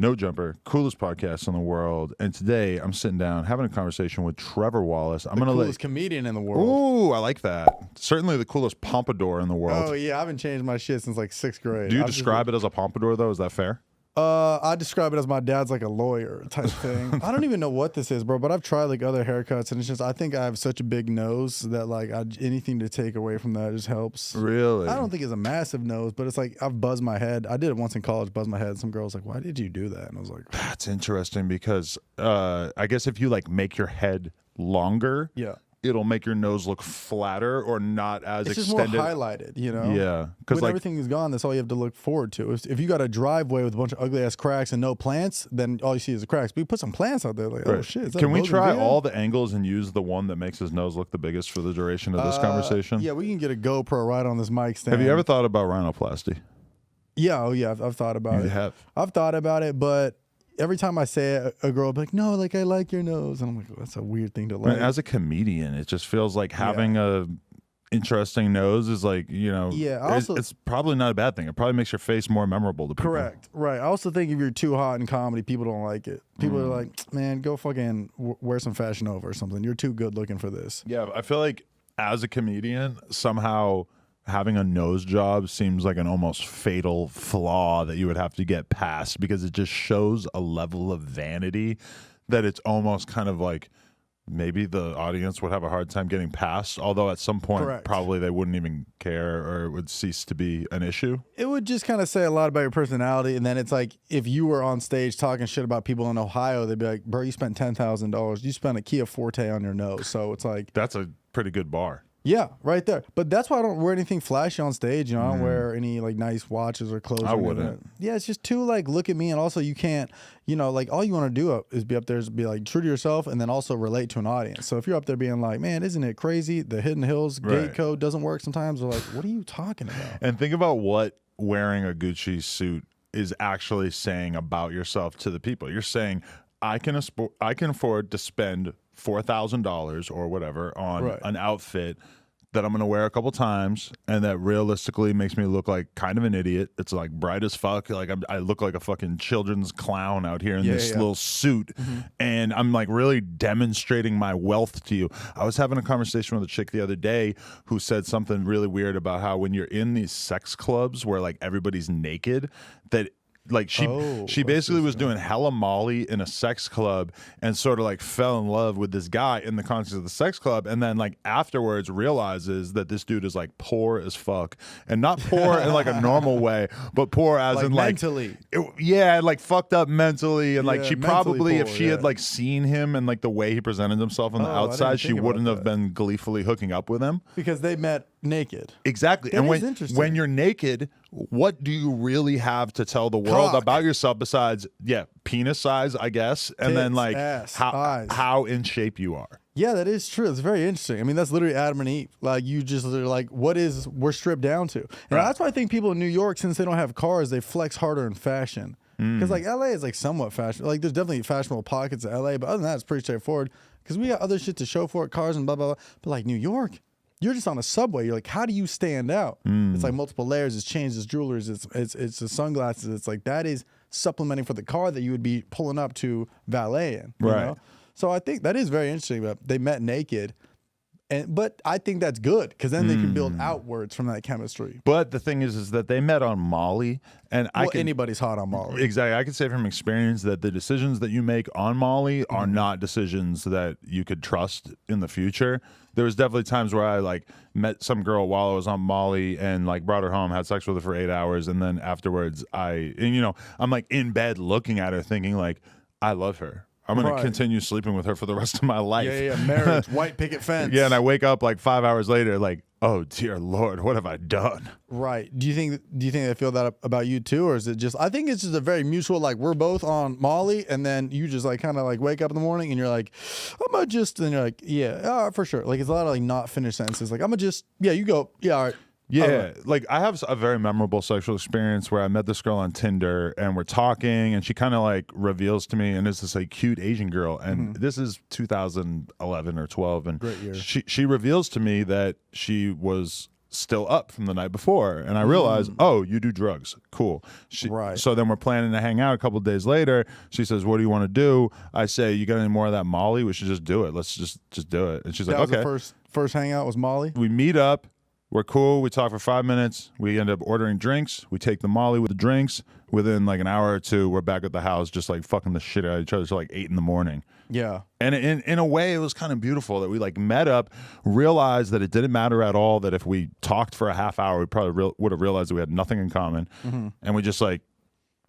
No Jumper, coolest podcast in the world. And today I'm sitting down having a conversation with Trevor Wallace. I'm gonna coolest comedian in the world. Ooh, I like that. Certainly the coolest pompadour in the world. Oh yeah, I haven't changed my shit since like 6th grade. Do you describe it as a pompadour though? Is that fair? I describe it as my dad's like a lawyer type thing. I don't even know what this is, bro, but I've tried like other haircuts and it's just, I think I have such a big nose that like anything to take away from that just helps. Really? I don't think it's a massive nose, but it's like I've buzzed my head. I did it once in college, buzzed my head. Some girl's like, why did you do that? And I was like, that's interesting because I guess if you like make your head longer, yeah, it'll make your nose look flatter or not as it's extended. just more highlighted, you know? Yeah. When like, everything is gone, that's all you have to look forward to. If you got a driveway with a bunch of ugly ass cracks and no plants, then all you see is the cracks. But you put some plants out there, like, oh shit. Is that Can we try video? all the angles and use the one that makes his nose look the biggest for the duration of this conversation? Yeah, we can get a GoPro right on this mic stand. Have you ever thought about rhinoplasty? Yeah, oh yeah, I've thought about it. You have? I've thought about it, but every time I say it, a girl will be like, no, like I like your nose. And I'm like, oh, that's a weird thing to like. As a comedian, it just feels like having a interesting nose is like, you know, it's probably not a bad thing. It probably makes your face more memorable to people. Correct. Right. I also think if you're too hot in comedy, people don't like it. People are like, man, go fucking wear some Fashion Nova or something. You're too good looking for this. Yeah, I feel like as a comedian, somehow having a nose job seems like an almost fatal flaw that you would have to get past because it just shows a level of vanity that it's almost kind of like maybe the audience would have a hard time getting past, although at some point probably they wouldn't even care or it would cease to be an issue. It would just kind of say a lot about your personality, and then it's like if you were on stage talking shit about people in Ohio, they'd be like, bro, you spent $10,000. You spent a Kia Forte on your nose. So it's like... That's a pretty good bar. Yeah, right there. But that's why I don't wear anything flashy on stage. You know, I don't wear any like nice watches or clothes. I wouldn't. Yeah, it's just too like look at me, and also you can't. You know, like all you want to do is be up there, is be like true to yourself, and then also relate to an audience. So if you're up there being like, man, isn't it crazy? The Hidden Hills gate code doesn't work sometimes. They're like, what are you talking about? And think about what wearing a Gucci suit is actually saying about yourself to the people. You're saying, I can afford to spend $4,000 or whatever on an outfit that I'm going to wear a couple times and that realistically makes me look like kind of an idiot. It's like bright as fuck. Like I look like a fucking children's clown out here in this little suit. And I'm like really demonstrating my wealth to you. I was having a conversation with a chick the other day who said something really weird about how when you're in these sex clubs where like everybody's naked, that like she basically was doing hella Molly in a sex club and sort of like fell in love with this guy in the context of the sex club, and then like afterwards realizes that this dude is like poor as fuck, and not poor in like a normal way, but poor as like in like mentally. Like fucked up mentally, and like she probably poor, if she had like seen him and like the way he presented himself on the outside, she wouldn't have been gleefully hooking up with him because they met naked. Exactly. And when you're naked, what do you really have to tell the world about yourself besides penis size, I guess, and then like ass, how in shape you are? Yeah, that is true. It's very interesting. I mean, that's literally Adam and Eve. Like you just are like, we're stripped down to. And that's why I think people in New York, since they don't have cars, they flex harder in fashion. Because like LA is like somewhat fashion. Like there's definitely fashionable pockets of LA, but other than that, it's pretty straightforward. Because we got other shit to show for it, cars and blah blah blah. But like New York, you're just on a subway. You're like, how do you stand out? It's like multiple layers. It's chains, it's jewelry, it's the sunglasses. It's like that is supplementing for the car that you would be pulling up to valet in. You know? So I think that is very interesting. But they met naked. But I think that's good because then they can build outwards from that chemistry. But the thing is that they met on Molly, and anybody's hot on Molly. Exactly, I can say from experience that the decisions that you make on Molly are not decisions that you could trust in the future. There was definitely times where I like met some girl while I was on Molly and like brought her home, had sex with her for 8 hours, and then afterwards I'm like in bed looking at her, thinking like, I love her. I'm going to continue sleeping with her for the rest of my life. Yeah, marriage, white picket fence. Yeah, and I wake up like 5 hours later like, oh, dear Lord, what have I done? Right. Do you think they feel that about you too? Or is it just, I think it's just a very mutual, like we're both on Molly and then you just like kind of like wake up in the morning and you're like, I'm going to just, and you're like, yeah, for sure. Like it's a lot of like not finished sentences. Like I'm going to just, you go. Yeah, all right. Yeah, like I have a very memorable sexual experience where I met this girl on Tinder and we're talking and she kind of like reveals to me, and it's this like cute Asian girl, and this is 2011 or 12, and great year. She reveals to me that she was still up from the night before. And I realized, oh, you do drugs. Cool. Right. So then we're planning to hang out a couple of days later. She says, what do you want to do? I say, you got any more of that Molly? We should just do it. Let's just do it. And she's like, That was okay. the first hangout was Molly? We meet up. We're cool. We talk for 5 minutes. We end up ordering drinks. We take the Molly with the drinks. Within like an hour or two, we're back at the house just like fucking the shit out of each other till like 8 a.m. Yeah. And in a way, it was kind of beautiful that we like met up, realized that it didn't matter at all, that if we talked for a half hour, we probably would have realized that we had nothing in common. And we just like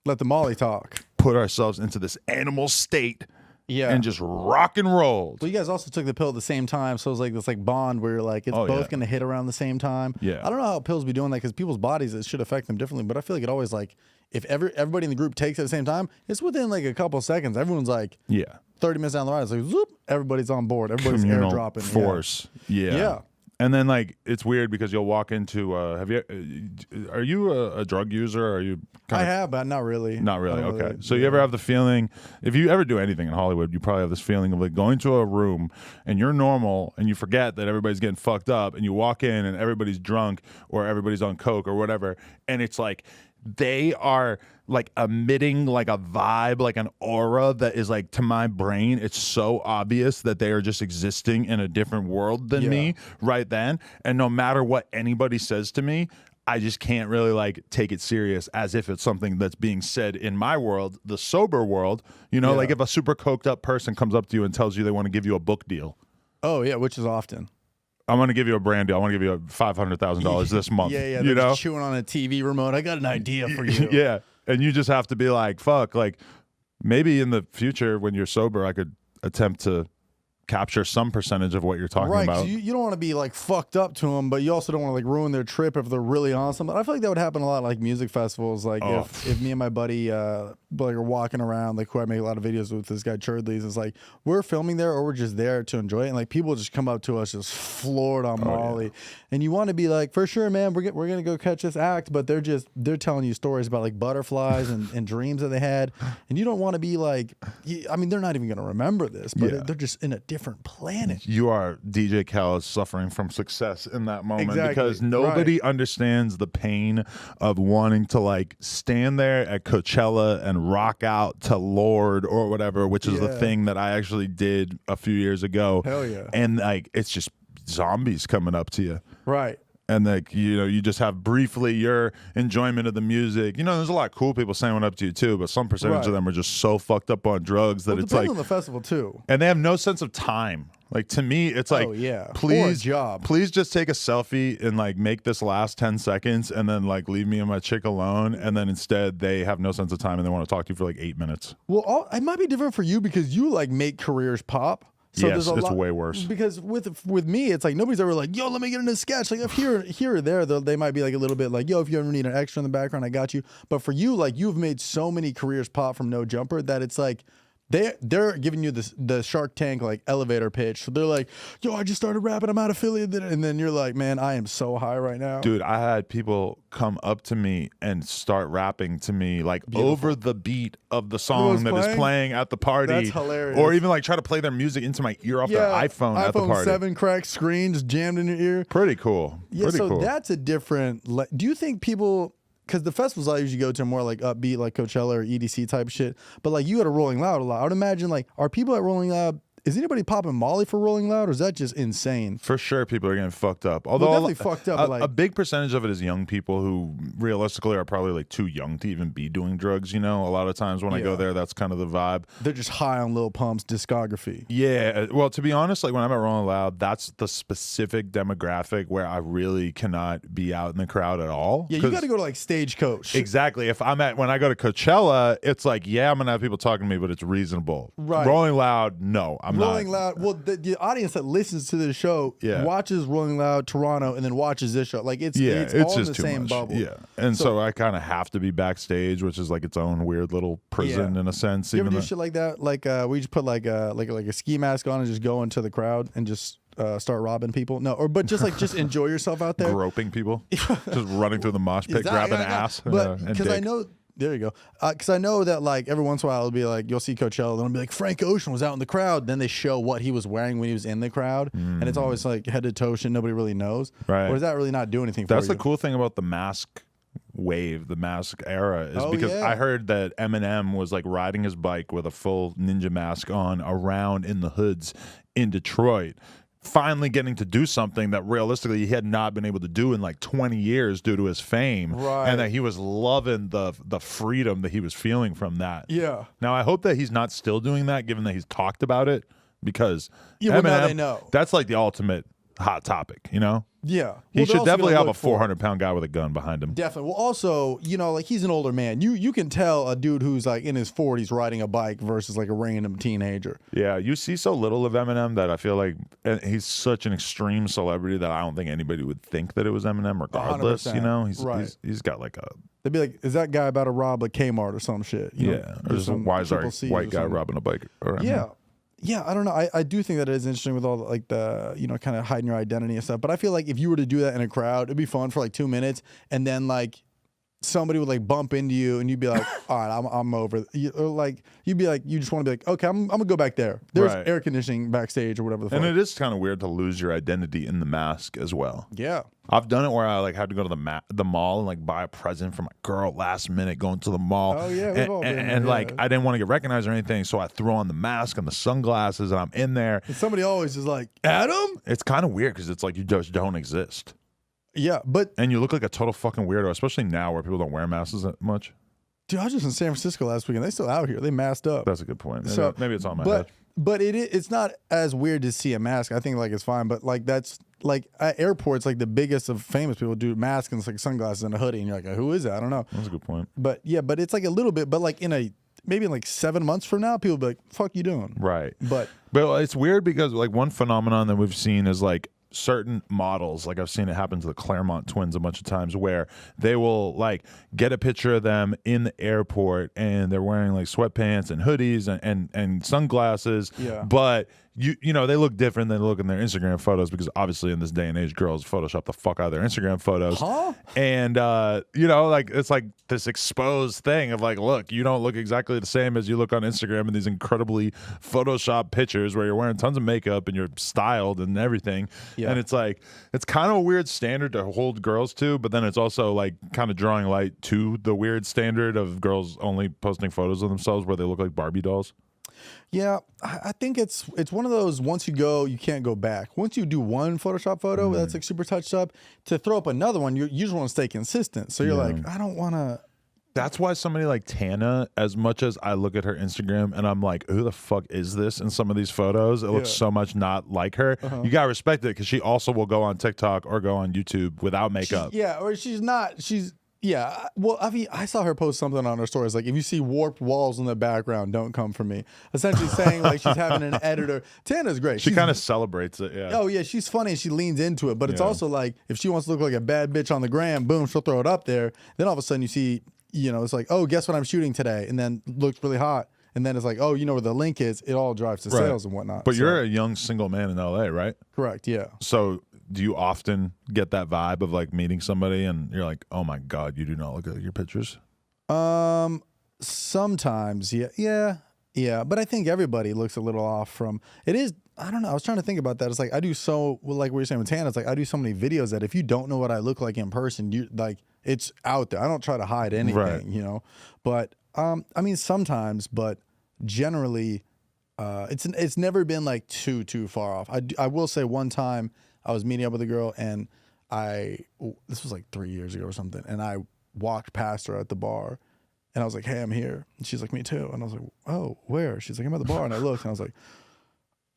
let the Molly talk. Put ourselves into this animal state. Yeah. And just rock and rolled. Well, you guys also took the pill at the same time, so it was like this like bond where you're like it's both gonna hit around the same time. Yeah. I don't know how pills be doing that because people's bodies, it should affect them differently, but I feel like it always like if everybody in the group takes it at the same time, it's within like a couple of seconds. Everyone's like 30 minutes down the line, it's like zoop, everybody's on board. Everybody's communal airdropping. Force. Yeah. And then like it's weird because you'll walk into are you a drug user? Or are you I have, but not really. Not really. Okay. So you ever have the feeling, if you ever do anything in Hollywood, you probably have this feeling of like going to a room and you're normal and you forget that everybody's getting fucked up and you walk in and everybody's drunk or everybody's on coke or whatever, and it's like they are like emitting like a vibe, like an aura that is like, to my brain, it's so obvious that they are just existing in a different world than me right then. And no matter what anybody says to me, I just can't really like take it serious as if it's something that's being said in my world, the sober world. You know, like if a super coked up person comes up to you and tells you they want to give you a book deal. Oh yeah, which is often. I'm going to give you a brand deal. I want to give you $500,000 this month. Yeah, you know, chewing on a TV remote. I got an idea for you. Yeah. And you just have to be like, fuck, like maybe in the future when you're sober, I could attempt to capture some percentage of what you're talking about. Right, you don't want to be like fucked up to them, but you also don't want to like ruin their trip if they're really on something. I feel like that would happen a lot like music festivals. Like if me and my buddy like are walking around, like who I make a lot of videos with, this guy Churdley's, it's like we're filming there or we're just there to enjoy it, and like people just come up to us just floored on Molly, and you want to be like, for sure, man, we're gonna go catch this act, but they're telling you stories about like butterflies and dreams that they had, and you don't want to be like, I mean, they're not even gonna remember this, but they're just in a different planet. You are DJ Khaled suffering from success in that moment because nobody understands the pain of wanting to like stand there at Coachella and rock out to Lord or whatever, which is the thing that I actually did a few years ago. Hell yeah. And like it's just zombies coming up to you. Right. And like, you know, you just have briefly your enjoyment of the music. You know, there's a lot of cool people saying up to you too, but some percentage of them are just so fucked up on drugs that it's like on the festival too. And they have no sense of time. Like to me, it's like, please just take a selfie and like make this last 10 seconds and then like leave me and my chick alone. And then instead they have no sense of time and they want to talk to you for like 8 minutes. Well, it might be different for you because you like make careers pop. So yes, it's way worse. Because with me, it's like nobody's ever like, yo, let me get in a sketch. Like if here or there, they might be like a little bit like, yo, if you ever need an extra in the background, I got you. But for you, like you've made so many careers pop from No Jumper that it's like they're giving you the Shark Tank like elevator pitch. So they're like, yo, I just started rapping, I'm out of Philly, and then you're like, man, I am so high right now. Dude, I had people come up to me and start rapping to me like over the beat of the song that is playing at the party. That's hilarious. Or even like try to play their music into my ear off their iPhone at the party. 7 cracked screens jammed in your ear. Pretty cool. Yeah, Pretty cool. That's a different. Do you think people? Because the festivals I usually go to are more like upbeat, like Coachella or EDC type shit. But like you at a Rolling Loud a lot. I would imagine like, are people at Rolling Loud? Is anybody popping Molly for Rolling Loud, or is that just insane? For sure, people are getting fucked up. Although definitely fucked up. A big percentage of it is young people who realistically are probably like too young to even be doing drugs. You know, a lot of times when I go there, that's kind of the vibe. They're just high on Lil Pump's discography. Yeah. Well, to be honest, like when I'm at Rolling Loud, that's the specific demographic where I really cannot be out in the crowd at all. Yeah, you got to go to like Stagecoach. Exactly. When I go to Coachella, it's like, yeah, I'm gonna have people talking to me, but it's reasonable. Right. Rolling Loud, no, I'm not. Rolling Loud. Well, the audience that listens to this show watches Rolling Loud Toronto and then watches this show. Like it's all in the same bubble. Yeah, and so I kind of have to be backstage, which is like its own weird little prison in a sense. You ever do shit like that? Like we just put like a ski mask on and just go into the crowd and just start robbing people? No, but just enjoy yourself out there, groping people, just running through the mosh pit, grabbing ass. But because I know There you go. Because I know that like every once in a while it'll be like you'll see Coachella, then it'll be like Frank Ocean was out in the crowd. Then they show what he was wearing when he was in the crowd, and it's always like head to toe shit. Nobody really knows. Right. Or does that really not do anything for That's you? the cool thing about the mask wave, the mask era, is because yeah. I heard that Eminem was like riding his bike with a full ninja mask on around in the hoods in Detroit, finally getting to do something that realistically he had not been able to do in like 20 years due to his fame. Right. And that he was loving the freedom that he was feeling from that. Yeah. Now I hope that he's not still doing that, given that he's talked about it, because Well, now Eminem, they know. that's like the ultimate hot topic, you know? Yeah. He Well, they're should also definitely gonna have a look for it. 400-pound guy with a gun behind him. Definitely. Well, also, you know, like he's an older man. You can tell a dude who's like in his 40s riding a bike versus like a random teenager. Yeah, you see so little of Eminem that I feel like he's such an extreme celebrity that I don't think anybody would think that it was Eminem regardless. 100%. You know, he's got like a They'd be like, is that guy about to rob a Kmart or some shit? You know, or just a some wise Triple C's white or guy something. robbing a bike. Around Yeah. him. Yeah, I don't know. I do think that it is interesting with all the, like the, you know, kind of hiding your identity and stuff. But I feel like if you were to do that in a crowd, it'd be fun for like 2 minutes, and then like somebody would like bump into you, and you'd be like, all right, I'm over. Or like you'd be like, you just want to be like, okay, I'm gonna go back there. There's Right. air conditioning backstage or whatever the fuck. And it is kind of weird to lose your identity in the mask as well. Yeah. I've done it where I like had to go to the mall and like buy a present for my girl last minute going to the mall. Oh, yeah, we've all been there, and like yeah. I didn't want to get recognized or anything, so I threw on the mask and the sunglasses and I'm in there. And somebody always is like, Adam? It's kind of weird because it's like you just don't exist. Yeah, but And you look like a total fucking weirdo, especially now where people don't wear masks that much. dude, I was just in San Francisco last weekend. They still out here. They masked up. That's a good point. Maybe, So, maybe it's on my head. But it's not as weird to see a mask. I think like it's fine, but like that's like at airports, like the biggest of famous people do masks and it's like sunglasses and a hoodie, and you're like, who is that? I don't know. That's a good point. But yeah, but it's like a little bit, but like maybe in like 7 months from now, people will be like, fuck you doing? Right. But it's weird because like one phenomenon that we've seen is like certain models, like I've seen it happen to the Claremont twins a bunch of times, where they will like get a picture of them in the airport and they're wearing like sweatpants and hoodies and sunglasses. Yeah. But you know, they look different than they look in their Instagram photos, because obviously in this day and age, girls Photoshop the fuck out of their Instagram photos. Huh? And you know, like it's like this exposed thing of like, look, you don't look exactly the same as you look on Instagram in these incredibly Photoshop pictures where you're wearing tons of makeup and you're styled and everything. Yeah. And it's like, it's kind of a weird standard to hold girls to, but then it's also like kind of drawing light to the weird standard of girls only posting photos of themselves where they look like Barbie dolls. yeah, I think it's one of those, once you go, you can't go back. Once you do one Photoshop photo that's like super touched up, to throw up another one, you just want to stay consistent. So you're like, I don't want to. That's why somebody like Tana, as much as I look at her Instagram and I'm like, who the fuck is this in some of these photos? It looks so much not like her. You got to respect it, because she also will go on TikTok or go on YouTube without makeup. Yeah, or she's not. Yeah. Well, I mean, I saw her post something on her stories like, if you see warped walls in the background, don't come for me. Essentially saying like she's having an editor. Tana's great. She She's- kind of celebrates it, yeah. Oh yeah, she's funny and she leans into it. But it's Yeah. also like, if she wants to look like a bad bitch on the gram, boom, she'll throw it up there. Then all of a sudden you see, you know, it's like, oh, guess what I'm shooting today, and then looks really hot. And then it's like, oh, you know where the link is. It all drives to Right. sales and whatnot. But So- you're a young single man in LA, right? correct. Yeah. So do you often get that vibe of like meeting somebody and you're like, oh my God, you do not look like your pictures? Sometimes, yeah. But I think everybody looks a little off from it. Is, I don't know. I was trying to think about that. It's like I do like what you're saying with Tana. It's like I do so many videos that if you don't know what I look like in person, you like it's out there. I don't try to hide anything, Right. you know. But I mean sometimes, but generally, it's never been like too far off. I will say one time I was meeting up with a girl and this was like 3 years ago or something, and I walked past her at the bar. And I was like, hey, I'm here. And she's like, me too. And I was like, oh, where? She's like, I'm at the bar. And I looked and I was like,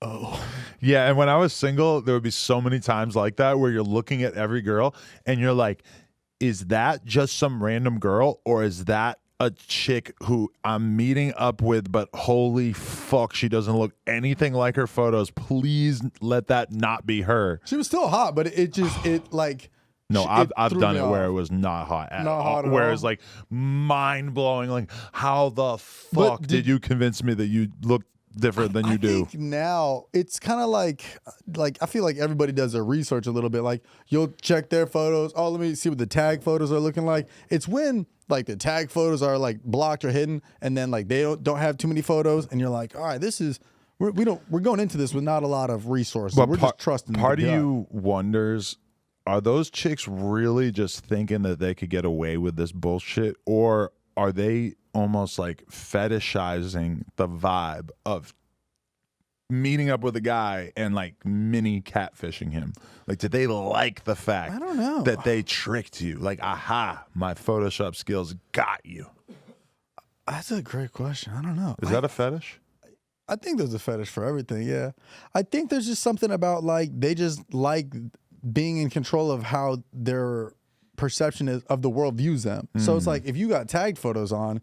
oh. Yeah, and when I was single, there would be so many times like that where you're looking at every girl and you're like, is that just some random girl, or is that a chick who I'm meeting up with, but holy fuck, she doesn't look anything like her photos. Please let that not be her. She was still hot, but it like. No, it I've threw done me it off. where it was not hot at Not all. hot at where all. it's like mind blowing. Like, how the fuck did you convince me that you look different than you do? I think now it's kind of like I feel like everybody does their research a little bit. Like you'll check their photos. Oh, let me see what the tag photos are looking like. It's when like the tag photos are like blocked or hidden, and then like they don't have too many photos, and you're like, all right, this is we're going into this with not a lot of resources. But we're just trusting. Part of you wonders, are those chicks really just thinking that they could get away with this bullshit, or are they almost like fetishizing the vibe of meeting up with a guy and like mini catfishing him? Like, did they like the fact I don't know. that they tricked you? Like, aha, my Photoshop skills got you. That's a great question. I don't know. Is that a fetish? I think there's a fetish for everything. Yeah, I think there's just something about like they just like being in control of how their perception of the world views them. So it's like if you got tagged photos on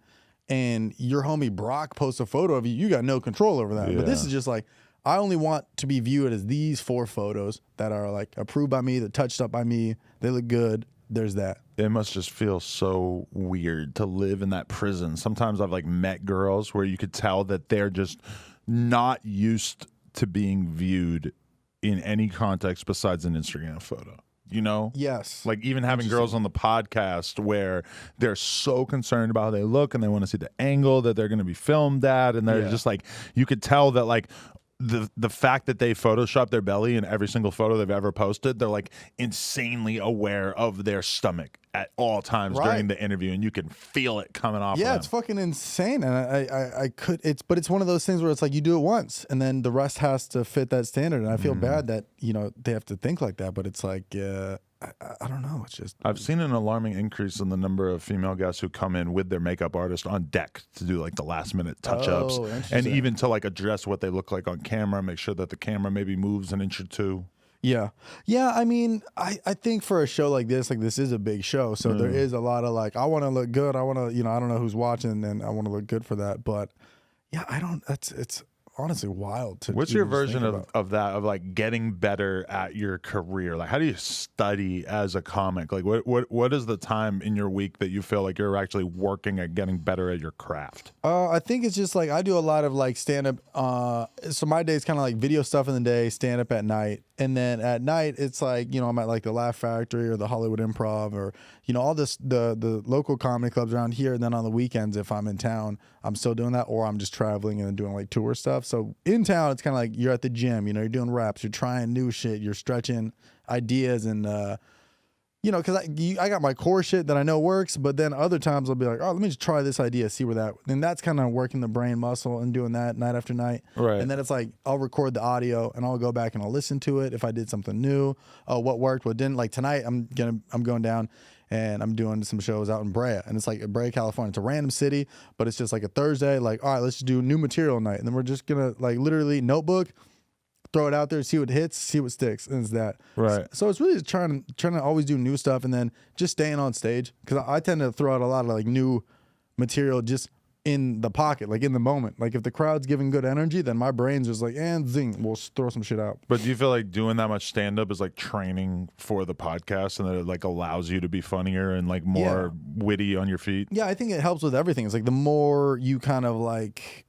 and your homie Brock posts a photo of you, you got no control over that. But this is just like, I only want to be viewed as these 4 photos that are like approved by me, that touched up by me, they look good. There's that. It must just feel so weird to live in that prison. Sometimes I've like met girls where you could tell that they're just not used to being viewed in any context besides an Instagram photo. You know? Yes. Like even having girls on the podcast where they're so concerned about how they look and they want to see the angle that they're going to be filmed at. And they're just like, you could tell that like the fact that they Photoshop their belly in every single photo they've ever posted, they're like insanely aware of their stomach at all times during the interview, and you can feel it coming off. Yeah, it's fucking insane, and I could. But it's one of those things where it's like you do it once, and then the rest has to fit that standard. And I feel bad that they have to think like that, but it's like I don't know. It's just I've seen an alarming increase in the number of female guests who come in with their makeup artist on deck to do like the last minute touch ups, and even to like address what they look like on camera, make sure that the camera maybe moves an inch or two. Yeah. I mean, I think for a show like this is a big show, so there is a lot of like, I want to look good. I want to, I don't know who's watching, and I want to look good for that. But yeah, I don't. It's honestly wild to. What's your version of that, of like getting better at your career? Like, how do you study as a comic? Like, what is the time in your week that you feel like you're actually working at getting better at your craft? I think it's just like I do a lot of like stand up. So my day's kind of like video stuff in the day, stand up at night. And then at night, it's like, I'm at like the Laugh Factory or the Hollywood Improv or, all this, the local comedy clubs around here. And then on the weekends, if I'm in town, I'm still doing that, or I'm just traveling and doing like tour stuff. So in town, it's kind of like you're at the gym, you're doing reps, you're trying new shit, you're stretching ideas and, because I got my core shit that I know works, but then other times I'll be like, oh, let me just try this idea, see where that. And that's kind of working the brain muscle and doing that night after night. Right. And then it's like I'll record the audio and I'll go back and I'll listen to it if I did something new, what worked, what didn't. Like tonight, I'm going down and I'm doing some shows out in Brea, and it's like Brea, California. It's a random city, but it's just like a Thursday. Like, all right, let's just do new material night, and then we're just gonna like literally notebook. Throw it out there, see what hits, see what sticks, and it's that. Right. So it's really just trying to always do new stuff, and then just staying on stage, because I tend to throw out a lot of like new material just in the pocket, like in the moment. Like if the crowd's giving good energy, then my brain's just like, and zing, we'll throw some shit out. But do you feel like doing that much stand up is like training for the podcast, and that it like allows you to be funnier and like more witty on your feet? Yeah, I think it helps with everything. It's like the more you kind of like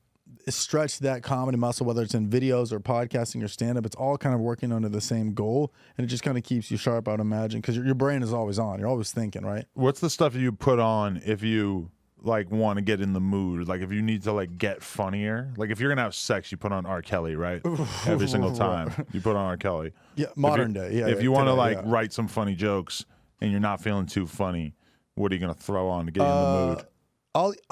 stretch that comedy muscle, whether it's in videos or podcasting or stand-up, it's all kind of working under the same goal, and it just kind of keeps you sharp, I would imagine, because your brain is always on. You're always thinking, right? What's the stuff you put on if you like want to get in the mood? Like if you need to like get funnier, like if you're gonna have sex, you put on R. Kelly, right? Every single time you put on R. Kelly. Yeah, modern day. Yeah. If you want to like write some funny jokes and you're not feeling too funny, what are you gonna throw on to get you in the mood?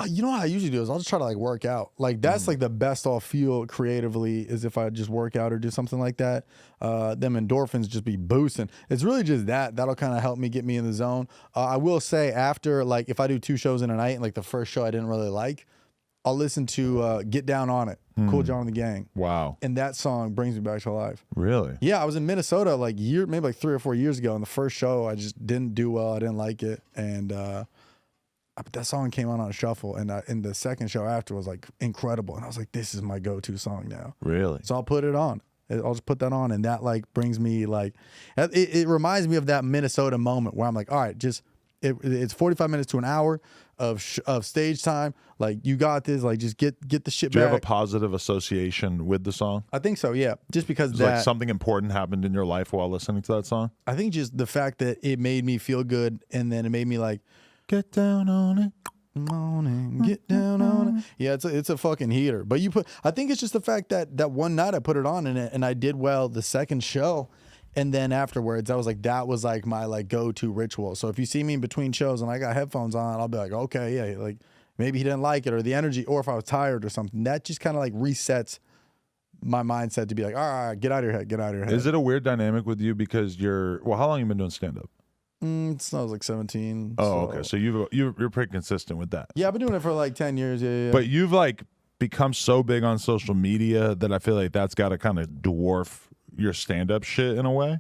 You know what I usually do is I'll just try to like work out. Like that's like the best I'll feel creatively is if I just work out or do something like that. Them endorphins just be boosting. It's really just that'll kind of help me get me in the zone. I will say after, like if I do 2 shows in a night, and like the first show I didn't really like, I'll listen to Get Down on It, Cool John and the Gang. Wow. And that song brings me back to life. Really? Yeah, I was in Minnesota maybe like 3 or 4 years ago, and the first show I just didn't do well. I didn't like it, and that song came on shuffle, and in the second show after was like incredible, and I was like, this is my go-to song now. Really? So I'll put it on. I'll just put that on, and that like brings me like, it reminds me of that Minnesota moment where I'm like, all right, just it's 45 minutes to an hour of stage time. Like you got this. Like just get the shit back. Do you have a positive association with the song? I think so. Yeah, just because like something important happened in your life while listening to that song. I think just the fact that it made me feel good, and then it made me like Get down on it. Morning, get down on it. Yeah, it's a fucking heater. But I think it's just the fact that one night I put it on and I did well the second show, and then afterwards I was like, that was like my like go-to ritual. So if you see me in between shows and I got headphones on, I'll be like, okay, yeah, like maybe he didn't like it or the energy, or if I was tired or something. That just kind of like resets my mindset to be like, all right, get out of your head, get out of your head. Is it a weird dynamic with you because how long have you been doing stand-up? Since I was like 17. Oh, okay. So you're pretty consistent with that. Yeah, I've been doing it for like 10 years. Yeah. But you've like become so big on social media that I feel like that's got to kind of dwarf your stand-up shit in a way.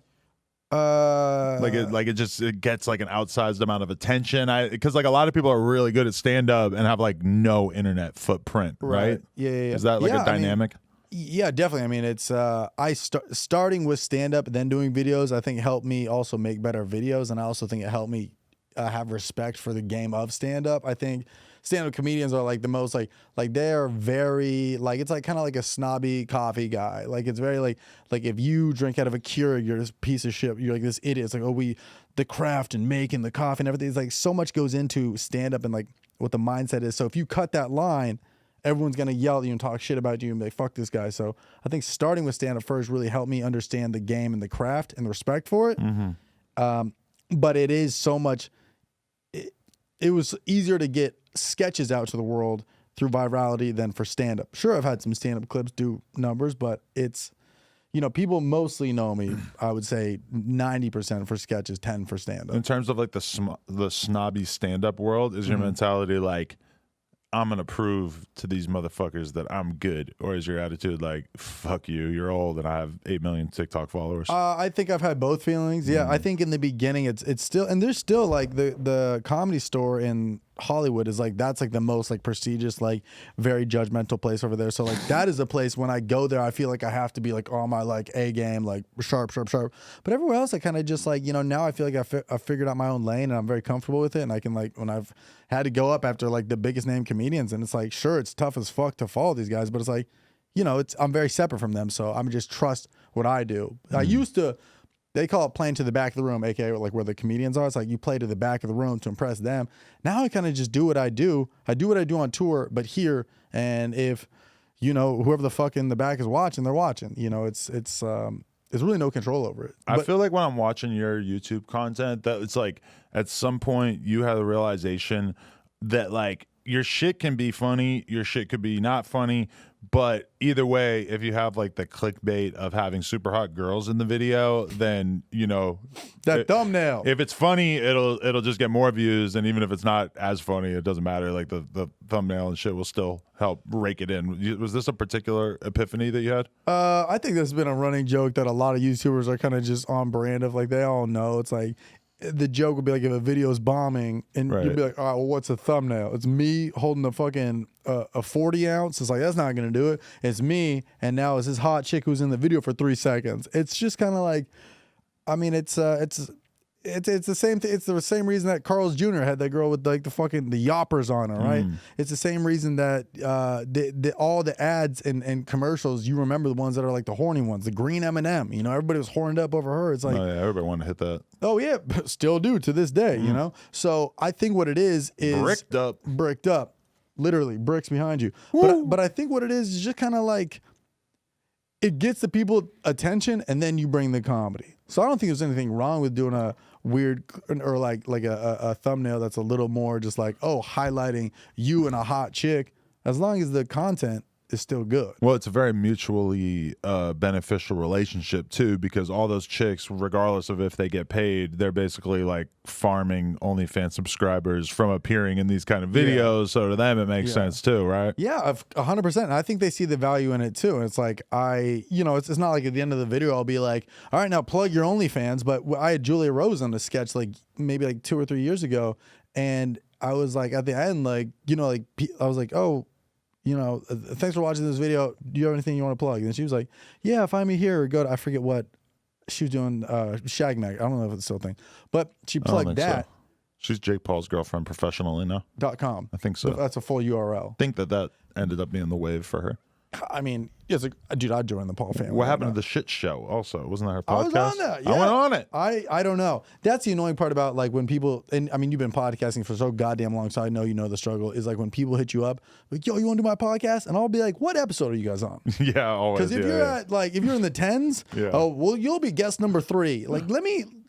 It gets like an outsized amount of attention. Because like a lot of people are really good at stand-up and have like no internet footprint, right? Yeah. Is that like a dynamic? Yeah, definitely. I mean, it's starting with stand-up and then doing videos, I think helped me also make better videos, and I also think it helped me have respect for the game of stand-up. I think stand-up comedians are like the most like they're very like, it's like kind of like a snobby coffee guy. Like it's very like if you drink out of a Keurig, you're this piece of shit. You're like this idiot. It's like, the craft and making the coffee and everything. It's like so much goes into stand-up and like what the mindset is. So if you cut that line, everyone's going to yell at you and talk shit about you and be like, fuck this guy. So I think starting with stand-up first really helped me understand the game and the craft and the respect for it. Mm-hmm. But it is so much, it was easier to get sketches out to the world through virality than for stand-up. Sure, I've had some stand-up clips do numbers, but it's, people mostly know me, I would say 90% for sketches, 10 for stand-up. In terms of like the snobby stand-up world, is your mentality like, I'm going to prove to these motherfuckers that I'm good? Or is your attitude like, fuck you, you're old and I have 8 million TikTok followers? I think I've had both feelings. Yeah, I think in the beginning it's still, and there's still like the Comedy Store in Hollywood is like, that's like the most like prestigious, like very judgmental place over there. So like that is a place when I go there, I feel like I have to be like on my like A game, like sharp. But everywhere else, I kind of just like, now I feel like I figured out my own lane and I'm very comfortable with it. And I can like, when I've had to go up after like the biggest name comedians, and it's like, sure, it's tough as fuck to follow these guys, but it's like, I'm very separate from them. So I'm just trust what I do. I used to, they call it playing to the back of the room, aka like where the comedians are. It's like you play to the back of the room to impress them. Now I kind of just do what I do. I do what I do on tour, but here, and if whoever the fuck in the back is watching, they're watching. It's really no control over it. I feel like when I'm watching your YouTube content, that it's like at some point you have the realization that like your shit can be funny, your shit could be not funny, but either way, if you have like the clickbait of having super hot girls in the video, then that thumbnail. If it's funny, it'll just get more views, and even if it's not as funny, it doesn't matter. Like the thumbnail and shit will still help rake it in. Was this a particular epiphany that you had? I think there's been a running joke that a lot of YouTubers are kind of just on brand of, like, they all know. It's like the joke would be like if a video is bombing and you'd be like, all right, well, what's a thumbnail? It's me holding a fucking a 40 ounce. It's like, that's not going to do it. It's me. And now it's this hot chick who's in the video for 3 seconds. It's just kind of like, I mean, it's the same thing. It's the same reason that Carl's Jr. had that girl with like the yoppers on her, right? It's the same reason that all the ads and commercials, you remember the ones that are like the horny ones, the green M&M. Everybody was horned up over her. It's like, oh yeah, everybody wanted to hit that. Oh yeah, still do to this day. So I think what it is bricked up, literally bricks behind you. But I think what it is just kind of like, it gets the people attention, and then you bring the comedy. So I don't think there's anything wrong with doing a weird or like a thumbnail that's a little more just like, oh, highlighting you and a hot chick, as long as the content is still good. Well, it's a very mutually beneficial relationship too, because all those chicks, regardless of if they get paid, they're basically like farming OnlyFans subscribers from appearing in these kind of videos. So to them, it makes sense too, right? Yeah, 100%. I think they see the value in it too. And it's like, it's not like at the end of the video, I'll be like, all right, now plug your OnlyFans. But I had Julia Rose on a sketch like maybe like 2 or 3 years ago. And I was like, at the end, like, I was like, oh, thanks for watching this video. Do you have anything you want to plug? And she was like, yeah, find me here or go to, I forget what she was doing, Shag Mag. I don't know if it's still a thing, but she plugged that. So. She's Jake Paul's girlfriend professionally now. .com. I think so. That's a full URL. I think that ended up being the wave for her. I mean, it's like, dude, I'd join the Paul family. What happened to the shit show? Also, wasn't that her podcast? I was on that. Yeah. I went on it. I don't know. That's the annoying part about like when people, and I mean, you've been podcasting for so goddamn long, so I know you know the struggle. Is like when people hit you up, like, yo, you want to do my podcast? And I'll be like, what episode are you guys on? Yeah, always. Because if you're at like, if you're in the tens, oh, well, you'll be guest number 3. Like,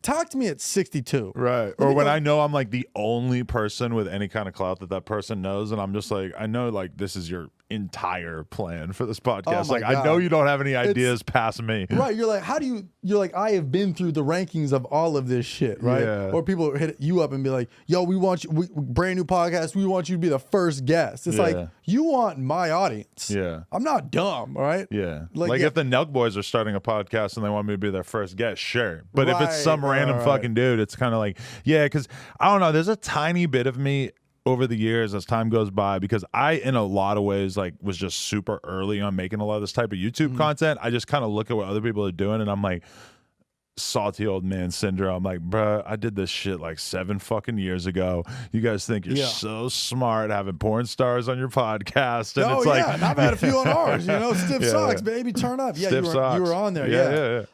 talk to me at 62. Right. Or when I know I'm like the only person with any kind of clout that person knows, and I'm just like, I know like this is your entire plan for this podcast. Oh like God. I know you don't have any ideas past me. Right. You're like, you're like, I have been through the rankings of all of this shit, right? Yeah. Or people hit you up and be like, yo, we want you, brand new podcast, we want you to be the first guest. It's like, you want my audience. Yeah. I'm not dumb, right? Yeah. Like if the Nelk Boys are starting a podcast and they want me to be their first guest, sure. But if it's some random fucking dude, it's kind of like, yeah, because I don't know, there's a tiny bit of me over the years as time goes by, because I in a lot of ways like was just super early on making a lot of this type of YouTube content. I just kind of look at what other people are doing and I'm like, salty old man syndrome. Like, bruh, I did this shit like 7 fucking years ago. You guys think you're so smart having porn stars on your podcast, and it's like, and I've had a few on ours. You know, stiff socks, baby, turn up. Yeah, you were on there. Yeah.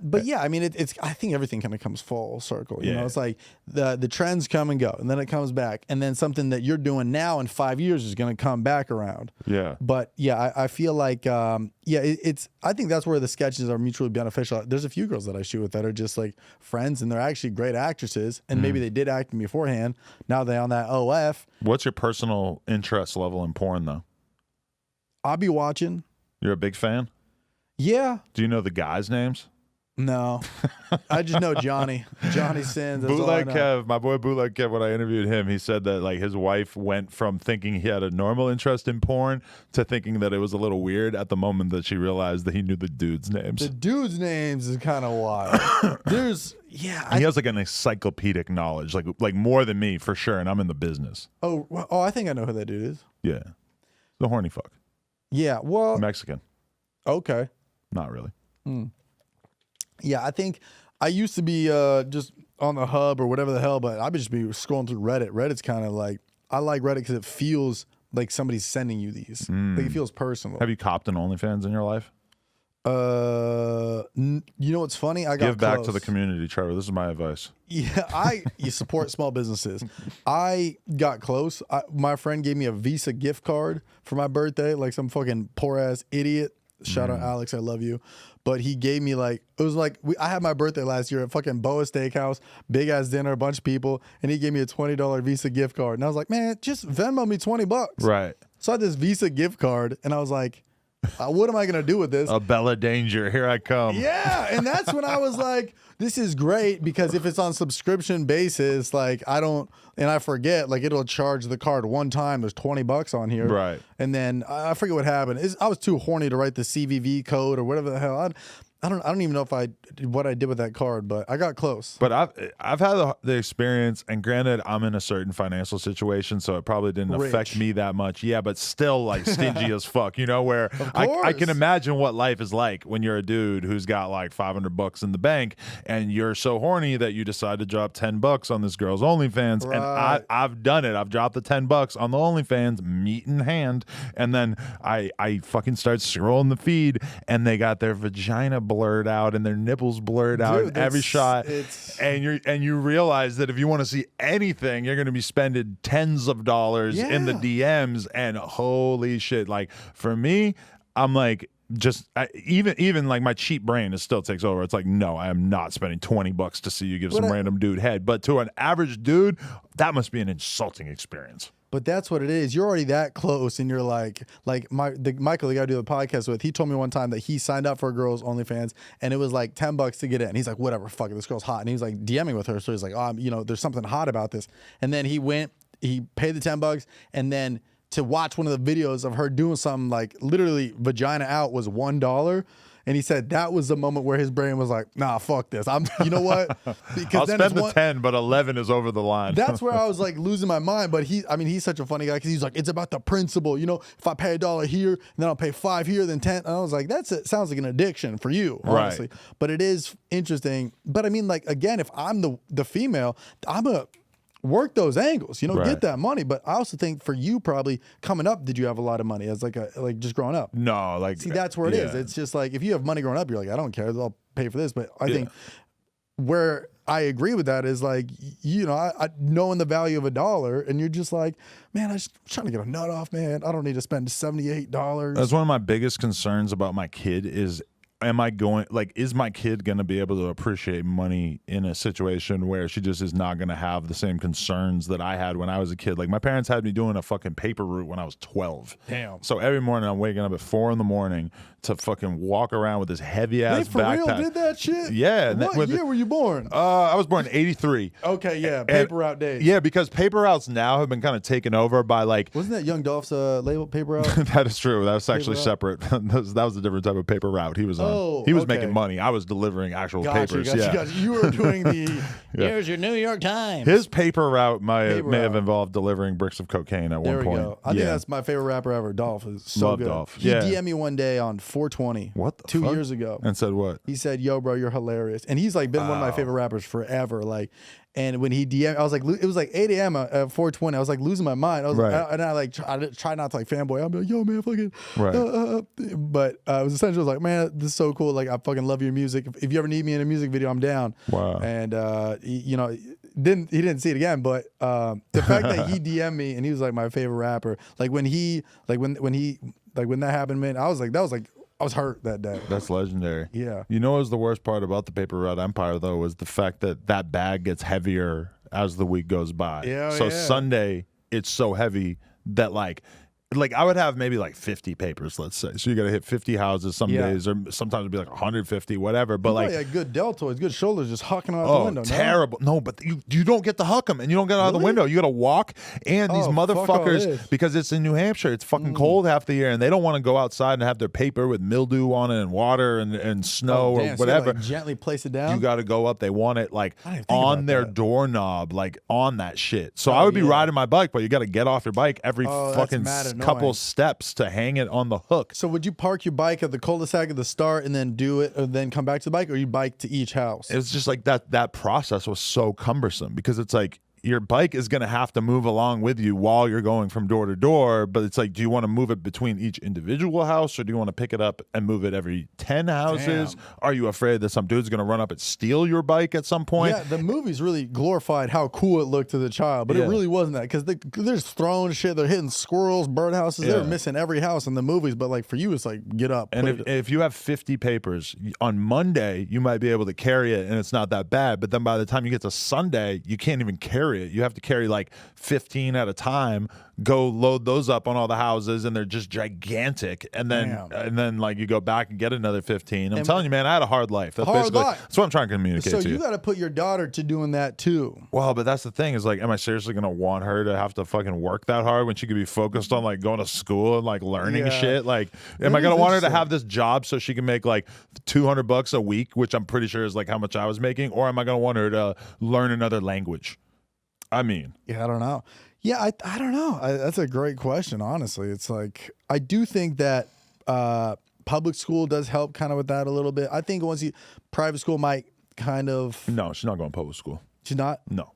But yeah, I mean, it's. I think everything kind of comes full circle. You know, it's like the trends come and go, and then it comes back, and then something that you're doing now in 5 years is going to come back around. Yeah. But yeah, I feel like it's. I think that's where the sketches are mutually beneficial. There's a few girls that I shoot with that are just like friends, and they're actually great actresses, and maybe they did acting beforehand. Now they're on that OF. What's your personal interest level in porn, though? I'll be watching. You're a big fan? Yeah. Do you know the guys' names? No. I just know Johnny. Johnny Sins. Bootleg Kev, my boy Bootleg Kev, when I interviewed him, he said that like his wife went from thinking he had a normal interest in porn to thinking that it was a little weird at the moment that she realized that he knew the dudes' names. The dudes' names is kind of wild. He has like an encyclopedic knowledge, like more than me for sure, and I'm in the business. Oh, I think I know who that dude is. Yeah. The horny fuck. Yeah, well. Mexican. Okay. Not really. Yeah, I think I used to be just on the hub or whatever the hell, but I would just be scrolling through Reddit. Reddit's kind of like, I like Reddit because it feels like somebody's sending you these. Like it feels personal. Have you copped an OnlyFans in your life? You know what's funny? I got Give back to the community, Trevor. This is my advice. Yeah, you support small businesses. I got close. My friend gave me a Visa gift card for my birthday, like some fucking poor ass idiot. Shout out Alex, I love you. But he gave me like, it was like, I had my birthday last year at fucking Boa Steakhouse, big ass dinner, a bunch of people, and he gave me a $20 Visa gift card. And I was like, man, just Venmo me $20. Right. So I had this Visa gift card, and I was like, what am I going to do with this? A Bella Danger, here I come. Yeah, and that's when I was like, this is great, because if it's on subscription basis, like I forget, like it'll charge the card one time, there's $20 on here. Right. And then I forget what happened. I was too horny to write the CVV code or whatever the hell. I don't even know what I did with that card, but I got close. But I've had the experience, and granted, I'm in a certain financial situation, so it probably didn't affect me that much. Yeah, but still, like stingy as fuck, you know, where I can imagine what life is like when you're a dude who's got like $500 in the bank, and you're so horny that you decide to drop $10 on this girl's OnlyFans. Right. And I've done it. I've dropped the $10 on the OnlyFans, meat in hand, and then I fucking start scrolling the feed, and they got their vagina blurred out and their nipples blurred out in every shot, and you realize that if you want to see anything, you're going to be spending tens of dollars in the DMs, and holy shit, like for me, I'm like, even like my cheap brain still takes over. It's like, no, I am not spending $20 to see you give some random dude head. But to an average dude, that must be an insulting experience. But that's what it is. You're already that close, and you're like Michael, the guy I do the podcast with, he told me one time that he signed up for a girl's OnlyFans, and it was like $10 to get in. He's like, whatever, fuck it, this girl's hot. And he's like DMing with her, so he's like, there's something hot about this. And then he paid the $10, and then to watch one of the videos of her doing something like literally vagina out was $1. And he said that was the moment where his brain was like, nah, fuck this. You know what? Because I'll spend the 10, but 11 is over the line. That's where I was like losing my mind. But he's such a funny guy, because he's like, it's about the principle. You know, if I pay $1 here, and then I'll pay $5 here, then 10. And I was like, sounds like an addiction for you, honestly. Right. But it is interesting. But I mean, like, again, if I'm the female, work those angles, you know, Right. get that money. But I also think for you, probably coming up, did you have a lot of money as like just growing up? No, like See, that's where it is. It's just like if you have money growing up, you're like, I don't care, I'll pay for this. But I think where I agree with that is like, you know, I knowing the value of $1, and you're just like, man, I'm trying to get a nut off, man. I don't need to spend $78. That's one of my biggest concerns about my kid is, is my kid going to be able to appreciate money in a situation where she just is not going to have the same concerns that I had when I was a kid? Like, my parents had me doing a fucking paper route when I was 12. Damn. So every morning I'm waking up at 4 a.m. to fucking walk around with this heavy ass They for backpack. real did that shit? Yeah. What year were you born? I was born in 83. Okay, yeah, paper route days. Yeah, because paper routes now have been kind of taken over by like. Wasn't that Young Dolph's label paper route? That is true. That was actually route? separate. that was a different type of paper route he was on. He was making money. I was delivering actual papers. Gotcha. You were doing the here's your New York Times. His paper route may have involved delivering bricks of cocaine at one point. There we go. I think that's my favorite rapper ever. Dolph is so Love good. Dolph. He DM'd me one day on 420. What the 2 fuck? years ago. And said what? He said, "Yo, bro, you're hilarious." And he's like been one of my favorite rappers forever. Like, and when he DM'd, I was like, it was like 8 a.m. at 420. I was like losing my mind. I was and I like try not to like fanboy. I'm like, yo, man, fucking. But it was essentially, I was like, man, this is so cool. Like, I fucking love your music. If you ever need me in a music video, I'm down. Wow. And you know, he didn't see it again. But the fact that he DM'd me and he was like my favorite rapper. Like when that happened, man, I was like, I was hurt that day. That's legendary. Yeah. You know what was the worst part about the paper route empire though was the fact that that bag gets heavier as the week goes by. So Sunday it's so heavy that like I would have maybe like 50 papers, let's say. So you got to hit 50 houses some days, or sometimes it'd be like 150, whatever. But like, had good deltoids, good shoulders, just hucking out the window. Terrible. No, but you don't get to huck them, and you don't get out of the window. You got to walk. And these motherfuckers, because it's in New Hampshire, it's fucking cold half the year, and they don't want to go outside and have their paper with mildew on it and water and snow or whatever. So like gently place it down. You got to go up. They want it like on their doorknob, like on that shit. So I would be riding my bike, but you got to get off your bike every fucking couple steps to hang it on the hook. So would you park your bike at the cul-de-sac at the start and then do it, and then come back to the bike, or you bike to each house? It was just like that process was so cumbersome because it's like your bike is going to have to move along with you while you're going from door to door. But it's like, do you want to move it between each individual house, or do you want to pick it up and move it every 10 houses? Damn. Are you afraid that some dude's going to run up and steal your bike at some point? Yeah, the movies really glorified how cool it looked to the child, but it really wasn't that, because they're just throwing shit. They're hitting squirrels, birdhouses. They're missing every house in the movies. But like for you, it's like, get up. And if you have 50 papers on Monday, you might be able to carry it and it's not that bad. But then by the time you get to Sunday, you can't even carry it. You have to carry like 15 at a time, go load those up on all the houses, and they're just gigantic. And then like you go back and get another 15. I'm telling you, man, I had a hard life. That's that's what I'm trying to communicate to you. So you got to put your daughter to doing that too. Well, but that's the thing is like, am I seriously going to want her to have to fucking work that hard when she could be focused on like going to school and like learning shit? Like, am I going to want her to have this job so she can make like $200 a week, which I'm pretty sure is like how much I was making? Or am I going to want her to learn another language? I mean, I don't know. Yeah, I don't know. That's a great question, honestly. It's like, I do think that public school does help kind of with that a little bit. I think private school might kind of. No, she's not going to public school. She's not? No.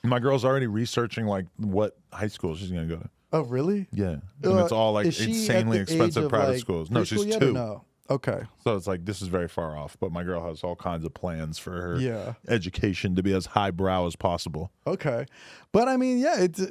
My girl's already researching like what high school she's going to go to. Oh, really? Yeah. And it's all like insanely expensive private schools. No, she's 2. No. Okay. So it's like, this is very far off, but my girl has all kinds of plans for her education to be as highbrow as possible. Okay. But I mean, it's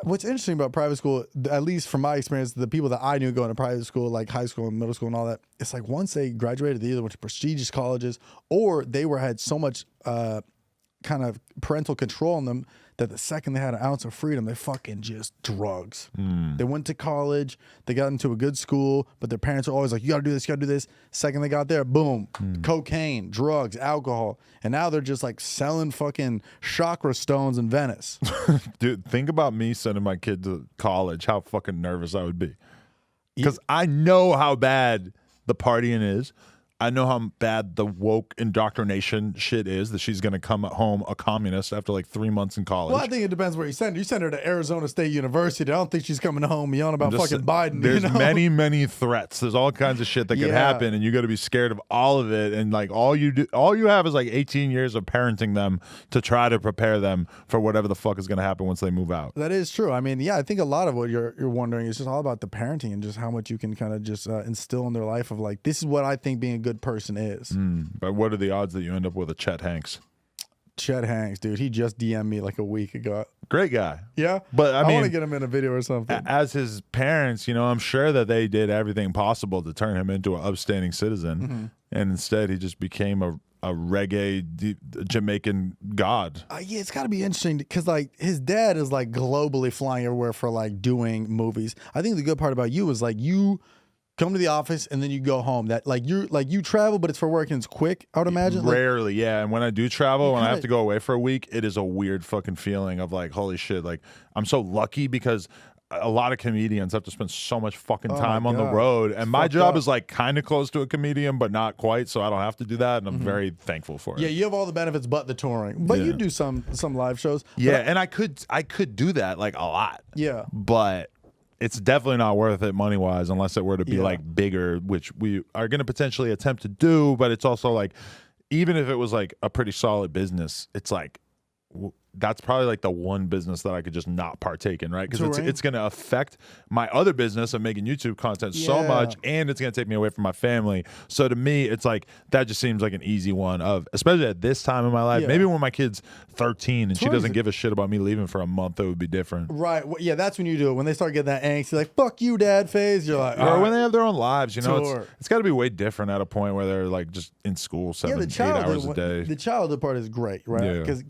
what's interesting about private school, at least from my experience, the people that I knew going to private school, like high school and middle school and all that, it's like once they graduated, they either went to prestigious colleges or they had so much kind of parental control on them that the second they had an ounce of freedom, they fucking just drugs. They went to college, they got into a good school, but their parents are always like, you gotta do this, you gotta do this. Second they got there, boom, cocaine, drugs, alcohol. And now they're just like selling fucking chakra stones in Venice. Dude, think about me sending my kid to college, how fucking nervous I would be. Because I know how bad the partying is. I know how bad the woke indoctrination shit is, that she's going to come home a communist after like 3 months in college. Well, I think it depends where you send her. You send her to Arizona State University. I don't think she's coming home yelling about fucking Biden. There's you know? many threats. There's all kinds of shit that could happen, and you got to be scared of all of it. And like all you have is like 18 years of parenting them to try to prepare them for whatever the fuck is going to happen once they move out. That is true. I mean, yeah, I think a lot of what you're wondering is just all about the parenting and just how much you can kind of just instill in their life of like, this is what I think being a good person is. But what are the odds that you end up with a Chet Hanks? Chet Hanks, dude, he just DM'd me like a week ago. Great guy. Yeah, but I mean, want to get him in a video or something. As his parents, you know, I'm sure that they did everything possible to turn him into an upstanding citizen, and instead he just became a reggae Jamaican god. Yeah, it's got to be interesting because like his dad is like globally flying everywhere for like doing movies. I think the good part about you is like you come to the office and then you go home. That you travel, but it's for work and it's quick, I would imagine. Rarely, yeah. And when I do travel, when I have to go away for a week, it is a weird fucking feeling of like, holy shit, like I'm so lucky because a lot of comedians have to spend so much fucking time on the road. And my job is like kind of close to a comedian, but not quite. So I don't have to do that. And I'm very thankful for it. Yeah, you have all the benefits but the touring. But you do some live shows. Yeah, and I could do that like a lot. Yeah. But it's definitely not worth it money-wise unless it were to be like bigger, which we are going to potentially attempt to do. But it's also like, even if it was like a pretty solid business, it's like, that's probably like the one business that I could just not partake in, right? Because it's going to affect my other business of making YouTube content so much, and it's going to take me away from my family. So to me, it's like that just seems like an easy one of, especially at this time in my life. Maybe when my kid's 13 and she doesn't give a shit about me leaving for a month, it would be different. Right. Well, yeah, that's when you do it. When they start getting that angst, you're like, "Fuck you, dad" phase. You're like, or when they have their own lives, you know, it's got to be way different at a point where they're like just in school 8 hours a day. The childhood part is great, right? Because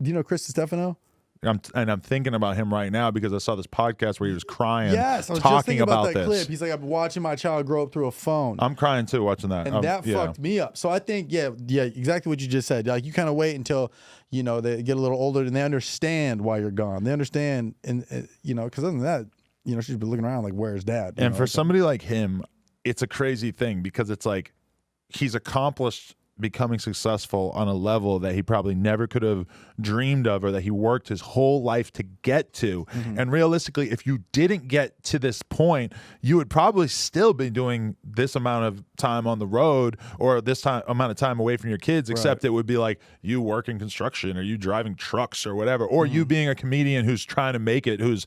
do you know Chris Stefano? I'm thinking about him right now because I saw this podcast where he was crying. Yes, I was talking just thinking about that this clip. He's like, I'm watching my child grow up through a phone. I'm crying too watching that. And that fucked me up. So I think, yeah, exactly what you just said. Like you kind of wait until, you know, they get a little older and they understand why you're gone. They understand, and you know, because other than that, you know, she's been looking around like, where's dad? And for somebody like him, it's a crazy thing because it's like he's accomplished becoming successful on a level that he probably never could have dreamed of or that he worked his whole life to get to. And realistically, if you didn't get to this point, you would probably still be doing this amount of time on the road or this amount of time away from your kids, except it would be like you working construction or you driving trucks or whatever, or you being a comedian who's trying to make it, who's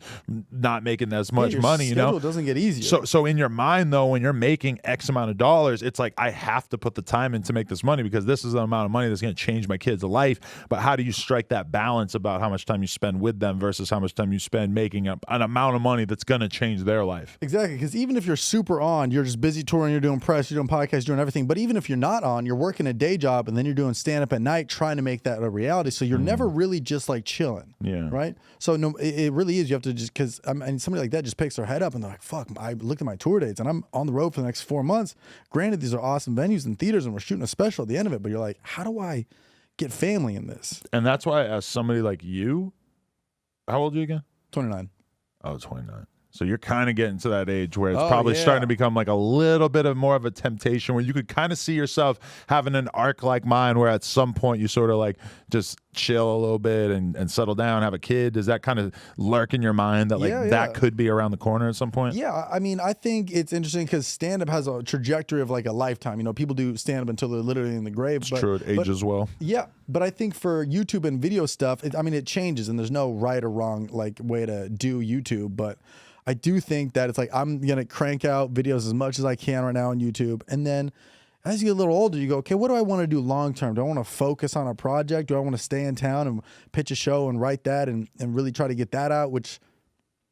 not making as much money, you know? It doesn't get easier. So in your mind though, when you're making X amount of dollars, it's like, I have to put the time in to make this money because this is the amount of money that's going to change my kid's life. But how do you strike that balance about how much time you spend with them versus how much time you spend making an amount of money that's going to change their life? Exactly, because even if you're super on, you're just busy touring, you're doing press, you're doing podcasts, you're doing everything. But even if you're not on, you're working a day job and then you're doing stand-up at night trying to make that a reality. So you're never really just like chilling, right? So no, it really is. You have to just, because I mean, somebody like that just picks their head up and they're like, fuck, I looked at my tour dates and I'm on the road for the next 4 months. Granted, these are awesome venues and theaters and we're shooting a special at the end of it, but you're like, how do I get family in this? And that's why as somebody like you, how old are you again? 29. Oh, 29. So you're kind of getting to that age where it's probably starting to become like a little bit of more of a temptation where you could kind of see yourself having an arc like mine where at some point you sort of like just chill a little bit and settle down, have a kid. Does that kind of lurk in your mind that like that could be around the corner at some point? Yeah, I mean, I think it's interesting because stand-up has a trajectory of like a lifetime. You know, people do stand-up until they're literally in the grave. It's true, it ages well. Yeah, but I think for YouTube and video stuff, I mean, it changes and there's no right or wrong like way to do YouTube, but I do think that it's like I'm going to crank out videos as much as I can right now on YouTube. And then as you get a little older, you go, okay, what do I want to do long term? Do I want to focus on a project? Do I want to stay in town and pitch a show and write that and really try to get that out? Which,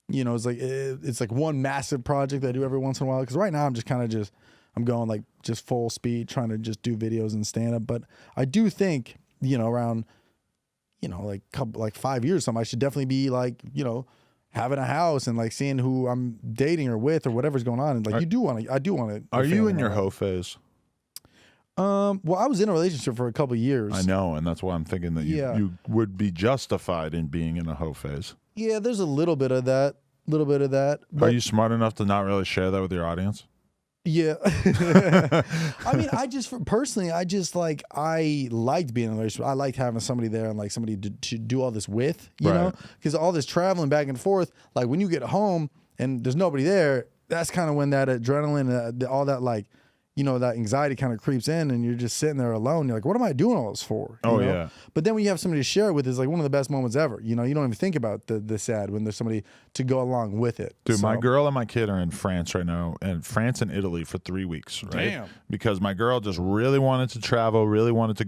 you know, is like it's like one massive project that I do every once in a while. Because right now I'm just kind of I'm going like just full speed trying to just do videos and stand up. But I do think, you know, around, you know, like 5 years or something, I should definitely be like, you know, having a house and like seeing who I'm dating or with or whatever's going on. And like I do want to. Are you in your hoe phase? Well, I was in a relationship for a couple of years. I know, and that's why I'm thinking that you would be justified in being in a hoe phase. Yeah, there's a little bit of that. But are you smart enough to not really share that with your audience? Yeah. I mean, personally, I liked being in a relationship. I liked having somebody there and like somebody to do all this with, you know, because all this traveling back and forth, like when you get home and there's nobody there, that's kind of when that adrenaline, all that like, you know, that anxiety kind of creeps in and you're just sitting there alone. You're like, what am I doing all this for? You know? Yeah. But then when you have somebody to share it with, it's like one of the best moments ever. You know, you don't even think about the sad when there's somebody to go along with it. Dude, my girl and my kid are in France right now, and France and Italy for 3 weeks, right? Damn. Because my girl just really wanted to travel, really wanted to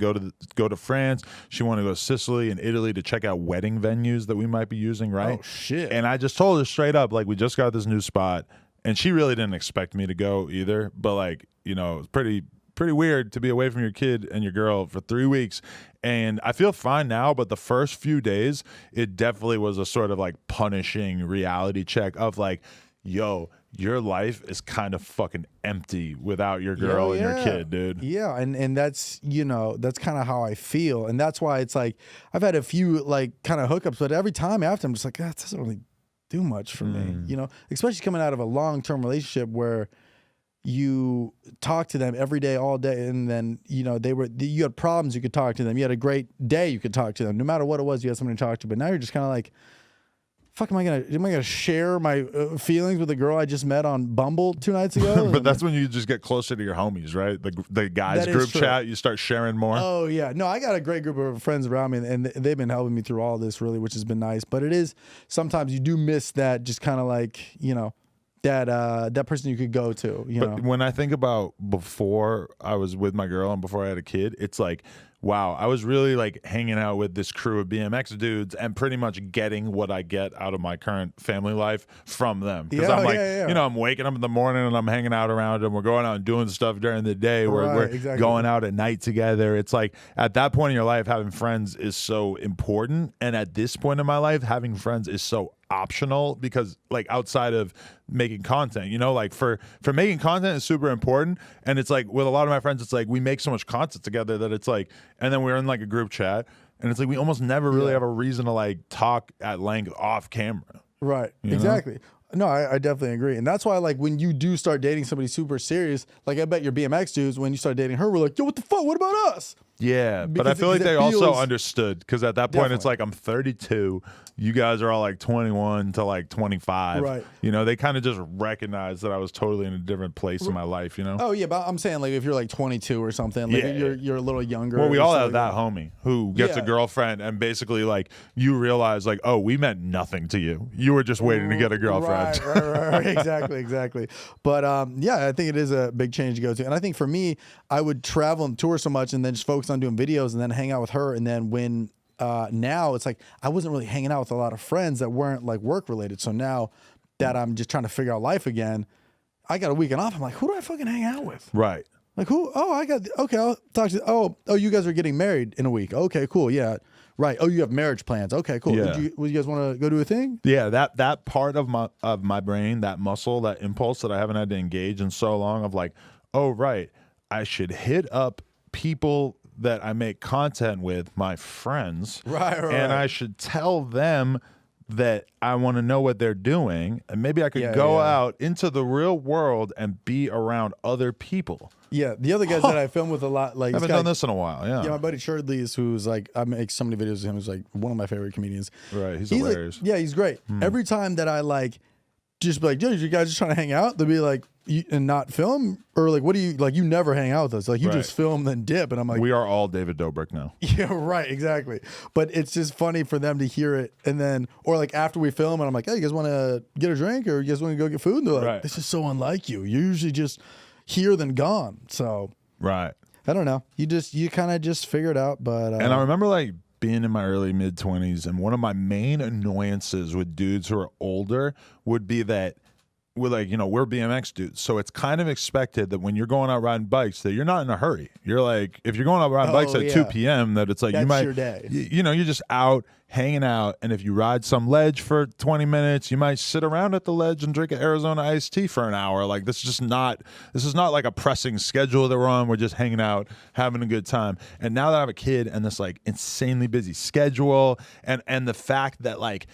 go to France. She wanted to go to Sicily and Italy to check out wedding venues that we might be using, right? Oh, shit. And I just told her straight up, like, we just got this new spot, and she really didn't expect me to go either, but like, you know, it's pretty weird to be away from your kid and your girl for 3 weeks. And I feel fine now, but the first few days, it definitely was a sort of like punishing reality check of like, yo, your life is kind of fucking empty without your girl and your kid, dude. Yeah, and that's, you know, that's kind of how I feel. And that's why it's like, I've had a few like kind of hookups, but every time after I'm just like, that doesn't really do much for me, you know, especially coming out of a long-term relationship where you talk to them every day, all day, and then, you know, you had problems, you could talk to them. You had a great day, you could talk to them. No matter what it was, you had somebody to talk to. But now you're just kind of like, fuck, am I gonna share my feelings with a girl I just met on Bumble 2 nights ago? But that's when you just get closer to your homies, right? The guys group chat, you start sharing more. Oh yeah, no, I got a great group of friends around me, and they've been helping me through all this really, which has been nice. But it is sometimes you do miss that, just kind of like, you know, that person you could go to, you know. When I think about before I was with my girl and before I had a kid, it's like, wow, I was really like hanging out with this crew of BMX dudes and pretty much getting what I get out of my current family life from them. Because I'm like, you know, I'm waking up in the morning and I'm hanging out around them. We're going out and doing stuff during the day. We're going out at night together. It's like at that point in your life, having friends is so important. And at this point in my life, having friends is so optional, because like outside of making content, you know, like for making content is super important. And it's like with a lot of my friends, it's like we make so much content together that it's like, and then we're in like a group chat and it's like we almost never really have a reason to like talk at length off camera. Right. Exactly. No, I definitely agree. And that's why, like, when you do start dating somebody super serious, like I bet your BMX dudes, when you start dating her, were like, yo, what the fuck? What about us? Yeah, but I feel like they also understood, because at that point, it's like, I'm 32. You guys are all like 21 to like 25. Right. You know, they kind of just recognized that I was totally in a different place in my life, you know? Oh, yeah, but I'm saying, like, if you're like 22 or something, like you're a little younger. Well, we all have that homie who gets a girlfriend and basically, like, you realize, like, oh, we meant nothing to you. You were just waiting to get a girlfriend. Right. Exactly. But, yeah, I think it is a big change to go to. And I think for me, I would travel and tour so much and then just focus on doing videos and then hang out with her. And then when now it's like I wasn't really hanging out with a lot of friends that weren't like work related. So now that I'm just trying to figure out life again, I got a weekend off. I'm like, who do I fucking hang out with? Right. Like who? Oh, okay, I'll talk to oh, you guys are getting married in a week. Okay, cool. Yeah. Right. Oh, you have marriage plans. Okay, cool. Yeah. Would you guys want to go do a thing? Yeah, that part of my brain, that muscle, that impulse that I haven't had to engage in so long of like, oh right, I should hit up people that I make content with, my friends, right. And I should tell them that I want to know what they're doing, and maybe I could go out into the real world and be around other people. Yeah, the other guys that I film with a lot, like I haven't done this in a while. Yeah, my buddy Sherdley's, who's like, I make so many videos with him, who's like one of my favorite comedians. Right, he's hilarious. Like, yeah, he's great. Every time that I like just be like, dude, you guys just trying to hang out? They'll be like, and not film? Or like, what do you, like, you never hang out with us. Like, you just film, then dip. And I'm like, we are all David Dobrik now. Yeah, right, exactly. But it's just funny for them to hear it. And then, or like after we film, and I'm like, hey, you guys want to get a drink? Or you guys want to go get food? And they're like, this is so unlike you. You're usually just here, then gone. So, right. I don't know. You kind of just figure it out. But, and I remember like, being in my early mid-20s, and one of my main annoyances with dudes who are older would be that we're like, you know, we're BMX dudes, so it's kind of expected that when you're going out riding bikes that you're not in a hurry. You're like, if you're going out riding bikes at 2 p.m., that it's like that's you might, your day. You know, you're just out hanging out, and if you ride some ledge for 20 minutes, you might sit around at the ledge and drink an Arizona iced tea for an hour. Like this is not like a pressing schedule that we're on. We're just hanging out, having a good time. And now that I have a kid and this like insanely busy schedule, and the fact that like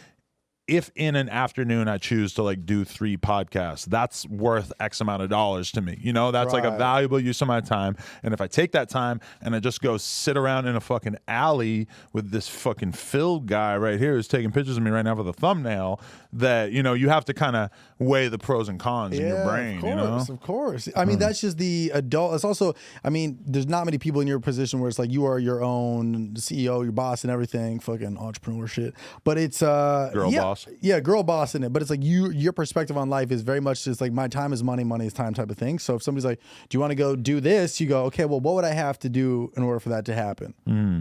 if in an afternoon I choose to like do 3 podcasts, that's worth X amount of dollars to me. You know, that's like a valuable use of my time. And if I take that time and I just go sit around in a fucking alley with this fucking Phil guy right here who's taking pictures of me right now for the thumbnail, that, you know, you have to kind of weigh the pros and cons in your brain. Of course, you know? Of course. I mean, that's just the adult. It's also, I mean, there's not many people in your position where it's like you are your own CEO, your boss and everything, fucking entrepreneur shit. But it's Girl boss. Yeah, girl boss in it. But it's like your perspective on life is very much just like my time is money, money is time type of thing. So if somebody's like, do you want to go do this? You go, okay, well, what would I have to do in order for that to happen?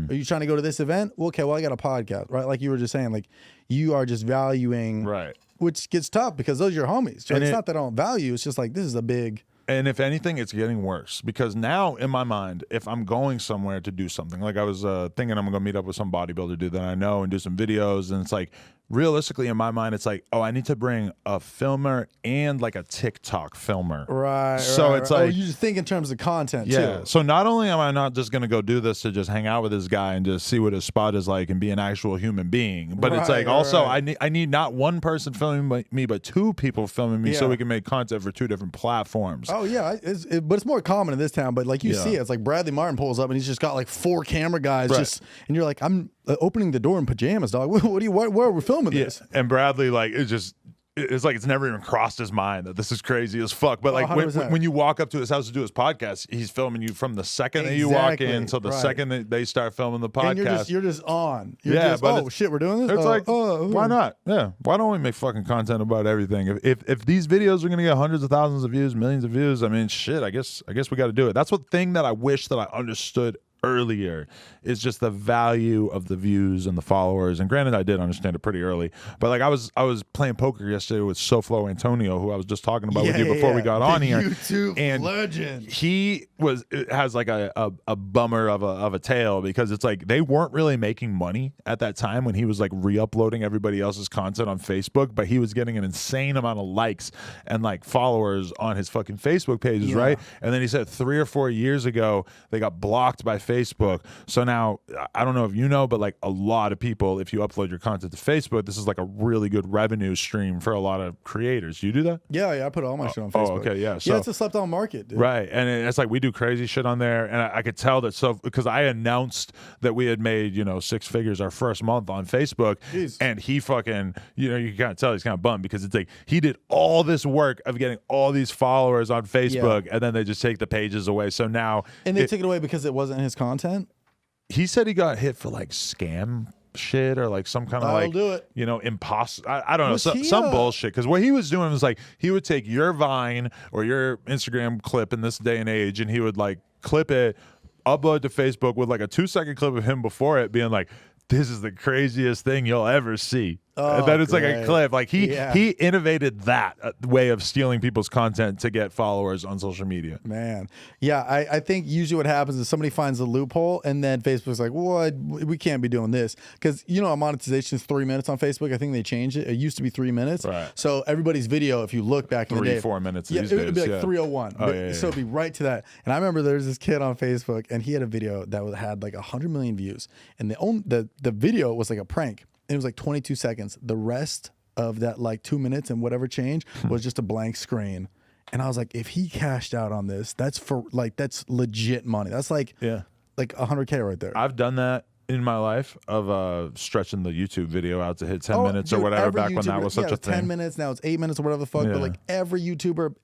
Are you trying to go to this event? Well, okay, well, I got a podcast, right? Like you were just saying, like you are just valuing, Right. which gets tough because those are your homies. So And it's not that I don't value. It's just like, this is a big. And if anything, it's getting worse because now in my mind, if I'm going somewhere to do something, like I was thinking I'm going to meet up with some bodybuilder dude that I know and do some videos. And it's like, realistically, in my mind, it's like, oh, I need to bring a filmer and like a TikTok filmer. Right. So it's like, you just think in terms of content yeah. too. So not only am I not just going to go do this to just hang out with this guy and just see what his spot is like and be an actual human being, but it's like also I need not one person filming me, but 2 people filming me so we can make content for 2 different platforms. Oh yeah, but it's more common in this town. But like you see it, it's like Bradley Martin pulls up and he's just got like 4 camera guys just, and you're like, I'm opening the door in pajamas, dog. Where are we filming this? And Bradley, like, it's like it's never even crossed his mind that this is crazy as fuck. But like when you walk up to his house to do his podcast, he's filming you from the second that you walk in till the second that they start filming the podcast. And you're just on. You're just, oh shit, we're doing this. It's like, why not? Yeah, why don't we make fucking content about everything? If these videos are gonna get hundreds of thousands of views, millions of views, I mean, shit. I guess we got to do it. That's one thing that I wish that I understood earlier is just the value of the views and the followers. And granted, I did understand it pretty early, but like I was playing poker yesterday with SoFlo Antonio, who I was just talking about with you before we got on here. YouTube and legend. He has like a bummer of a tale because it's like they weren't really making money at that time when he was like re-uploading everybody else's content on Facebook, but he was getting an insane amount of likes and like followers on his fucking Facebook pages, right? And then he said 3 or 4 years ago they got blocked by Facebook. So now I don't know if you know, but like a lot of people, if you upload your content to Facebook, this is like a really good revenue stream for a lot of creators. You do that? Yeah, I put all my shit on Facebook. Oh, okay, yeah. So, it's a slept on market, dude. Right. And it's like we do crazy shit on there. And I could tell that because I announced that we had made, 6 figures our first month on Facebook. Jeez. And he fucking, you can kind of tell he's kind of bummed because it's like he did all this work of getting all these followers on Facebook and then they just take the pages away. So now. And they took it away because it wasn't his content? He said he got hit for like scam shit or like some kind of like, do it. imposter. I don't know, some bullshit. Because what he was doing was like he would take your Vine or your Instagram clip in this day and age, and he would like clip it, upload to Facebook with like a 2-second clip of him before it, being like, "This is the craziest thing you'll ever see." And then it's like a clip. Like he innovated that way of stealing people's content to get followers on social media. Man. Yeah, I think usually what happens is somebody finds a loophole and then Facebook's like, what? We can't be doing this. Because, monetization is 3 minutes on Facebook. I think they changed it. It used to be 3 minutes. Right. So everybody's video, if you look back in the day. 3-4 minutes these days. It would be like 301. So it'd be right to that. And I remember there was this kid on Facebook and he had a video that had like 100 million views. And the video was like a prank. It was like 22 seconds. The rest of that like 2 minutes and whatever change was just a blank screen. And I was like, if he cashed out on this, that's legit money. That's like 100K right there. I've done that in my life of stretching the YouTube video out to hit 10 minutes or whatever back when that was such a thing. 10 minutes, now it's 8 minutes or whatever the fuck. But like every YouTuber,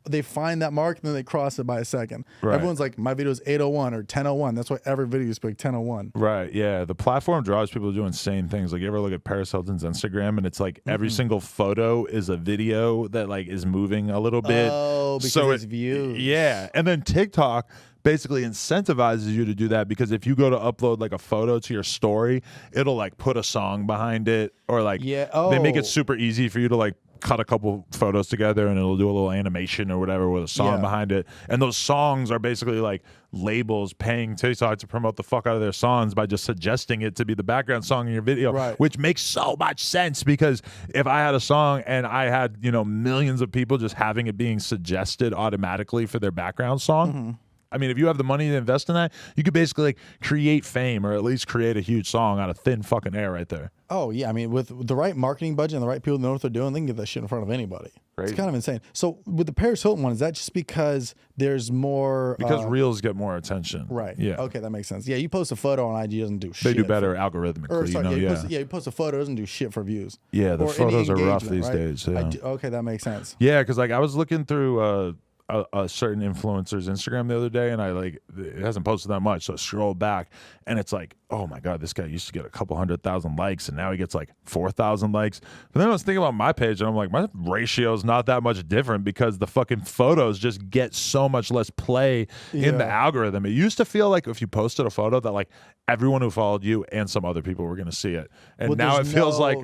they find that mark and then they cross it by a second. Right. Everyone's like, my video is 801 or 1001. That's why every video is like 1001. Right, yeah. The platform draws people to do insane things. Like you ever look at Paris Hilton's Instagram and it's like every single photo is a video that like is moving a little bit. Oh, because it's views. Yeah. And then TikTok basically incentivizes you to do that because if you go to upload like a photo to your story, it'll like put a song behind it or like they make it super easy for you to like cut a couple photos together and it'll do a little animation or whatever with a song behind it. And those songs are basically like labels paying TikTok to promote the fuck out of their songs by just suggesting it to be the background song in your video, which makes so much sense because if I had a song and I had, millions of people just having it being suggested automatically for their background song, I mean, if you have the money to invest in that, you could basically like create fame or at least create a huge song out of thin fucking air right there. Oh yeah, I mean, with the right marketing budget and the right people who know what they're doing, they can get that shit in front of anybody. Crazy. It's kind of insane. So with the Paris Hilton one, is that just because there's more? Because reels get more attention. Right. Yeah. Okay, that makes sense. Yeah, you post a photo on IG, doesn't do shit. They do better algorithmically. Or, sorry, you you post a photo, doesn't do shit for views. Yeah, the or photos are rough these right? days. Yeah. Okay, that makes sense. Yeah, because like I was looking through a certain influencer's Instagram the other day, and I like it hasn't posted that much, so I scroll back, and it's like, oh my god, this guy used to get a couple 100,000 likes, and now he gets like 4,000 likes. But then I was thinking about my page, and I'm like, my ratio is not that much different because the fucking photos just get so much less play in the algorithm. It used to feel like if you posted a photo that like everyone who followed you and some other people were going to see it, and now it feels like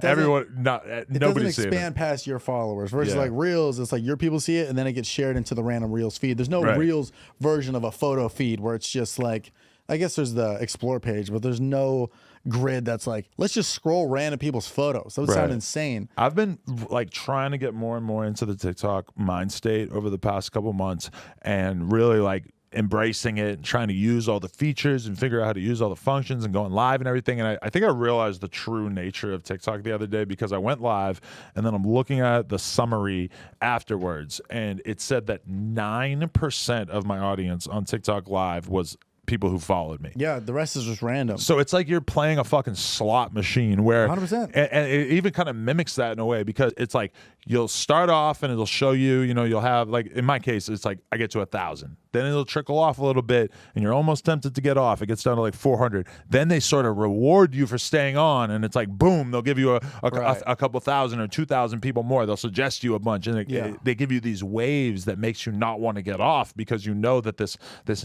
everyone, it nobody's doesn't expand past your followers versus like reels. It's like your people see it, and then it gets shared into the random reels feed. There's no reels version of a photo feed where it's just like, I guess there's the explore page, but there's no grid that's like, let's just scroll random people's photos. That would sound insane. I've been like trying to get more and more into the TikTok mind state over the past couple months, and really like embracing it and trying to use all the features and figure out how to use all the functions and going live and everything. And I think I realized the true nature of TikTok the other day because I went live, and then I'm looking at the summary afterwards, and it said that 9% of my audience on TikTok live was people who followed me. Yeah, the rest is just random. So it's like you're playing a fucking slot machine where 100%. And it even kind of mimics that in a way, because it's like you'll start off and it'll show you, you'll have, like in my case, it's like I get to 1,000. Then it'll trickle off a little bit and you're almost tempted to get off. It gets down to like 400. Then they sort of reward you for staying on, and it's like, boom, they'll give you a couple thousand or 2,000 people more. They'll suggest you a bunch, and they give you these waves that makes you not want to get off because you know that this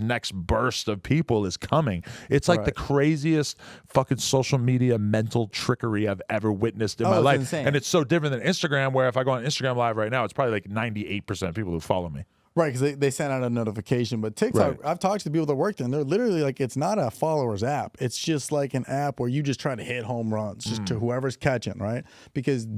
next burst of people is coming. It's like the craziest fucking social media mental trickery I've ever witnessed in my life. Insane. And it's so different than Instagram, where if I go on Instagram Live right now, it's probably like 98% of people who follow me. Right, because they send out a notification. But TikTok, I've talked to the people that work there, and they're literally like, it's not a followers app. It's just like an app where you just try to hit home runs just to whoever's catching, right? Because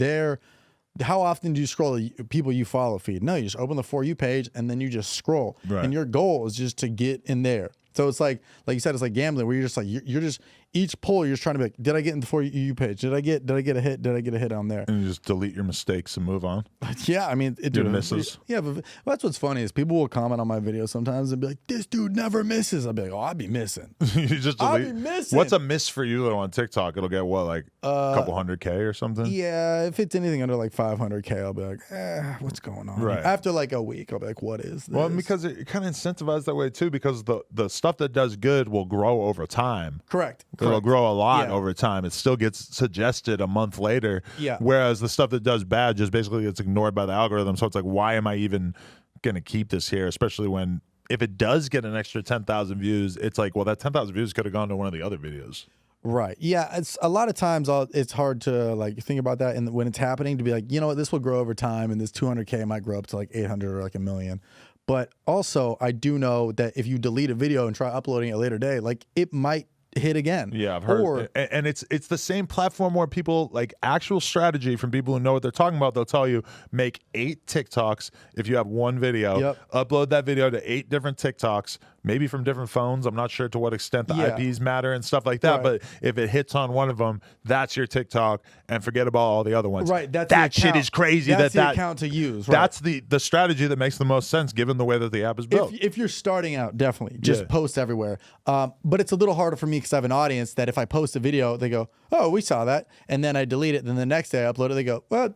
how often do you scroll the people you follow feed? No, you just open the For You page, and then you just scroll. Right. And your goal is just to get in there. So it's like you said, it's like gambling, where you're just like, you're just, each pull, you're just trying to be like, did I get in the For You page? Did I get a hit? Did I get a hit on there? And you just delete your mistakes and move on. Yeah, I mean, it misses. Yeah, but that's what's funny is people will comment on my videos sometimes and be like, this dude never misses. I'll be like, oh, I'd be missing. You just delete. I'll be missing. What's a miss for you though on TikTok? It'll get what, like a couple 100K or something? Yeah, if it's anything under like 500K, I'll be like, what's going on? Right. After like a week, I'll be like, what is this? Well, because it kind of incentivizes that way too, because the stuff that does good will grow over time. Correct. It'll grow a lot over time. It still gets suggested a month later. Yeah. Whereas the stuff that does bad just basically gets ignored by the algorithm. So it's like, why am I even going to keep this here? Especially when, if it does get an extra 10,000 views, it's like, well, that 10,000 views could have gone to one of the other videos. Right. Yeah. It's a lot of times it's hard to like think about that, and when it's happening, to be like, you know what, this will grow over time, and this 200K might grow up to like 800 or like 1 million. But also, I do know that if you delete a video and try uploading it a later day, like it might hit again. Yeah, I've heard. And it's the same platform where people, like actual strategy from people who know what they're talking about. They'll tell you, make 8 TikToks if you have one video, upload that video to 8 different TikToks, maybe from different phones. I'm not sure to what extent the IPs matter and stuff like that. But if it hits on one of them, that's your TikTok, and forget about all the other ones. Right. That shit is crazy. That's the account to use. Right. That's the strategy that makes the most sense given the way that the app is built. If you're starting out, definitely just post everywhere. But it's a little harder for me because I have an audience that if I post a video, they go, oh, we saw that. And then I delete it. Then the next day I upload it, they go, well,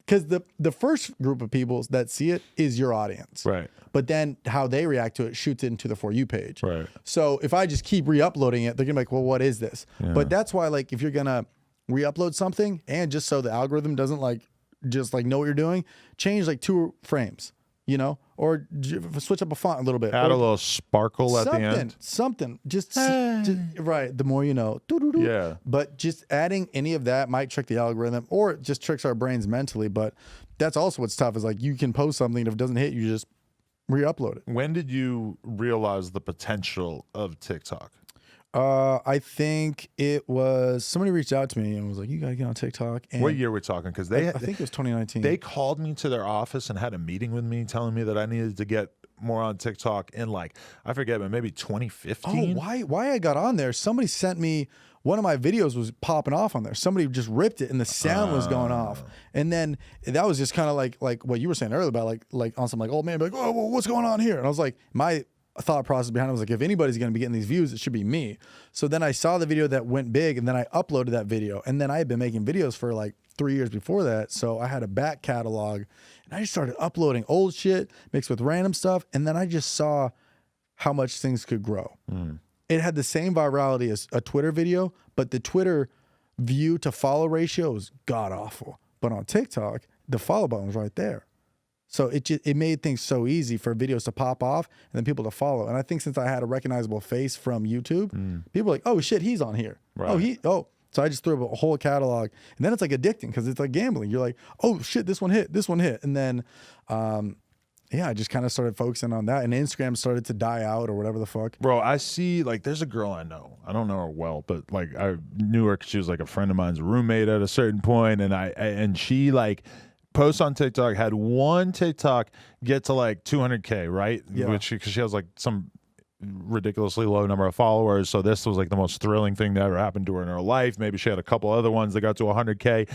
because the first group of people that see it is your audience. Right. But then how they react to it shoots it into the For You page. Right. So if I just keep re-uploading it, they're going to be like, well, what is this? Yeah. But that's why, like, if you're going to re-upload something, and just so the algorithm doesn't just know what you're doing, change like 2 frames, or switch up a font a little bit. Add a little sparkle at the end. Something. Just right. The more you know. Yeah. But just adding any of that might trick the algorithm, or it just tricks our brains mentally. But that's also what's tough, is like you can post something, and if it doesn't hit, you just re-upload it. When did you realize the potential of TikTok? I think it was somebody reached out to me and was like, you got to get on TikTok. And what year we're talking? Because I think it was 2019. They called me to their office and had a meeting with me telling me that I needed to get more on TikTok in like, I forget, but maybe 2015. Oh, why I got on there? Somebody sent me one of my videos was popping off on there. Somebody just ripped it and the sound was going off. And then that was just kind of like what you were saying earlier about like on some like old man, like, oh, well, what's going on here? And I was like, my thought process behind it was like, if anybody's going to be getting these views, it should be me. So then I saw the video that went big and then I uploaded that video. And then I had been making videos for like 3 years before that. So I had a back catalog and I just started uploading old shit mixed with random stuff. And then I just saw how much things could grow. It had the same virality as a Twitter video, but the Twitter view to follow ratio was god awful. But on TikTok, the follow button was right there. So it made things so easy for videos to pop off and then people to follow. And I think since I had a recognizable face from YouTube, people were like, oh shit, he's on here. Right. So I just threw up a whole catalog. And then it's like addicting because it's like gambling. You're like, oh shit, this one hit. And then yeah, I just kind of started focusing on that, and Instagram started to die out or whatever the fuck. Bro, I see, like, there's a girl I know. I don't know her well, but like I knew her 'cause she was like a friend of mine's roommate at a certain point, and she like posts on TikTok, had one TikTok get to like 200K, right? Yeah. Which because she has like some ridiculously low number of followers, so this was like the most thrilling thing that ever happened to her in her life. Maybe she had a couple other ones that got to 100K.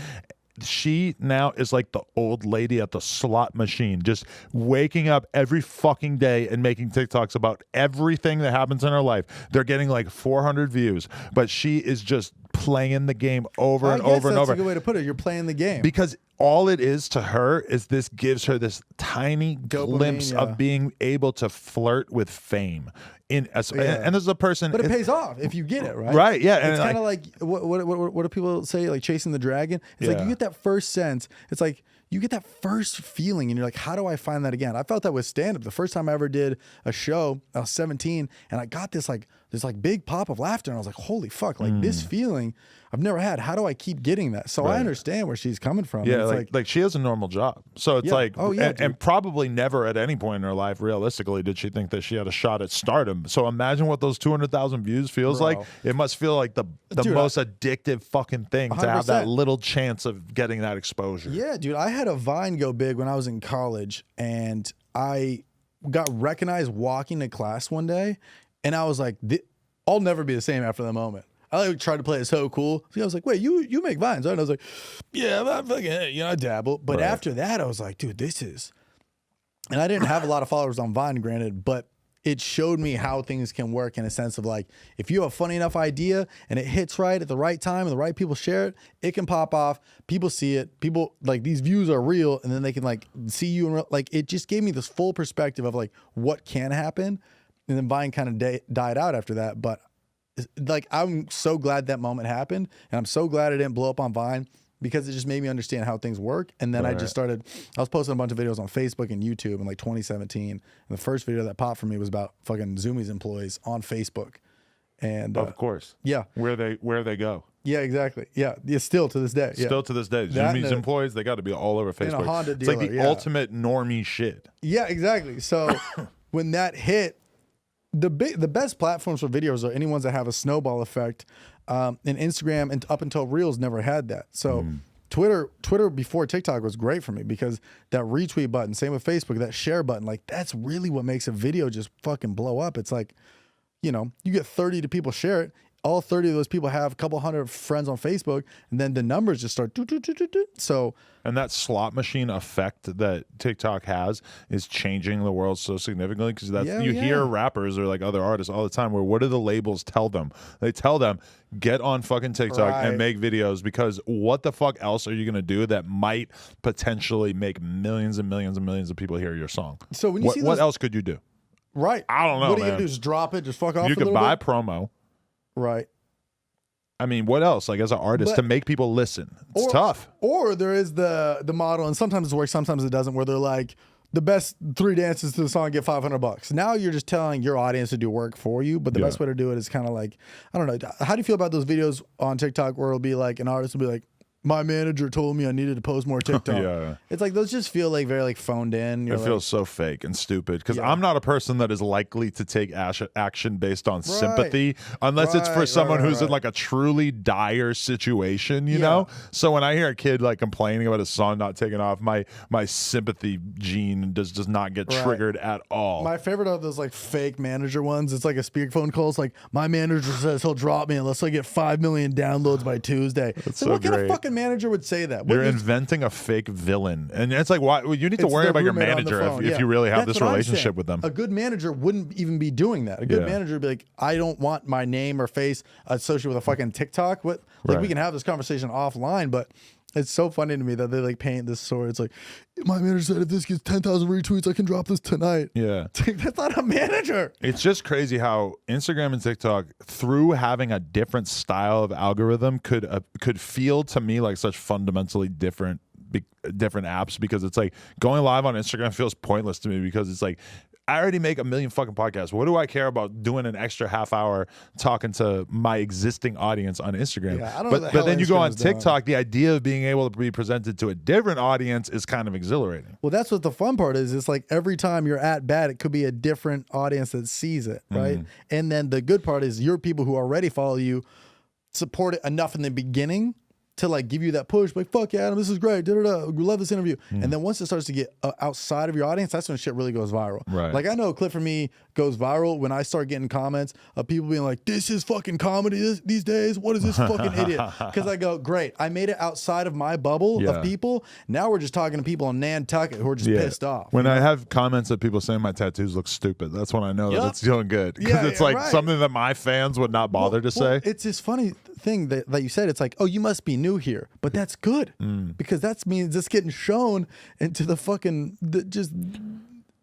She now is like the old lady at the slot machine, just waking up every fucking day and making TikToks about everything that happens in her life. They're getting like 400 views, but she is just playing the game over and over and over. That's a good way to put it. You're playing the game. Because all it is to her is this gives her this tiny glimpse of being able to flirt with fame. And this is a person, but it pays off if you get it right. Right? Yeah, it's kind of like what do people say? Like chasing the dragon. It's like you get that first sense. It's like you get that first feeling, and you're like, how do I find that again? I felt that with stand up. The first time I ever did a show, I was 17, and I got this big pop of laughter, and I was like, holy fuck! Like this feeling I've never had. How do I keep getting that? So I understand where she's coming from. Yeah, like she has a normal job, so it's like, and probably never at any point in her life, realistically, did she think that she had a shot at stardom. So imagine what those 200,000 views feels like. It must feel like the most addictive fucking thing 100%. To have that little chance of getting that exposure. Yeah, dude, I had a Vine go big when I was in college, and I got recognized walking to class one day, and I was like, I'll never be the same after that moment. I like tried to play it so cool. So I was like, wait, you make Vines, right? And I was like, yeah, I'm fucking, I dabble. But after that, I was like, dude, this is, and I didn't have a lot of followers on Vine, granted, but it showed me how things can work in a sense of like, if you have a funny enough idea and it hits right at the right time and the right people share it, it can pop off. People see it. People like these views are real, and then they can like see you and like it just gave me this full perspective of like what can happen. And then Vine kind of died out after that, but like I'm so glad that moment happened, and I'm so glad I didn't blow up on Vine because it just made me understand how things work. And then I just started, I was posting a bunch of videos on Facebook and YouTube in like 2017. And the first video that popped for me was about fucking Zoomies employees on Facebook. And of course. Yeah. Where they go. Yeah, exactly. Yeah. Still to this day. Still to this day. Zoomies employees, they got to be all over Facebook. Honda it's dealer, like the ultimate normie shit. Yeah, exactly. So when that hit, the best platforms for videos are any ones that have a snowball effect. And Instagram and up until Reels never had that. So Twitter before TikTok was great for me because that retweet button, same with Facebook, that share button, like that's really what makes a video just fucking blow up. It's like, you get 30 to people share it. All 30 of those people have a couple hundred friends on Facebook, and then the numbers just start. So, and that slot machine effect that TikTok has is changing the world so significantly because you hear rappers or like other artists all the time where what do the labels tell them? They tell them get on fucking TikTok and make videos because what the fuck else are you gonna do that might potentially make millions and millions and millions of people hear your song? So when you see what else could you do? Right, I don't know. What are you gonna do? Just drop it? Just fuck off? You could buy promo. Right. I mean, what else? Like as an artist to make people listen, it's tough. Or there is the model, and sometimes it works, sometimes it doesn't. Where they're like, the best 3 dances to the song get $500. Now you're just telling your audience to do work for you. But the best way to do it is kind of like, I don't know. How do you feel about those videos on TikTok where it'll be like an artist will be like, my manager told me I needed to post more TikTok. Yeah. It's like those just feel like very like phoned in. It feels so fake and stupid because I'm not a person that is likely to take action based on sympathy unless it's for someone who's in like a truly dire situation, you know? So when I hear a kid like complaining about his son not taking off, my sympathy gene does not get triggered at all. My favorite of those like fake manager ones, it's like a speakerphone call. It's like, my manager says he'll drop me unless I get 5 million downloads by Tuesday. That's so so what kind great. of fucking manager would say that? You're inventing a fake villain. And it's like, why? You need to worry about your manager if you really have this relationship with them. A good manager wouldn't even be doing that. A good manager would be like, I don't want my name or face associated with a fucking TikTok. What? Like, we can have this conversation offline, but it's so funny to me that they like paint this story. It's like, my manager said if this gets 10,000 retweets, I can drop this tonight. Yeah. That's not a manager. It's just crazy how Instagram and TikTok, through having a different style of algorithm, could feel to me like such fundamentally different apps, because it's like going live on Instagram feels pointless to me because it's like, I already make a million fucking podcasts. What do I care about doing an extra half hour talking to my existing audience on Instagram? Yeah, I don't know but then you go on TikTok, the idea of being able to be presented to a different audience is kind of exhilarating. Well, that's what the fun part is. It's like every time you're at bat, it could be a different audience that sees it, right? And then the good part is your people who already follow you support it enough in the beginning to like give you that push, like, fuck yeah, Adam, this is great, we love this interview. And then once it starts to get outside of your audience, that's when shit really goes viral. Right. Like, I know a clip for me goes viral when I start getting comments of people being like, this is fucking comedy these days, what is this fucking idiot? Because I go, great, I made it outside of my bubble of people. Now we're just talking to people in Nantucket who are just pissed off. When I have comments of people saying my tattoos look stupid, that's when I know that it's doing good, because it's like something that my fans would not bother to say. It's this funny thing that you said. It's like, oh, you must be new here, but that's good because that means it's getting shown into the fucking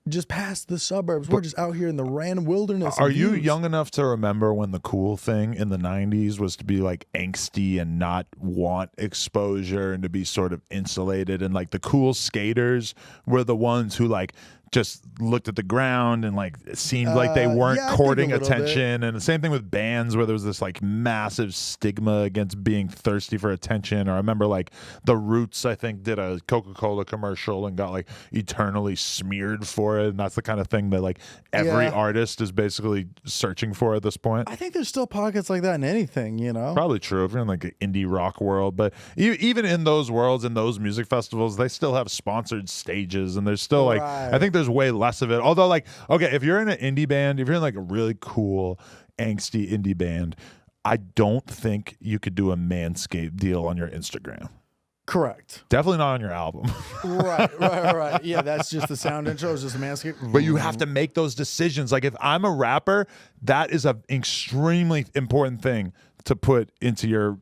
just past the suburbs. We're just out here in the random wilderness. Are you young enough to remember when the cool thing in the 90s was to be like angsty and not want exposure and to be sort of insulated, and like the cool skaters were the ones who like just looked at the ground and like it seemed like they weren't courting attention. And the same thing with bands where there was this like massive stigma against being thirsty for attention. Or I remember like the Roots, I think, did a Coca-Cola commercial and got like eternally smeared for it. And that's the kind of thing that like every artist is basically searching for at this point. I think there's still pockets like that in anything, you know? Probably true if you're in like an indie rock world. But even in those worlds, in those music festivals, they still have sponsored stages, and there's still like, I think there's way less of it. Although, like, okay, if you're in an indie band, if you're in like a really cool angsty indie band, I don't think you could do a Manscaped deal on your Instagram. Correct. Definitely not on your album. Right. Yeah, that's just the sound intro. It's just a Manscaped. But you have to make those decisions. Like, if I'm a rapper, that is an extremely important thing to put into your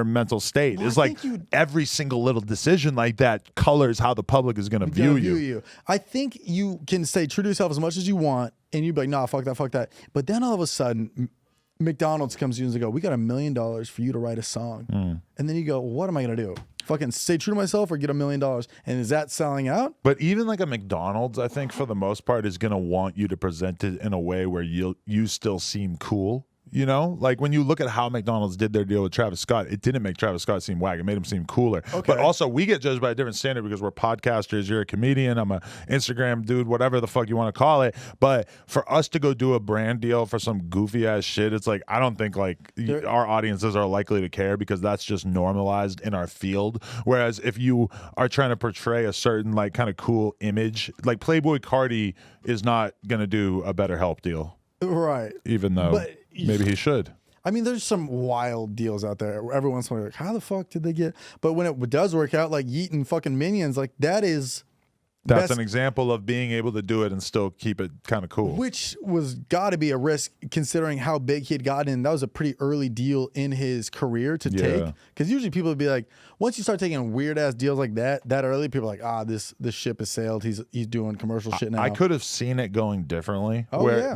mental state. Well, it's like every single little decision like that colors how the public is going to view you. I think you can stay true to yourself as much as you want, and you'd be like, nah, fuck that. But then all of a sudden, McDonald's comes to you and they go, we got $1 million for you to write a song. And then you go, what am I going to do? Fucking stay true to myself or get $1 million? And is that selling out? But even like a McDonald's, I think for the most part is going to want you to present it in a way where you still seem cool. You know, like when you look at how McDonald's did their deal with Travis Scott, it didn't make Travis Scott seem whack. It made him seem cooler. Okay. But also, we get judged by a different standard because we're podcasters. You're a comedian. I'm a Instagram dude, whatever the fuck you want to call it. But for us to go do a brand deal for some goofy ass shit, it's like, I don't think like our audiences are likely to care because that's just normalized in our field. Whereas if you are trying to portray a certain like kind of cool image, like Playboy Cardi is not going to do a BetterHelp deal. Right. Even though maybe he should. I mean, there's some wild deals out there. Every once in a while, like, how the fuck did they get? But when it does work out, like Yeet and fucking Minions, like that's an example of being able to do it and still keep it kind of cool. Which was got to be a risk considering how big he had gotten. And that was a pretty early deal in his career to take. Because usually people would be like, once you start taking weird ass deals like that early, people are like, this ship has sailed. He's doing commercial shit now. I could have seen it going differently.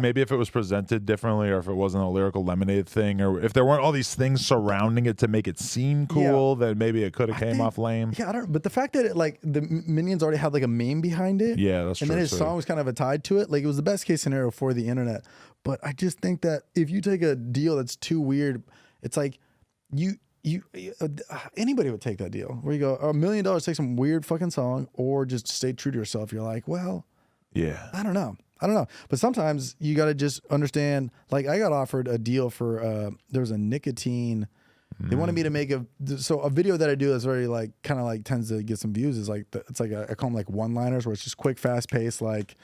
Maybe if it was presented differently, or if it wasn't a Lyrical Lemonade thing, or if there weren't all these things surrounding it to make it seem cool, then maybe it could have came off lame. Yeah, I don't. But the fact that the Minions already had like a meme behind it. Yeah, that's true. And then his song was kind of tied to it. Like, it was the best case scenario for the internet. But I just think that if you take a deal that's too weird, it's like anybody would take that deal where you go $1 million, take some weird fucking song, or just stay true to yourself. You're like, well, yeah, I don't know. But sometimes you got to just understand, like I got offered a deal for, there was a nicotine, they wanted me to make a video that I do that's very like, kind of like tends to get some views is like, it's like, I call them like one-liners where it's just quick, fast paced. Like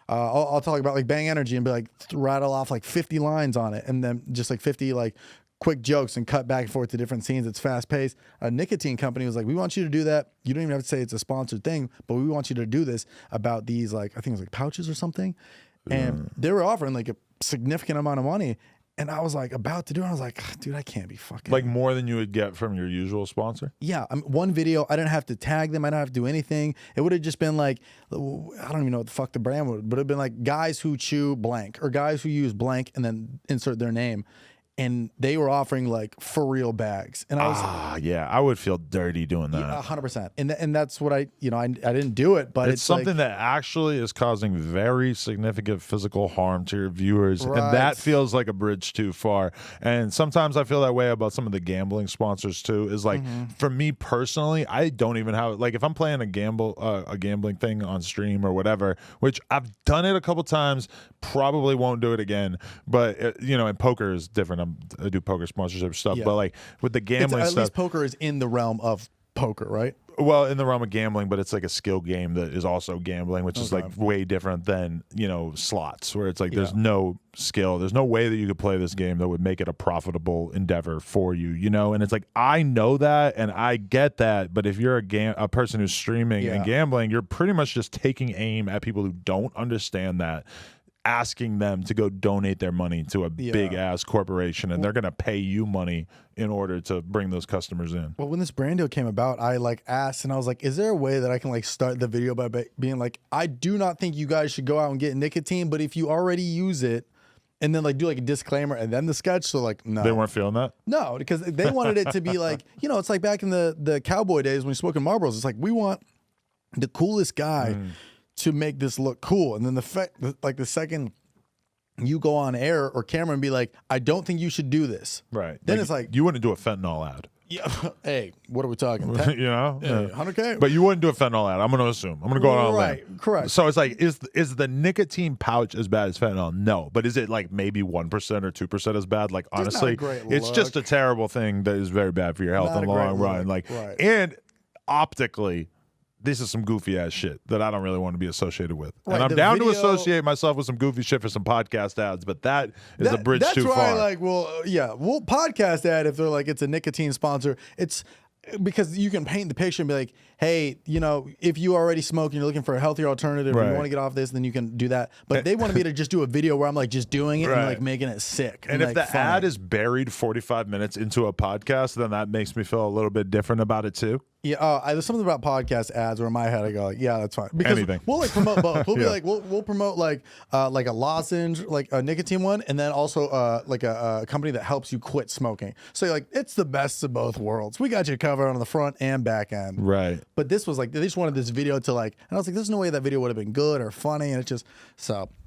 I'll talk about like Bang Energy and be like, rattle off like 50 lines on it. And then just like 50 like quick jokes and cut back and forth to different scenes. It's fast paced. A nicotine company was like, we want you to do that. You don't even have to say it's a sponsored thing, but we want you to do this about these, like, I think it was like pouches or something. And they were offering like a significant amount of money. And I was like about to do it. I was like, dude, I can't be fucking. Like more than you would get from your usual sponsor? Yeah. One video, I didn't have to tag them. I didn't have to do anything. It would have just been like, I don't even know what the fuck the brand would, but it would have been like guys who chew blank or guys who use blank and then insert their name. And they were offering like for real bags, and I was yeah, I would feel dirty doing that. Yeah, 100%. And that's what I didn't do it, but it's something like, that actually is causing very significant physical harm to your viewers, right. and that feels like a bridge too far. And sometimes I feel that way about some of the gambling sponsors too. Is like for me personally, I don't even have like if I'm playing a gambling thing on stream or whatever, which I've done it a couple times, probably won't do it again. But and poker is different. I do poker sponsorship stuff, but like with the gambling at stuff, least poker is in the realm of poker, right? Well, in the realm of gambling, but it's like a skill game that is also gambling, which is like way different than slots, where it's like there's no skill, there's no way that you could play this game that would make it a profitable endeavor for you, and it's like I know that and I get that, but if you're a person who's streaming and gambling, you're pretty much just taking aim at people who don't understand that, asking them to go donate their money to a big ass corporation, and they're going to pay you money in order to bring those customers in. Well, when this brand deal came about, I like asked and I was like, is there a way that I can like start the video by being like, I do not think you guys should go out and get nicotine, but if you already use it, and then like do like a disclaimer and then the sketch. So like, no, they weren't feeling that. No, because they wanted it to be like, it's like back in the cowboy days when you're smoking Marlboros. It's like, we want the coolest guy to make this look cool. And then the second you go on air or camera and be like, I don't think you should do this. Right. Then it's like, you wouldn't do a fentanyl ad. Yeah. Hey, what are we talking? 100K. But you wouldn't do a fentanyl ad. I'm going to assume. I'm going to go out on a limb. Correct. So it's like, is the nicotine pouch as bad as fentanyl? No. But is it like maybe 1% or 2% as bad? Like honestly, it's just a terrible thing that is very bad for your health in the long run. Like, and optically, this is some goofy ass shit that I don't really want to be associated with. Right, and I'm down to associate myself with some goofy shit for some podcast ads, but that is a bridge too far. That's why we'll podcast ad if they're like, it's a nicotine sponsor. It's because you can paint the picture and be like, hey, if you already smoke and you're looking for a healthier alternative and you want to get off this, then you can do that. But they wanted me to just do a video where I'm like just doing it and like making it sick. And if the ad is buried 45 minutes into a podcast, then that makes me feel a little bit different about it too. Yeah, there's something about podcast ads where in my head I go like, yeah, that's fine. Because anything. We'll like promote both. We'll be like, we'll promote like a lozenge, like a nicotine one, and then also like a company that helps you quit smoking. So you're like, it's the best of both worlds. We got you covered on the front and back end. Right. But this was like, they just wanted this video to like, and I was like, there's no way that video would have been good or funny, and it just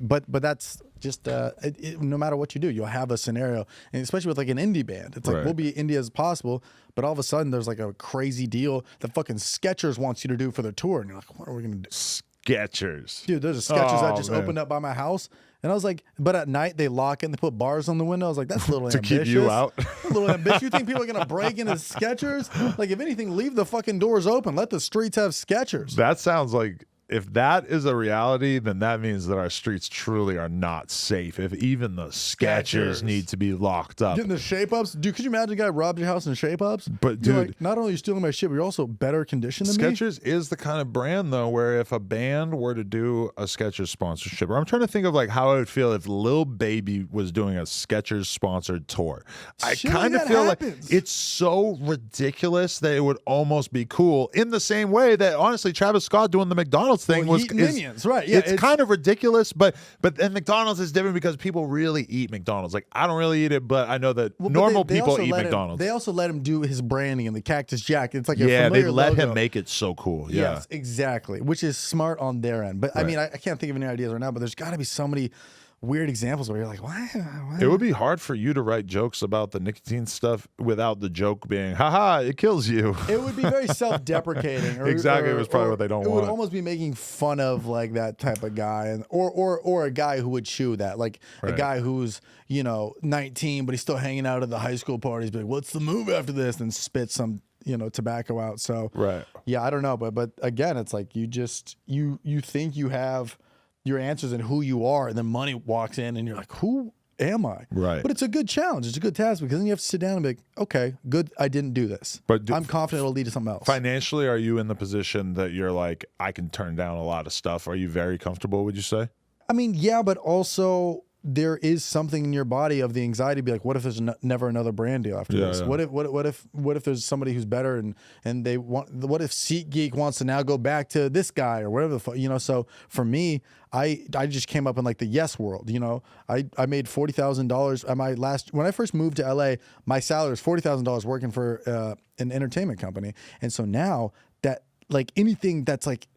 but that's just no matter what you do, you'll have a scenario, and especially with like an indie band, it's like we'll be indie as possible, but all of a sudden there's like a crazy deal that fucking Skechers wants you to do for their tour, and you're like, what are we gonna do? Skechers, dude. There's a Skechers that just opened up by my house, and I was like, but at night they lock it and they put bars on the window. I was like, that's a little to ambitious. Keep you out. A little ambitious. You think people are gonna break into Skechers? Like, if anything, leave the fucking doors open. Let the streets have Skechers. That sounds like, if that is a reality, then that means that our streets truly are not safe. If even the Skechers need to be locked up. Getting the shape-ups. Dude, could you imagine a guy robbed your house in shape-ups? But dude, like, not only are you stealing my shit, but you're also better conditioned than me. Skechers is the kind of brand, though, where if a band were to do a Skechers sponsorship, or I'm trying to think of like how I would feel if Lil Baby was doing a Skechers sponsored tour. I kind of feel like it's so ridiculous that it would almost be cool, in the same way that honestly Travis Scott doing the McDonald's thing was Minions, right? Yeah, it's kind of ridiculous, but then McDonald's is different because people really eat McDonald's. Like, I don't really eat it, but I know that normal people eat McDonald's. They also let him do his branding and the Cactus Jack. It's like they let logo. him make it so cool. Yeah, yes, exactly, which is smart on their end. But I mean, I can't think of any ideas right now. But there's got to be somebody weird examples where you're like, why? It would be hard for you to write jokes about the nicotine stuff without the joke being, haha, it kills you. It would be very self-deprecating. Exactly, it was probably what they don't want. It would want. almost be making fun of like that type of guy, and or a guy who would chew that, like a guy who's 19 but he's still hanging out at the high school parties, be like, what's the move after this, and spit some tobacco out. So yeah, I don't know, but again, it's like you think you have your answers and who you are, and then money walks in and you're like, who am I? Right. But it's a good challenge. It's a good task, because then you have to sit down and be like, okay, good, I didn't do this. But I'm confident it'll lead to something else. Financially, are you in the position that you're like, I can turn down a lot of stuff? Are you very comfortable, would you say? I mean, yeah, but also there is something in your body of the anxiety. Be like, what if there's never another brand deal after this? Yeah. What if there's somebody who's better, and they want? What if SeatGeek wants to now go back to this guy or whatever the fuck, So for me, I just came up in like the yes world. I made $40,000 when I first moved to LA. My salary was $40,000 working for an entertainment company, and so now that like anything that's like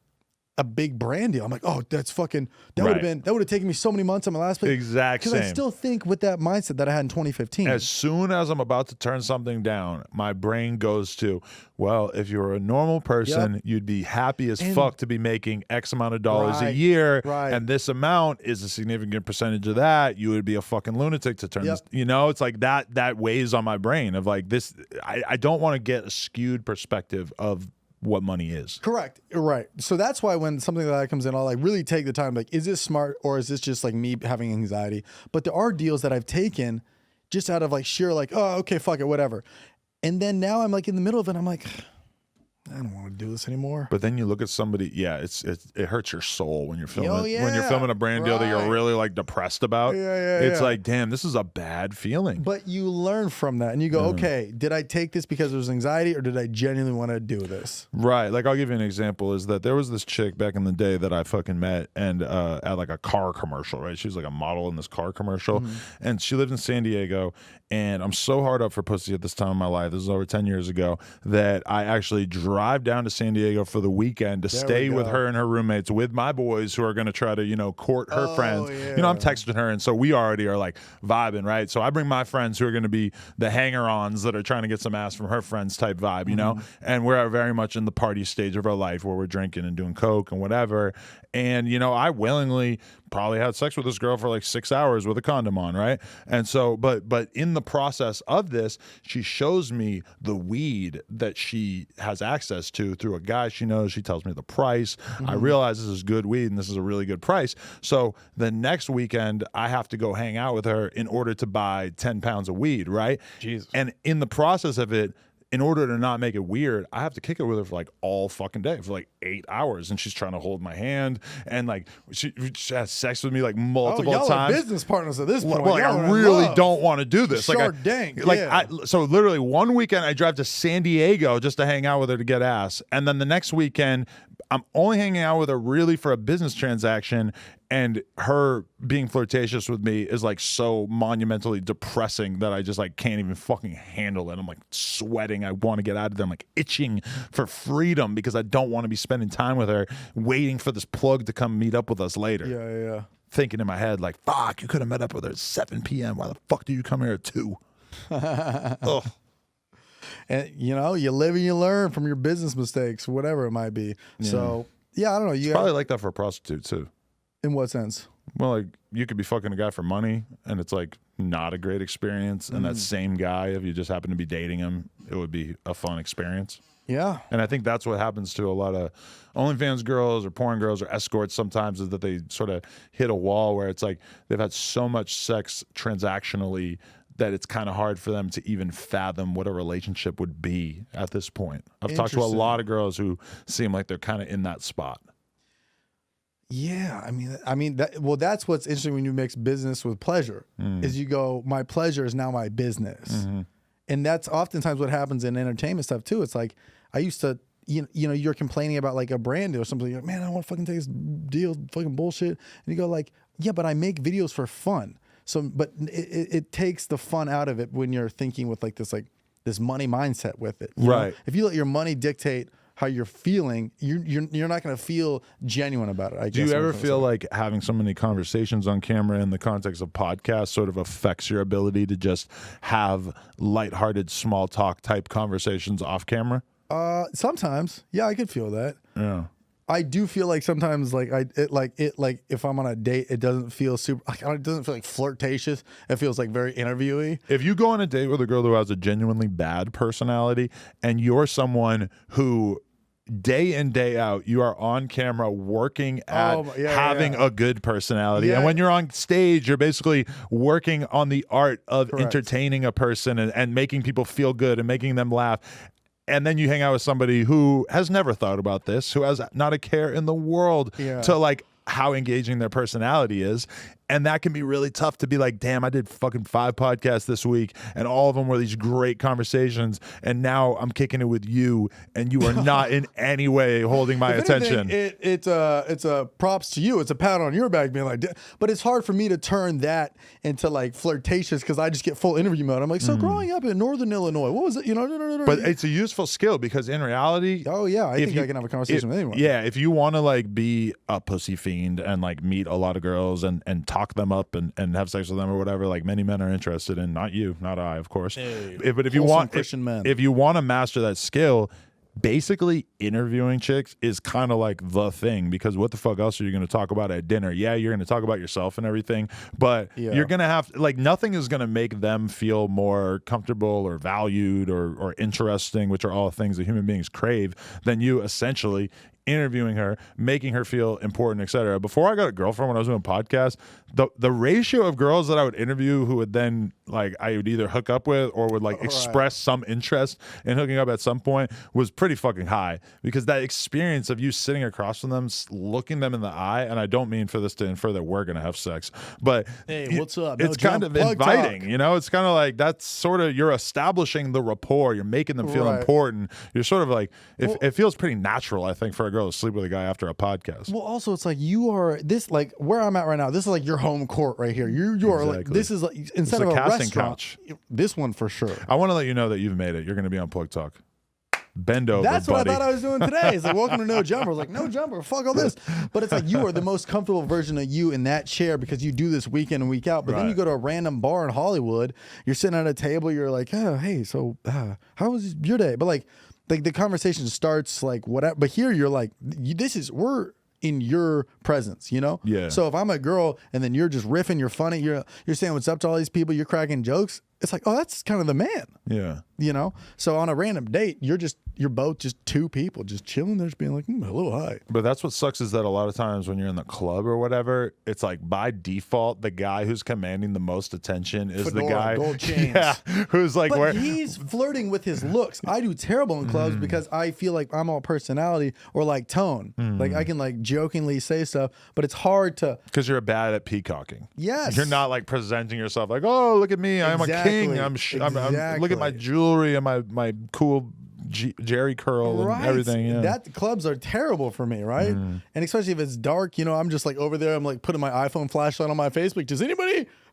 a big brand deal, I'm like, oh, that's fucking, that would have taken me so many months on my last place. Exact same. Because I still think with that mindset that I had in 2015. As soon as I'm about to turn something down, my brain goes to, well, if you were a normal person, you'd be happy as fuck to be making X amount of dollars a year. Right. And this amount is a significant percentage of that. You would be a fucking lunatic to turn this, it's like that weighs on my brain of like this. I don't want to get a skewed perspective of what money is. Correct. Right. So that's why when something like that comes in, I'll like really take the time, like, is this smart or is this just like me having anxiety? But there are deals that I've taken just out of like sheer like, oh, okay, fuck it, whatever. And then now I'm like in the middle of it, I'm like, I don't want to do this anymore. But then you look at somebody, it hurts your soul when you're filming when you're filming a brand deal that you're really like depressed about. It's like, damn, this is a bad feeling. But you learn from that and you go, okay, did I take this because there was anxiety or did I genuinely want to do this? Right. Like I'll give you an example is that there was this chick back in the day that I fucking met and at like a car commercial, right? She was like a model in this car commercial and she lived in San Diego, and I'm so hard up for pussy at this time in my life. This is over 10 years ago that I actually drive down to San Diego for the weekend to stay with her and her roommates with my boys who are going to try to, court her friends. Yeah. I'm texting her, and so we already are like vibing, right? So I bring my friends who are going to be the hanger-ons that are trying to get some ass from her friends type vibe, you know? And we're very much in the party stage of our life where we're drinking and doing coke and whatever. And, I willingly probably had sex with this girl for like 6 hours with a condom on, right? And so, but in the process of this, she shows me the weed that she has access to through a guy she knows. She tells me the price. I realize this is good weed and this is a really good price. So the next weekend, I have to go hang out with her in order to buy 10 pounds of weed, right? Jesus. And in the process of it, in order to not make it weird, I have to kick it with her for like all fucking day for like 8 hours, and she's trying to hold my hand, and like she has sex with me like multiple y'all times. Are business partners at this point. Well, like I really don't want to do this. So literally one weekend I drive to San Diego just to hang out with her to get ass, and then the next weekend I'm only hanging out with her really for a business transaction. And her being flirtatious with me is like so monumentally depressing that I just like can't even fucking handle it. I'm like sweating. I want to get out of there. I'm like itching for freedom because I don't want to be spending time with her waiting for this plug to come meet up with us later. Yeah. Thinking in my head like, fuck, you could have met up with her at 7 p.m. Why the fuck did you come here at 2? Ugh. And you live and you learn from your business mistakes, whatever it might be. Yeah. So yeah, I don't know. You probably like that for a prostitute too. In what sense? Well, like you could be fucking a guy for money and it's like not a great experience. And that same guy, if you just happen to be dating him, it would be a fun experience. Yeah. And I think that's what happens to a lot of OnlyFans girls or porn girls or escorts sometimes, is that they sort of hit a wall where it's like they've had so much sex transactionally that it's kind of hard for them to even fathom what a relationship would be at this point. I've talked to a lot of girls who seem like they're kind of in that spot. Yeah, I mean that's what's interesting when you mix business with pleasure. Is you go, my pleasure is now my business. And that's oftentimes what happens in entertainment stuff too. It's like I used to, you're complaining about like a brand deal or something. You're like, man, I don't want to fucking take this deal, fucking bullshit. And you go like, yeah, but I make videos for fun. So, but it takes the fun out of it when you're thinking with like this money mindset with it. You know? If you let your money dictate how you're feeling, you're not going to feel genuine about it. I guess. Do you ever feel like having so many conversations on camera in the context of podcasts sort of affects your ability to just have lighthearted small talk type conversations off camera? Sometimes, yeah, I could feel that. Yeah. I do feel like sometimes, like if I'm on a date, it doesn't feel super. It doesn't feel like flirtatious. It feels like very interviewing. If you go on a date with a girl who has a genuinely bad personality, and you're someone who day in day out you are on camera working at having a good personality, and when you're on stage, you're basically working on the art of entertaining a person and making people feel good and making them laugh. And then you hang out with somebody who has never thought about this, who has not a care in the world to like how engaging their personality is. And that can be really tough to be like, damn, I did fucking 5 podcasts this week and all of them were these great conversations. And now I'm kicking it with you and you are not in any way holding my attention. It's a props to you. It's a pat on your back being like, but it's hard for me to turn that into like flirtatious because I just get full interview mode. I'm like, so growing up in Northern Illinois, what was it? You know, but it's a useful skill because in reality, I think I can have a conversation with anyone. Yeah, if you want to like be a pussy fiend and like meet a lot of girls and talk them up and have sex with them or whatever, like many men are interested in, not you, not I, of course. But if you want Christian men, if you want to master that skill, basically interviewing chicks is kind of like the thing, because what the fuck else are you going to talk about at dinner? Yeah, you're going to talk about yourself and everything, but you're going to have like nothing is going to make them feel more comfortable or valued or interesting, which are all things that human beings crave, than you essentially interviewing her, making her feel important, etc. Before I got a girlfriend, when I was doing podcasts, the ratio of girls that I would interview who would then like I would either hook up with or would like express some interest in hooking up at some point was pretty fucking high, because that experience of you sitting across from them, looking them in the eye, and I don't mean for this to infer that we're gonna have sex, but hey, what's up? It's kind of inviting, you know. It's kind of like that's sort of, you're establishing the rapport, you're making them feel important. You're sort of like it feels pretty natural, I think, for a girl to sleep with a guy after a podcast. Well, also it's like you are this, like where I'm at right now, this is like your home court right here. You are like, this is like, instead of a casting couch, this one for sure. I want to let you know that you've made it. You're going to be on Plug Talk. Bend over, that's what buddy. I thought I was doing today. It's like, welcome to No Jumper. I was like, no jumper, fuck all this. But it's like you are the most comfortable version of you in that chair because you do this week in and week out. But then you go to a random bar in Hollywood, you're sitting at a table, you're like, oh, hey, so how was your day? But like the conversation starts like whatever. But here you're like, we're in your presence, you know? Yeah. So if I'm a girl and then you're just riffing, you're funny, you're saying what's up to all these people, you're cracking jokes, it's like, oh, that's kind of the man. Yeah. You know? So on a random date, you're both just two people just chilling there, just being like, hello, hi. But that's what sucks, is that a lot of times when you're in the club or whatever, it's like by default, the guy who's commanding the most attention is Fedora, the guy gold chains. who's like, but he's flirting with his looks. I do terrible in clubs because I feel like I'm all personality or like tone. Like I can like jokingly say stuff, but it's hard to, because you're bad at peacocking. Yes. You're not like presenting yourself like, oh, look at me, I'm a king. I'm look at my jewelry and my cool Jerry curl and everything. Yeah. That clubs are terrible for me, right? And especially if it's dark, you know, I'm just like over there, I'm like putting my iPhone flashlight on my Facebook.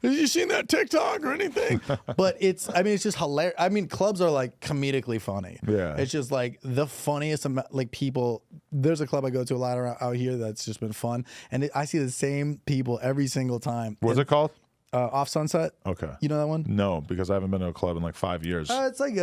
Have you seen that TikTok or anything? But it's just hilarious. I mean, clubs are like comedically funny. Yeah. It's just like the funniest like people. There's a club I go to a lot out here that's just been fun. And I see the same people every single time. What's it called? Off Sunset. Okay. You know that one? No, because I haven't been to a club in like 5 years. It's like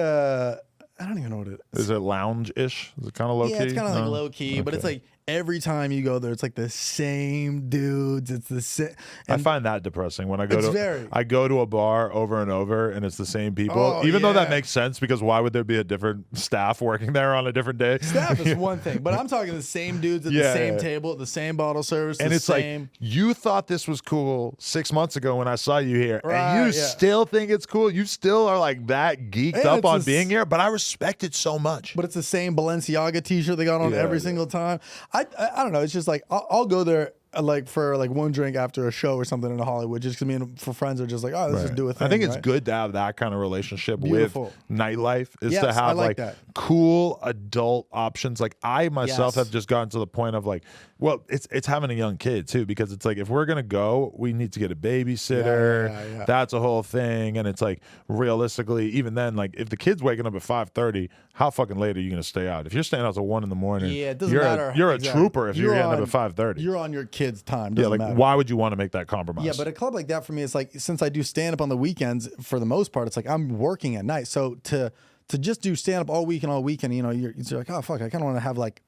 I don't even know what it is. Is it lounge-ish? Is it kind of low-key? Yeah, it's kind of like low-key, but it's like every time you go there, it's like the same dudes. It's the same. I find that depressing when I go to a bar over and over and it's the same people. Even though that makes sense, because why would there be a different staff working there on a different day? Staff is one thing, but I'm talking the same dudes at the same table, at the same bottle service, and it's like, you thought this was cool 6 months ago when I saw you here, and you still think it's cool. You still are like that geeked up on being here, but I respect it so much. But it's the same Balenciaga t-shirt they got on every single time. I don't know. It's just like I'll go there like for like one drink after a show or something in Hollywood, just because me and for friends are just like, oh, let's just do a thing. I think it's good to have that kind of relationship Beautiful. with nightlife, is Yes, to I have like like that. cool adult options. Like I myself Yes. have just gotten to the point of like, well, it's having a young kid too, because it's like if we're gonna go, we need to get a babysitter. Yeah. That's a whole thing, and it's like realistically, even then, like if the kid's waking up at 5:30, how fucking late are you gonna stay out? If you're staying out till 1 a.m, Yeah, it doesn't you're matter. you're Exactly. a trooper if you're getting up on- at 5:30. You're on your kid's time. Yeah, Doesn't like matter. why would you want to make that compromise? Yeah, but a club like that for me, it's like since I do stand up on the weekends for the most part, it's like I'm working at night. So to just do stand up all week and all weekend, you know, you're like, oh fuck, I kind of want to have like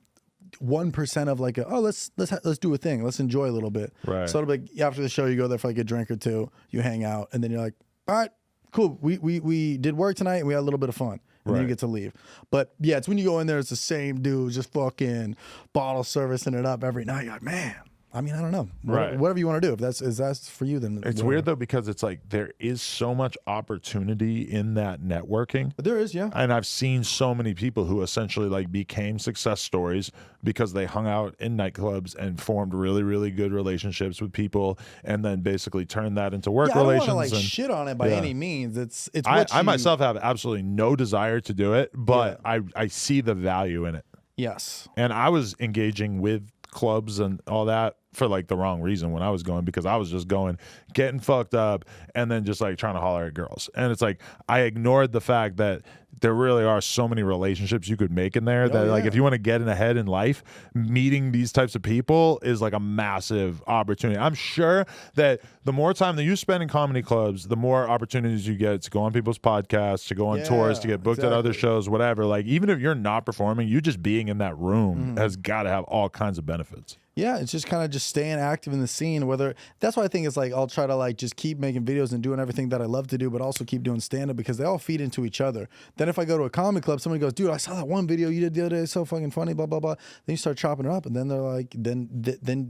1% of like let's do a thing, let's enjoy a little bit. Right. So it'll be like after the show, you go there for like a drink or two, you hang out, and then you're like, all right, cool, we did work tonight and we had a little bit of fun. And then you get to leave. But yeah, it's when you go in there, it's the same dude just fucking bottle servicing it up every night. You're like, man. I mean, I don't know. Right. Whatever you want to do. If that's for you, then It's whatever. weird though, because it's like there is so much opportunity in that networking. But there is, yeah. And I've seen so many people who essentially like became success stories because they hung out in nightclubs and formed really, really good relationships with people, and then basically turned that into work Yeah, I don't relations. want to like and shit on it by any means. It's I myself have absolutely no desire to do it, but I see the value in it. Yes. And I was engaging with clubs and all that for like the wrong reason when I was going, because I was just going, getting fucked up, and then just like trying to holler at girls. And it's like I ignored the fact that there really are so many relationships you could make in there that like if you want to get ahead in life, meeting these types of people is like a massive opportunity. I'm sure that the more time that you spend in comedy clubs, the more opportunities you get to go on people's podcasts, to go on tours, to get booked at other shows, whatever. Like even if you're not performing, you just being in that room has got to have all kinds of benefits. Yeah, it's just kind of just staying active in the scene. Whether that's why I think it's like I'll try to like just keep making videos and doing everything that I love to do, but also keep doing stand up because they all feed into each other. Then if I go to a comedy club, somebody goes, "Dude, I saw that one video you did the other day. It's so fucking funny." Blah blah blah. Then you start chopping it up, and then they're like, then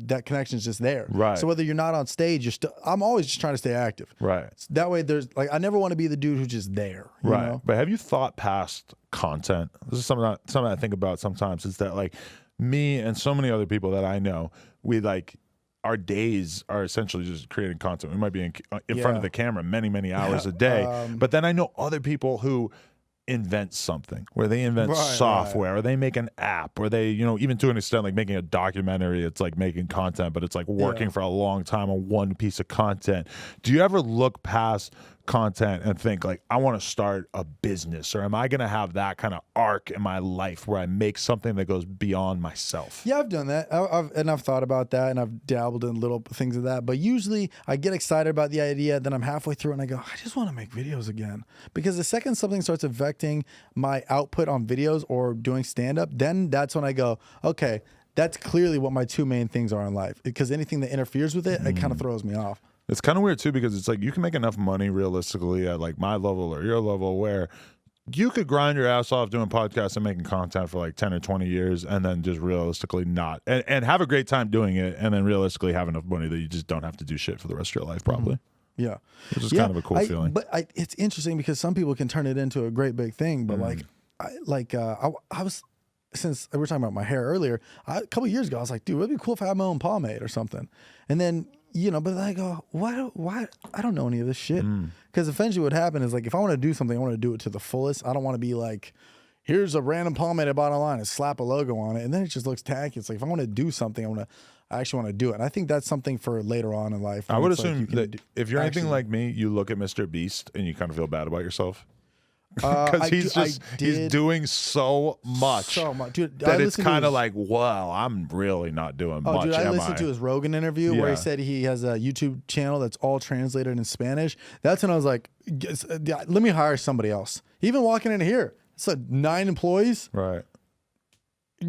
that connection is just there. Right. So whether you're not on stage, you're still. I'm always just trying to stay active. Right. That way, there's like I never want to be the dude who's just there. You Right. know? But have you thought past content? This is something I think about sometimes. Is that like me and so many other people that I know, we like our days are essentially just creating content. We might be in front of the camera many hours a day, but then I know other people who invent something, where they invent software, or they make an app, or they, you know, even to an extent like making a documentary. It's like making content, but it's like working for a long time on one piece of content. Do you ever look past content and think like, I want to start a business, or am I going to have that kind of arc in my life where I make something that goes beyond myself? Yeah, I've done that. I've thought about that, and I've dabbled in little things of that. But usually I get excited about the idea, then I'm halfway through and I go, I just want to make videos again. Because the second something starts affecting my output on videos or doing stand-up, then that's when I go, okay, that's clearly what my two main things are in life. Because anything that interferes with it, it kind of throws me off. It's kind of weird too, because it's like you can make enough money realistically at like my level or your level where you could grind your ass off doing podcasts and making content for like 10 or 20 years and then just realistically not, and have a great time doing it, and then realistically have enough money that you just don't have to do shit for the rest of your life probably. Yeah. Which is kind of a cool feeling. But it's interesting because some people can turn it into a great big thing, but I was, since we were talking about my hair earlier, a couple of years ago, I was like, dude, it'd be cool if I had my own pomade or something. And then, you know, but I go, why? I don't know any of this shit. Because eventually what happened is like, if I want to do something, I want to do it to the fullest. I don't want to be like, here's a random pomade I bought online and slap a logo on it, and then it just looks tacky. It's like, if I want to do something, I actually want to do it. And I think that's something for later on in life. I would assume that if you're anything like me, you look at MrBeast and you kind of feel bad about yourself. Because he's doing so much, dude, that it's kind of like, wow, I'm really not doing much. Dude, I listened to his Rogan interview where he said he has a YouTube channel that's all translated in Spanish. That's when I was like, let me hire somebody else. Even walking in here, it's like 9 employees. Right.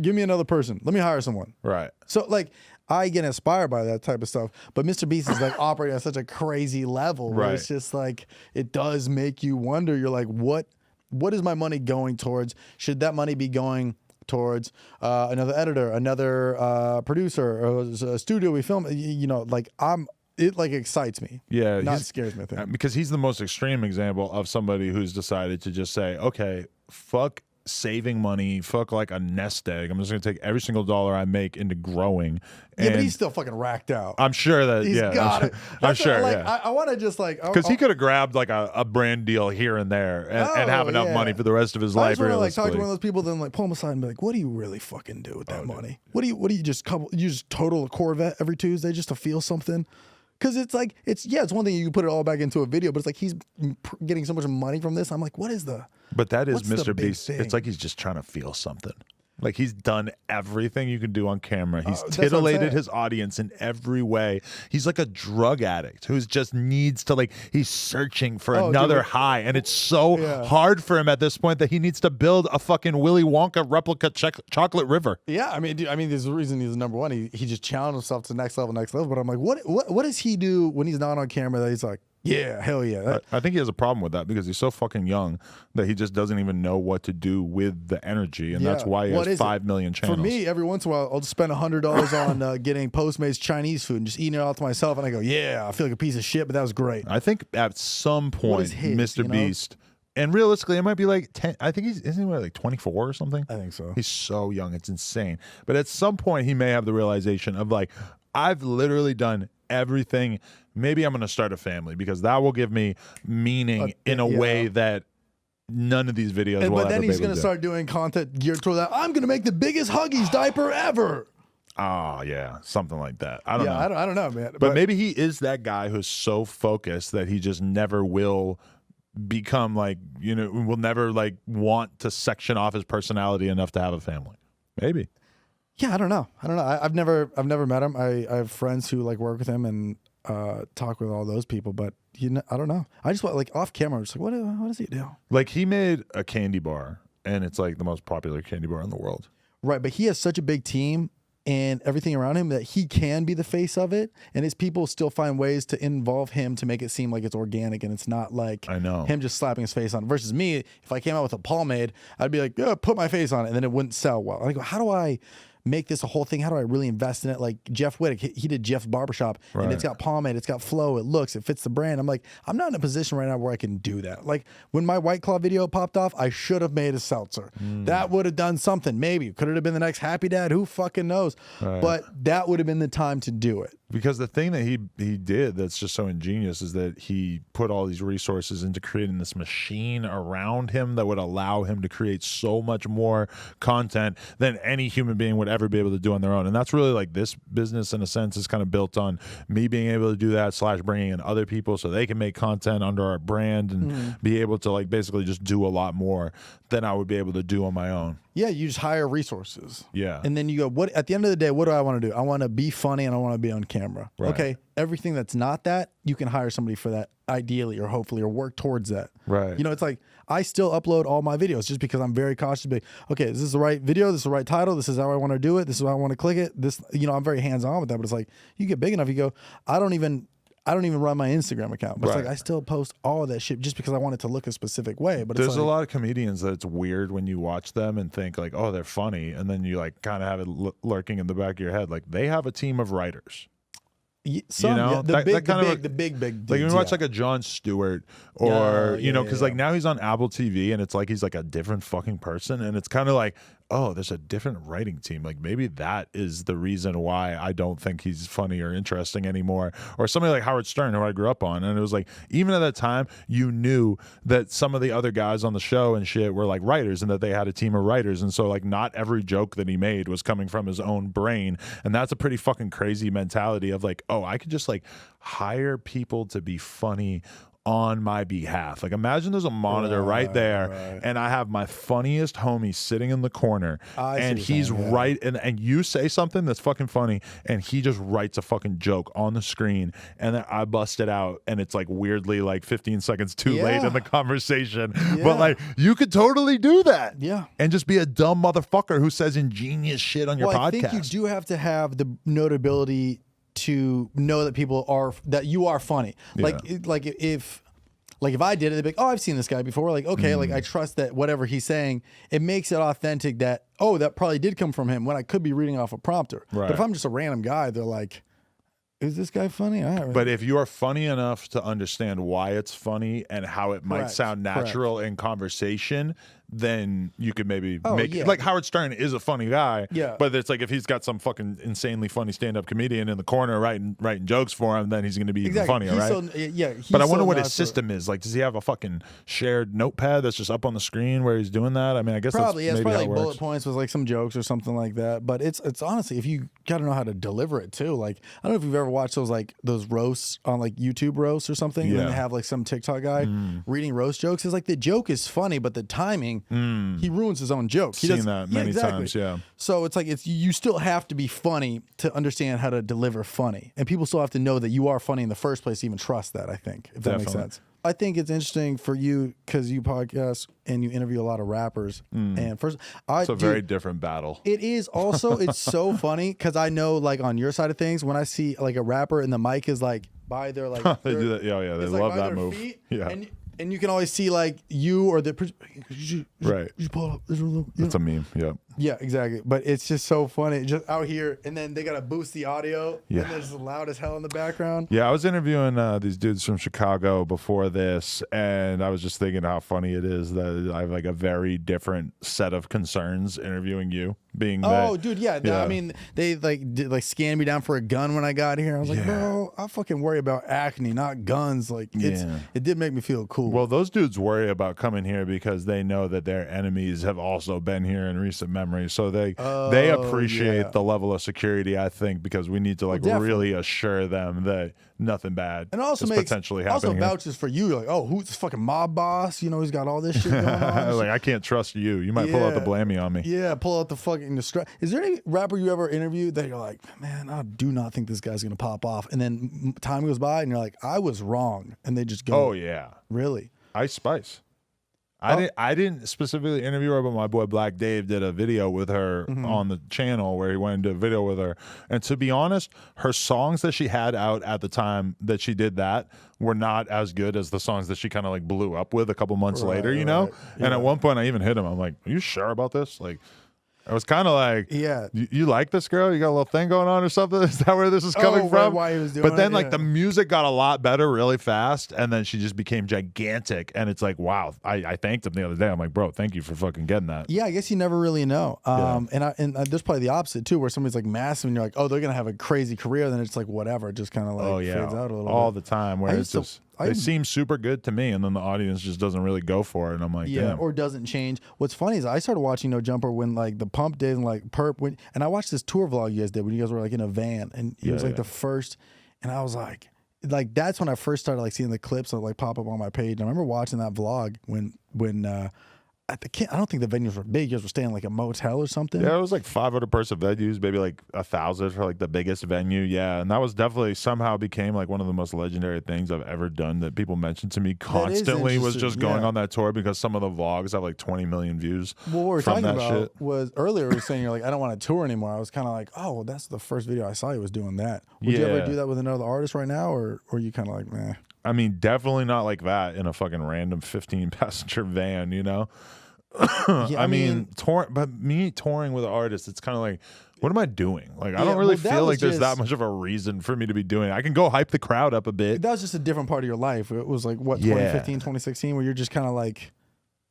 Give me another person. Let me hire someone. Right. So like, I get inspired by that type of stuff, but MrBeast is like operating at such a crazy level where it's just like, it does make you wonder. You're like, what is my money going towards? Should that money be going towards another editor, another producer, or a studio we film? You know, like it like excites me. Yeah. Not scares me. Because he's the most extreme example of somebody who's decided to just say, okay, fuck saving money. Fuck like a nest egg. I'm just gonna take every single dollar I make into growing. Yeah, but he's still fucking racked out. I'm sure that He's got it. I'm sure. Like, yeah. I want to just like Because he could have grabbed like a brand deal here and there and have enough money for the rest of his life. I just want to like talk to one of those people, then like pull him aside and be like, "What do you really fucking do with that money? What do you just total a Corvette every Tuesday just to feel something?" Because it's like it's one thing you can put it all back into a video, but it's like he's getting so much money from this. I'm like, what is the? But that is MrBeast. Thing? It's like he's just trying to feel something. Like he's done everything you can do on camera. He's titillated his audience in every way. He's like a drug addict who just needs to he's searching for another high. And it's so hard for him at this point that he needs to build a fucking Willy Wonka replica chocolate river. Yeah, I mean, there's a reason he's number one. He just challenged himself to next level. But I'm like, what does he do when he's not on camera that he's like, yeah, hell yeah. I think he has a problem with that because he's so fucking young that he just doesn't even know what to do with the energy. And that's why he has 5 million channels. For me, every once in a while, I'll just spend $100 on getting Postmates Chinese food and just eating it all to myself. And I go, yeah, I feel like a piece of shit, but that was great. I think at some point, MrBeast, and realistically, it might be like 10. I think isn't he like 24 or something? I think so. He's so young. It's insane. But at some point, he may have the realization of like, I've literally done everything. Maybe I'm going to start a family because that will give me meaning in a way that none of these videos will ever be able to do. But then he's going to start doing content geared toward that. I'm going to make the biggest Huggies diaper ever. Oh, yeah. Something like that. I don't know. I don't know, man. But maybe he is that guy who's so focused that he just never will become will never want to section off his personality enough to have a family. Maybe. Yeah, I don't know. I've never met him. I have friends who work with him and talk with all those people, but I don't know. I just off camera, I'm just like, what does he do? Like he made a candy bar, and it's like the most popular candy bar in the world. Right, but he has such a big team and everything around him that he can be the face of it, and his people still find ways to involve him to make it seem like it's organic and it's not like him just slapping his face on it. Versus me, if I came out with a pomade, I'd be like, yeah, put my face on it, and then it wouldn't sell well. I go, how do I make this a whole thing? How do I really invest in it? Like Jeff Whittick, he did Jeff's Barbershop, and it's got pomade, it's got flow, it fits the brand. I'm like, I'm not in a position right now where I can do that. Like when my White Claw video popped off, I should have made a seltzer. That would have done something. Maybe could it have been the next Happy Dad? Who fucking knows? But that would have been the time to do it. Because the thing that he did that's just so ingenious is that he put all these resources into creating this machine around him that would allow him to create so much more content than any human being would ever be able to do on their own. And that's really like this business in a sense is kind of built on me being able to do that / bringing in other people so they can make content under our brand and be able to basically just do a lot more than I would be able to do on my own. Yeah, you just hire resources. Yeah. And then you go, what at the end of the day, what do I want to do? I want to be funny and I want to be on camera. Right. Okay. Everything that's not that, you can hire somebody for that ideally or hopefully or work towards that. Right. It's like I still upload all my videos just because I'm very cautious to be, okay, is this the right video? This is the right title. This is how I want to do it. This is how I want to click it. This, I'm very hands-on with that, but it's like you get big enough, you go, I don't even run my Instagram account, but it's like I still post all of that shit just because I want it to look a specific way. But there's a lot of comedians that it's weird when you watch them and think like, oh, they're funny, and then you kind of have it lurking in the back of your head, like they have a team of writers. The big dudes, like when you watch like a Jon Stewart or because like now he's on Apple TV and it's like he's like a different fucking person, and it's kind of like, oh, there's a different writing team. Like maybe that is the reason why I don't think he's funny or interesting anymore. Or somebody like Howard Stern, who I grew up on, and it was like even at that time you knew that some of the other guys on the show and shit were like writers and that they had a team of writers, and so like not every joke that he made was coming from his own brain, and that's a pretty fucking crazy mentality of like, oh, I could just like hire people to be funny on my behalf. Like imagine there's a monitor right there and I have my funniest homie sitting in the corner and he's and you say something that's fucking funny and he just writes a fucking joke on the screen and then I bust it out and it's like weirdly like 15 seconds too late in the conversation. But like you could totally do that. Yeah. And just be a dumb motherfucker who says ingenious shit on your podcast. I think you do have to have the notability to know that that you are funny. Like if I did it, they'd be like, oh, I've seen this guy before. Like, okay, like I trust that whatever he's saying, it makes it authentic that, oh, that probably did come from him when I could be reading off a prompter. Right. But if I'm just a random guy, they're like, is this guy funny? But if you are funny enough to understand why it's funny and how it might sound natural in conversation, then you could maybe Oh, make yeah. like Howard Stern is a funny guy. Yeah. But it's like if he's got some fucking insanely funny stand-up comedian in the corner writing jokes for him, then he's going to be even funnier, He's right? He's But I wonder so what not his so- system is. Like, does he have a fucking shared notepad that's just up on the screen where he's doing that? I mean, I guess Probably, yeah, that's it's maybe probably how like it bullet works. points with like some jokes or something like that. But it's honestly, if you got to know how to deliver it too. Like, I don't know if you've ever watched those roasts on like YouTube roasts or something. And then Yeah. they have like some TikTok guy reading roast jokes. It's like the joke is funny, but the timing, he ruins his own joke. He Seen does- that many times, yeah. So it's like you still have to be funny to understand how to deliver funny, and people still have to know that you are funny in the first place to even trust that. I think if that makes Definitely. sense. I think it's interesting for you because you podcast and you interview a lot of rappers. And first, It's a very different battle. it is also, it's so funny because I know, like, on your side of things, when I see like a rapper and the mic is like by their like, They do that. Yeah, they it's, like, love by that their move. feet, Yeah. and you can always see like you or the Right. You pull up. There's a little, It's a meme. Yeah. yeah, exactly. But it's just so funny, just out here, and then they gotta boost the audio. Yeah. And there's loud as hell in the background. Yeah, I was interviewing these dudes from Chicago before this, and I was just thinking how funny it is that I have like a very different set of concerns interviewing you, being Oh, that, dude, yeah. I mean, they did scanned me down for a gun when I got here. I was like, Yeah. bro, I fucking worry about acne, not guns. Like, it did make me feel cool. Well, those dudes worry about coming here because they know that their enemies have also been here in recent memory. So they appreciate yeah. the level of security, I think, because we need to like definitely. really assure them that nothing bad and also is makes potentially also happening. vouches for you. Like, oh, who's this fucking mob boss? You know, he's got all this shit going on. Like, I can't trust you. You might pull out the Yeah. blamey on me. Yeah, pull out the fucking Is there any rapper you ever interviewed that you're like, man, I do not think this guy's gonna pop off, and then time goes by and you're like, I was wrong, and they just go, Oh yeah, really? Ice Spice. Oh. I didn't specifically interview her, but my boy Black Dave did a video with her on the channel where he went and did a video with her. And to be honest, her songs that she had out at the time that she did that were not as good as the songs that she kind of like blew up with a couple months later, you know? right. And at one point I even hit him. I'm like, are you sure about this? Like, I was kind of like, Yeah. you like this girl? You got a little thing going on or something? Is that where this is coming right, from? why he was doing But then it, like yeah. the music got a lot better really fast, and then she just became gigantic. And it's like, wow, I thanked him the other day. I'm like, bro, thank you for fucking getting that. Yeah, I guess you never really know. And there's probably the opposite too, where somebody's like massive and you're like, oh, they're gonna have a crazy career. Then it's like whatever, it just kind of like fades out a little all bit. the time. Where I it's used to- just they seem super good to me, and then the audience just doesn't really go for it. And I'm like, Yeah, damn. or doesn't change. What's funny is I started watching No Jumper when like the Pump days and like Perp went, and I watched this tour vlog you guys did when you guys were like in a van, and he was like the first, and I was like that's when I first started like seeing the clips that like pop up on my page. And I remember watching that vlog when I don't think the venues were big. You guys were staying in like a motel or something. Yeah, it was like 500-person venues, maybe like 1,000 for like the biggest venue. Yeah, and that was definitely somehow became like one of the most legendary things I've ever done that people mentioned to me constantly was just interesting, going yeah. on that tour because some of the vlogs have like 20 million views. Well, what we're from talking that about shit. was earlier we were saying you're like, I don't want to tour anymore. I was kind of like, oh, well, that's the first video I saw you was doing that. Would you ever Yeah. do that with another artist right now, or you kind of like, meh? I mean, definitely not like that in a fucking random 15-passenger van, you know? Yeah, I mean, but me touring with an artist, it's kind of like, what am I doing? Like, I Yeah, don't really well, that feel was like there's that just- much of a reason for me to be doing it. I can go hype the crowd up a bit. That was just a different part of your life. It was like, what, Yeah. 2015, 2016, where you're just kind of like,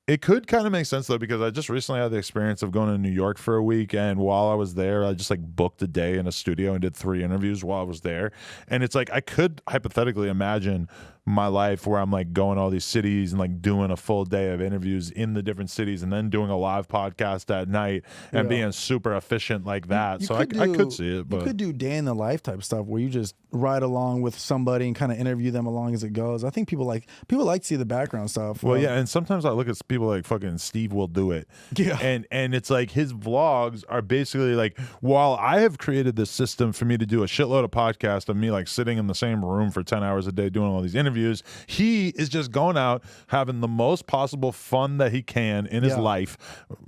It could kind of make sense though, because I just recently had the experience of going to New York for a week, and while I was there, I just like booked a day in a studio and did 3 interviews while I was there. And it's like I could hypothetically imagine my life where I'm like going all these cities and like doing a full day of interviews in the different cities, and then doing a live podcast at night and Yeah. being super efficient like that. You So I could could see it, but you could do day in the life type stuff where you just ride along with somebody and kind of interview them along as it goes. I think people like to see the background stuff. well, yeah, and sometimes I look at people like fucking Steve Will Do It. Yeah. And it's like his vlogs are basically like, while I have created this system for me to do a shitload of podcasts of me like sitting in the same room for 10 hours a day doing all these interviews, he is just going out having the most possible fun that he can in his Yeah. life.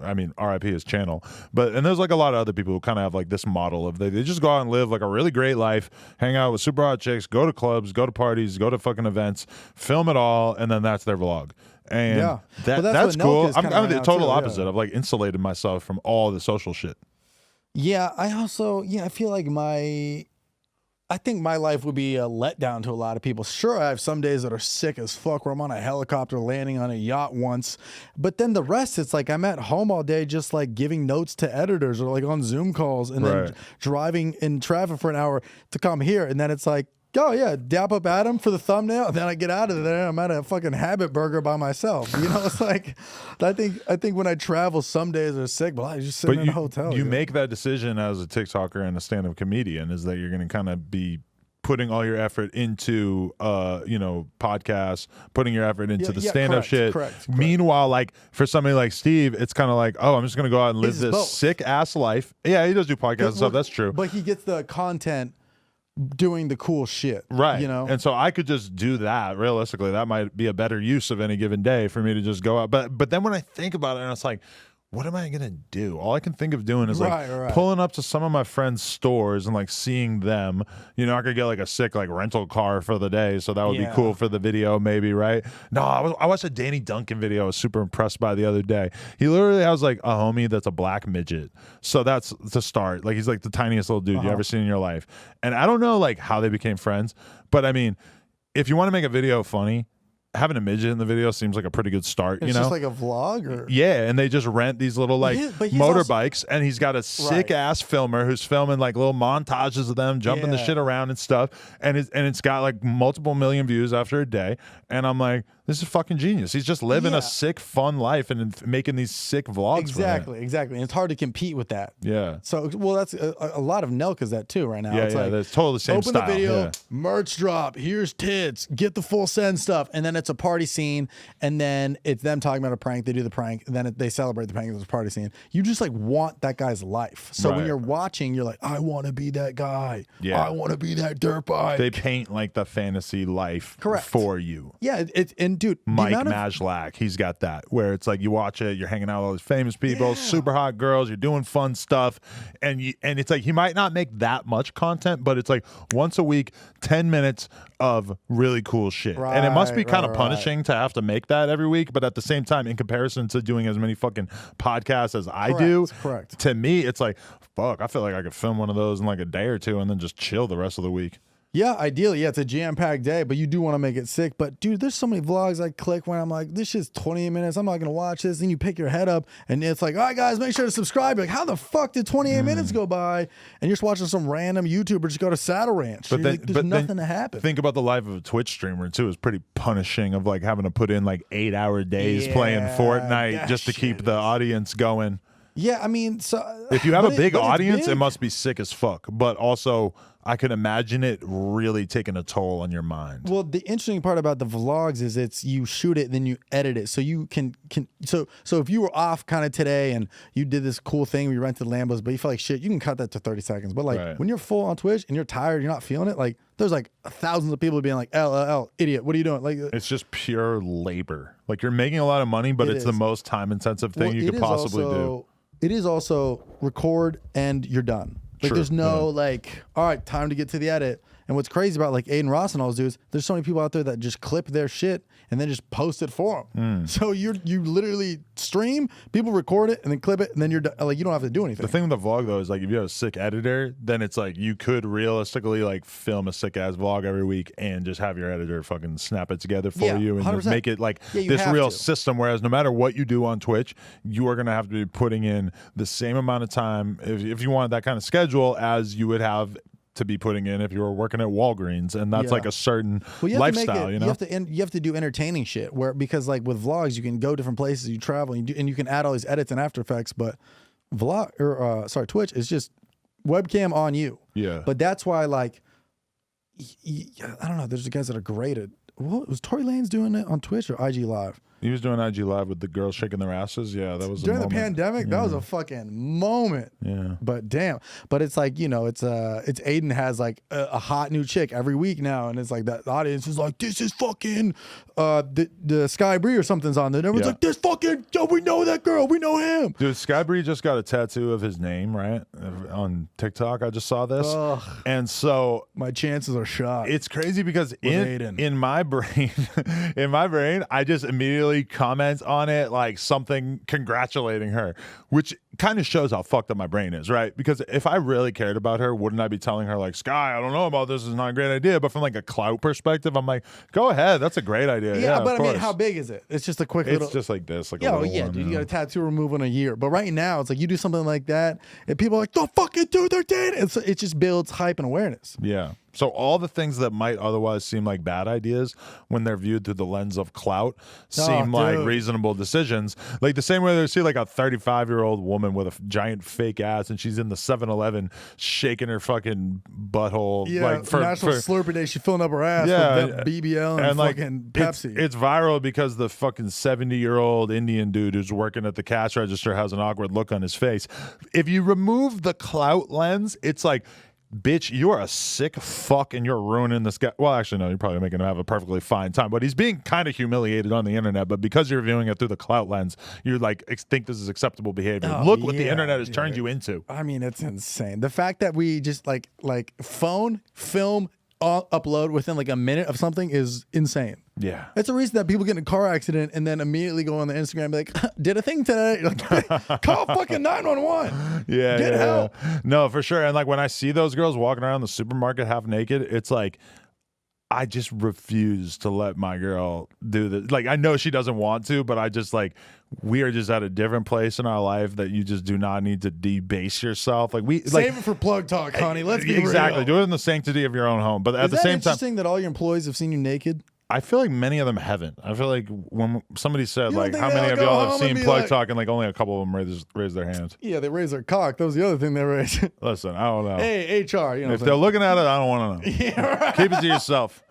I mean, RIP his channel. And there's like a lot of other people who kind of have like this model of they just go out and live like a really great life, hang out with super hot chicks, go to clubs, go to parties, go to fucking events, film it all, and then that's their vlog. And Yeah. that, Well, that's that's what cool. Nelka's I'm kinda right the now, total too, yeah. opposite. I've like insulated myself from all the social shit. Yeah, I feel like I think my life would be a letdown to a lot of people. Sure, I have some days that are sick as fuck where I'm on a helicopter landing on a yacht once. But then the rest, it's like I'm at home all day just like giving notes to editors or like on Zoom calls and then driving in traffic for an hour to come here. And then it's like, oh yeah, dap up Adam for the thumbnail. And then I get out of there and I'm at a fucking Habit Burger by myself. You know, it's like, I think when I travel, some days are sick, but I just sit in a hotel. You make that decision as a TikToker and a stand-up comedian is that you're going to kind of be putting all your effort into, podcasts, putting your effort into the stand-up shit. Correct. Meanwhile, like for somebody like Steve, it's kind of like, oh, I'm just going to go out and live this sick-ass life. Yeah, he does do podcasts and stuff. That's true. But he gets the content doing the cool shit, right? You know, and so I could just do that. Realistically, that might be a better use of any given day for me to just go out. But then when I think about it, and it's like, what am I gonna do? All I can think of doing is pulling up to some of my friends' stores and like seeing them. You know, I could get like a sick like rental car for the day, so that would be cool for the video, maybe, right? No, I watched a Danny Duncan video I was super impressed by the other day. He literally has like a homie that's a black midget, so that's the start. Like he's like the tiniest little dude you ever seen in your life, and I don't know like how they became friends, but I mean, if you want to make a video funny, having a midget in the video seems like a pretty good start. It's just like a vlog, or and they just rent these little like motorbikes, and he's got a sick ass filmer who's filming like little montages of them jumping the shit around and stuff, and it's got like multiple million views after a day, and I'm like, this is fucking genius. He's just living a sick, fun life and making these sick vlogs. Exactly. And it's hard to compete with that. Yeah. So, well, that's a lot of Nelka's that too right now. Yeah, it's like, that's totally the same open style. The video, merch drop, here's tits, get the full send stuff, and then it's a party scene, and then it's them talking about a prank, they do the prank, and then they celebrate the prank, it's a party scene. You just like want that guy's life. So when you're watching, you're like, I want to be that guy. Yeah. I want to be that dirt bike. They paint like the fantasy life for you. Yeah, and dude, Mike Majlak, he's got that where it's like you watch it, you're hanging out with all these famous people, super hot girls, you're doing fun stuff, and it's like he might not make that much content, but it's like once a week, 10 minutes of really cool shit. And it must be kind of punishing to have to make that every week, but at the same time, in comparison to doing as many fucking podcasts as I do, to me, it's like, fuck, I feel like I could film one of those in like a day or two and then just chill the rest of the week. Yeah, ideally, it's a jam-packed day, but you do want to make it sick. But dude, there's so many vlogs I click when I'm like, this shit's 28 minutes, I'm not gonna watch this. Then you pick your head up and it's like, all right guys, make sure to subscribe. You're like, how the fuck did 28 minutes go by? And you're just watching some random YouTuber just go to Saddle Ranch. But there's nothing to happen. Think about the life of a Twitch streamer too. It's pretty punishing of like having to put in like 8-hour days playing Fortnite just to keep the audience going. Yeah, I mean, so if you have a big audience, it must be sick as fuck. But also, I could imagine it really taking a toll on your mind. Well, the interesting part about the vlogs is it's you shoot it, then you edit it. So you can so if you were off kind of today and you did this cool thing where you rented Lambos, but you feel like shit, you can cut that to 30 seconds. But like when you're full on Twitch and you're tired, you're not feeling it, like there's like thousands of people being like, LLL, idiot, what are you doing? Like it's just pure labor. Like you're making a lot of money, but it's the most time intensive thing you could possibly do. It is also record and you're done. Like there's no like, all right, time to get to the edit. And what's crazy about like Aiden Ross and all those dudes, there's so many people out there that just clip their shit and then just post it for them. So you literally stream, people record it and then clip it, and then you're done. Like you don't have to do anything. The thing with the vlog though is like if you have a sick editor, then it's like you could realistically like film a sick ass vlog every week and just have your editor fucking snap it together for you and just make it like this real system. Whereas no matter what you do on Twitch, you are gonna have to be putting in the same amount of time if you wanted that kind of schedule as you would have to be putting in if you were working at Walgreens, and that's like a certain lifestyle. You know, you have to do entertaining shit because like with vlogs, you can go different places, you travel, and you can add all these edits and After Effects. But Twitch is just webcam on you. Yeah. But that's why like I don't know. There's the guys that are great at. What was Tory Lanez doing it on Twitch or IG Live? He was doing IG Live with the girls shaking their asses. Yeah, that was during the pandemic. That was a fucking moment. Yeah, but damn. But it's like, you know, it's Aiden has like a hot new chick every week now, and it's like that audience is like, this is fucking the Sky Bree or something's on there. And everyone's like, this fucking we know that girl, we know him. Dude, Sky Bree just got a tattoo of his name right on TikTok. I just saw this, and so my chances are shot. It's crazy because in my brain, I just immediately comment on it like something congratulating her, which kind of shows how fucked up my brain is, right? Because if I really cared about her, wouldn't I be telling her like, Sky, I don't know about this, is not a great idea. But from like a clout perspective, I'm like, go ahead, that's a great idea. Yeah, but I mean, how big is it? It's just a quick little. It's just like this, like yeah, a little yeah, one, dude. You got a tattoo removal in a year, but right now it's like you do something like that, and people are like, "The fucking dude, they're dead." And so it just builds hype and awareness. Yeah. So all the things that might otherwise seem like bad ideas when they're viewed through the lens of clout seem like reasonable decisions. Like the same way they see like a 35-year-old woman with a giant fake ass and she's in the 7-Eleven shaking her fucking butthole. Yeah, like for Slurpee Day, she's filling up her ass with BBL and like fucking Pepsi. It's viral because the fucking 70-year-old Indian dude who's working at the cash register has an awkward look on his face. If you remove the clout lens, it's like, bitch, you are a sick fuck and you're ruining this guy. Well, actually, no, you're probably making him have a perfectly fine time, but he's being kind of humiliated on the internet. But because you're viewing it through the clout lens, you're like, think this is acceptable behavior. Look what the internet has turned you into. I mean, it's insane. The fact that we just like phone, film, upload within like a minute of something is insane. Yeah. It's a reason that people get in a car accident and then immediately go on their Instagram and be like, did a thing today. Like, call fucking 911. Yeah. Get help. Yeah. No, for sure. And like when I see those girls walking around the supermarket half naked, it's like, I just refuse to let my girl do this. Like, I know she doesn't want to, but I just like, we are just at a different place in our life that you just do not need to debase yourself. Like save it for plug talk, honey. Let's be exactly. real. Do it in the sanctity of your own home. But at the same time, interesting that all your employees have seen you naked? I feel like many of them haven't. I feel like when somebody said like, how many of y'all have seen plug talk, and like only a couple of them raise their hands. Yeah, they raise their cock. That was the other thing they raised. Listen, I don't know. Hey, HR, you know, if they're looking at it, I don't want to know. Yeah, right. Keep it to yourself.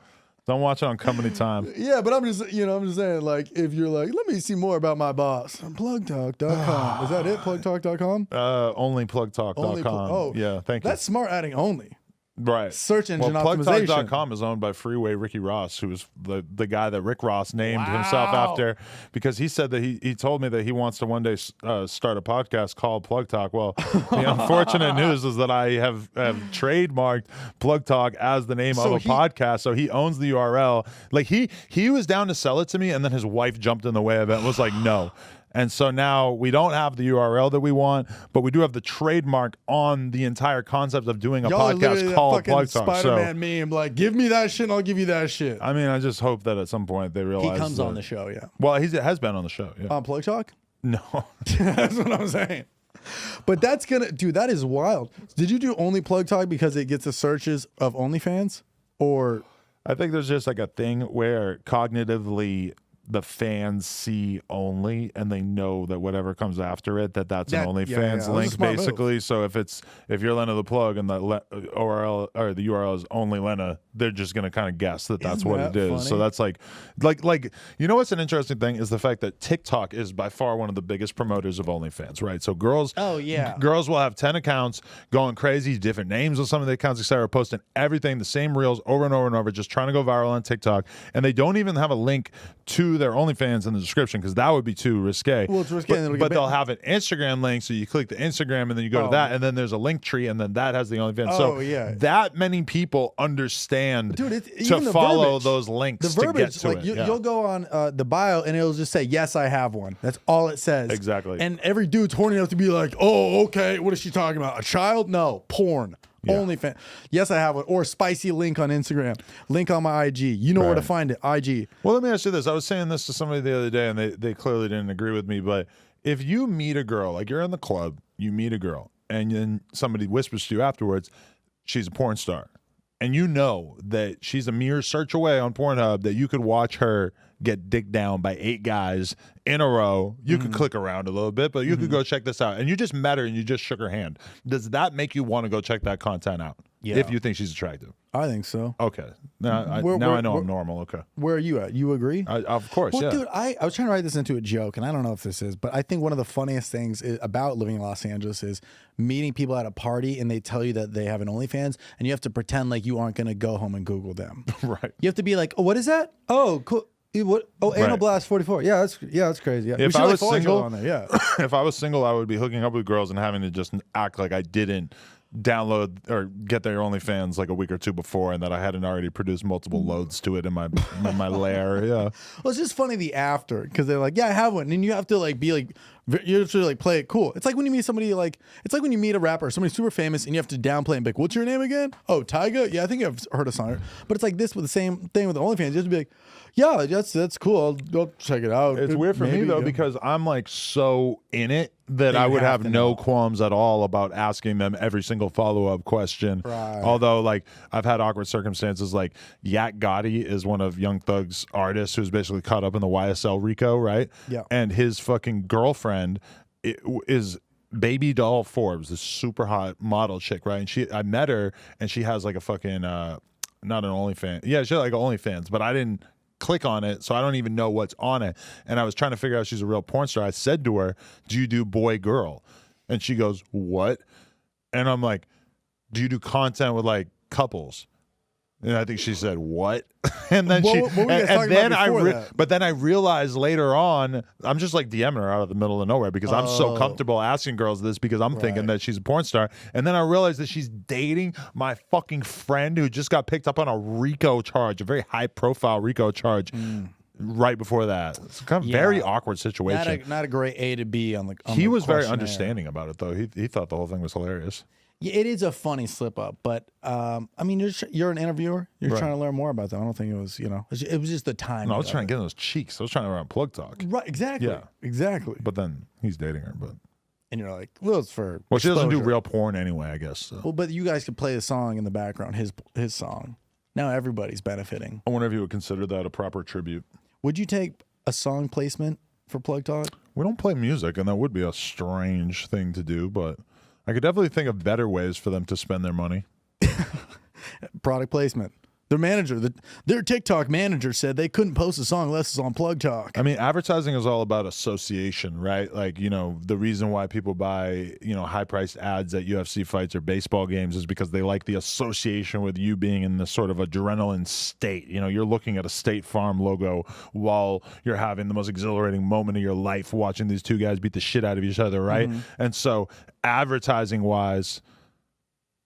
Don't watch it on company time. Yeah, but I'm just saying, like, if you're like, let me see more about my boss, plugtalk.com. Is that it? Plugtalk.com? Only plugtalk.com. Yeah, thank you. That's smart adding only. Right. Search engine optimization. Plugtalk.com is owned by Freeway Ricky Ross, who is the guy that Rick Ross named himself after, because he said that he told me that he wants to one day start a podcast called Plug Talk. Well, the unfortunate news is that I have trademarked Plug Talk as the name of a podcast, so he owns the URL. Like he was down to sell it to me, and then his wife jumped in the way of it and was like, no. And so now we don't have the URL that we want, but we do have the trademark on the entire concept of doing a podcast called Plug Talk. Spider-Man meme, like, give me that shit and I'll give you that shit. I mean, I just hope that at some point they realize he comes on the show, yeah. Well, he has been on the show, yeah. On Plug Talk? No. That's what I'm saying. But that's dude, that is wild. Did you do only Plug Talk because it gets the searches of OnlyFans? Or I think there's just like a thing where cognitively the fans see only, and they know that whatever comes after it, that's an OnlyFans link, basically. Move. So if you're Lena the Plug and the URL or the URL is only Lena, they're just gonna kind of guess that that's what it is. Funny? So that's like you know what's an interesting thing is the fact that TikTok is by far one of the biggest promoters of OnlyFans, right? So girls will have 10 accounts going crazy, different names on some of the accounts, etc., posting everything, the same reels over and over and over, just trying to go viral on TikTok, and they don't even have a link to their OnlyFans in the description because that would be too risque. Well, it's risque, but they'll have an Instagram link, so you click the Instagram and then you go to that, and then there's a link tree, and then that has the OnlyFans. That many people understand to follow those links to get to it. You'll go on the bio and it'll just say, yes, I have one. That's all it says. Exactly. And every dude's horny enough to be like, oh, okay, what is she talking about? A child? No, porn. Yeah. OnlyFans. Yes, I have one. Or spicy link on Instagram. Link on my IG. You know where to find it. IG. Well, let me ask you this. I was saying this to somebody the other day, and they clearly didn't agree with me. But if you meet a girl, like you're in the club, you meet a girl, and then somebody whispers to you afterwards, she's a porn star, and you know that she's a mere search away on Pornhub, that you could watch her get dicked down by 8 guys in a row. You could click around a little bit, but you could go check this out. And you just met her and you just shook her hand. Does that make you want to go check that content out? Yeah. If you think she's attractive? I think so. Okay. Now I know I'm normal. Okay. Where are you at? You agree? Of course, well, yeah. Dude, I was trying to write this into a joke, and I don't know if this is, but I think one of the funniest things about living in Los Angeles is meeting people at a party and they tell you that they have an OnlyFans, and you have to pretend like you aren't going to go home and Google them. Right. You have to be like, oh, what is that? Oh, cool. What? Oh, Anal Blast 44. Yeah, that's crazy. Yeah. If I was single, on there. If I was single, I would be hooking up with girls and having to just act like I didn't download or get their OnlyFans like a week or two before, and that I hadn't already produced multiple loads to it in my lair. Yeah. Well, it's just funny the after, because they're like, yeah, I have one, and you have to like be like You have to like play it cool. It's like when you meet somebody it's like when you meet a rapper, somebody super famous, and you have to downplay and be like, "What's your name again?" "Oh, Tyga." "Yeah, I think I've heard a song." But it's like this with the same thing with the OnlyFans. You have to be like, "Yeah, that's cool. I'll check it out." It's weird for me though because I'm like so in it that I would have no qualms at all about asking them every single follow-up question. Right. Although, like, I've had awkward circumstances. Like, Yak Gotti is one of Young Thug's artists who's basically caught up in the YSL RICO, right? Yeah. And his fucking girlfriend is Baby Doll Forbes, this super hot model chick, right? And I met her, and she has like a fucking not an OnlyFans. Yeah, she had like an OnlyFans, but I didn't click on it, so I don't even know what's on it. And I was trying to figure out if she's a real porn star. I said to her, "Do you do boy girl?" And she goes, "What?" And I'm like, "Do you do content with like couples?" And I think she said, "What?" And then but then I realized later on, I'm just like DMing her out of the middle of nowhere because I'm so comfortable asking girls this because I'm thinking that she's a porn star. And then I realized that she's dating my fucking friend who just got picked up on a RICO charge, a very high profile RICO charge. Right before that, it's kind of very awkward situation. Not a great A to B on the. He was very understanding about it though. He thought the whole thing was hilarious. Yeah, it is a funny slip up, but I mean, you're an interviewer. You're trying to learn more about them. I don't think it was, it was just the time. No, I was trying to get in those cheeks. I was trying to run plug talk. Right, exactly. Yeah, exactly. But then he's dating her, and you're like, well, it's for she doesn't do real porn anyway, I guess. So. Well, but you guys could play the song in the background, his song. Now everybody's benefiting. I wonder if you would consider that a proper tribute. Would you take a song placement for plug talk? We don't play music, and that would be a strange thing to do, but I could definitely think of better ways for them to spend their money. Product placement. Their TikTok manager said they couldn't post a song unless it's on Plug Talk. I mean, advertising is all about association, right? Like, the reason why people buy, high-priced ads at UFC fights or baseball games is because they like the association with you being in this sort of adrenaline state. You're looking at a State Farm logo while you're having the most exhilarating moment of your life watching these two guys beat the shit out of each other, right? And so advertising-wise,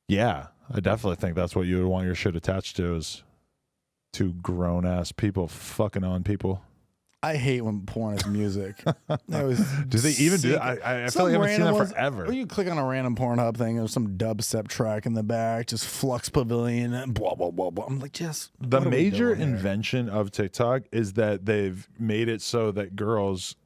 yeah, I definitely think that's what you would want your shit attached to is two grown-ass people fucking on people. I hate when porn is music. Do they even do that? I feel like I haven't seen that forever. Or you click on a random Pornhub thing, there's some dubstep track in the back, just Flux Pavilion, and blah, blah, blah, blah. I'm like, the major invention of TikTok is that they've made it so that girls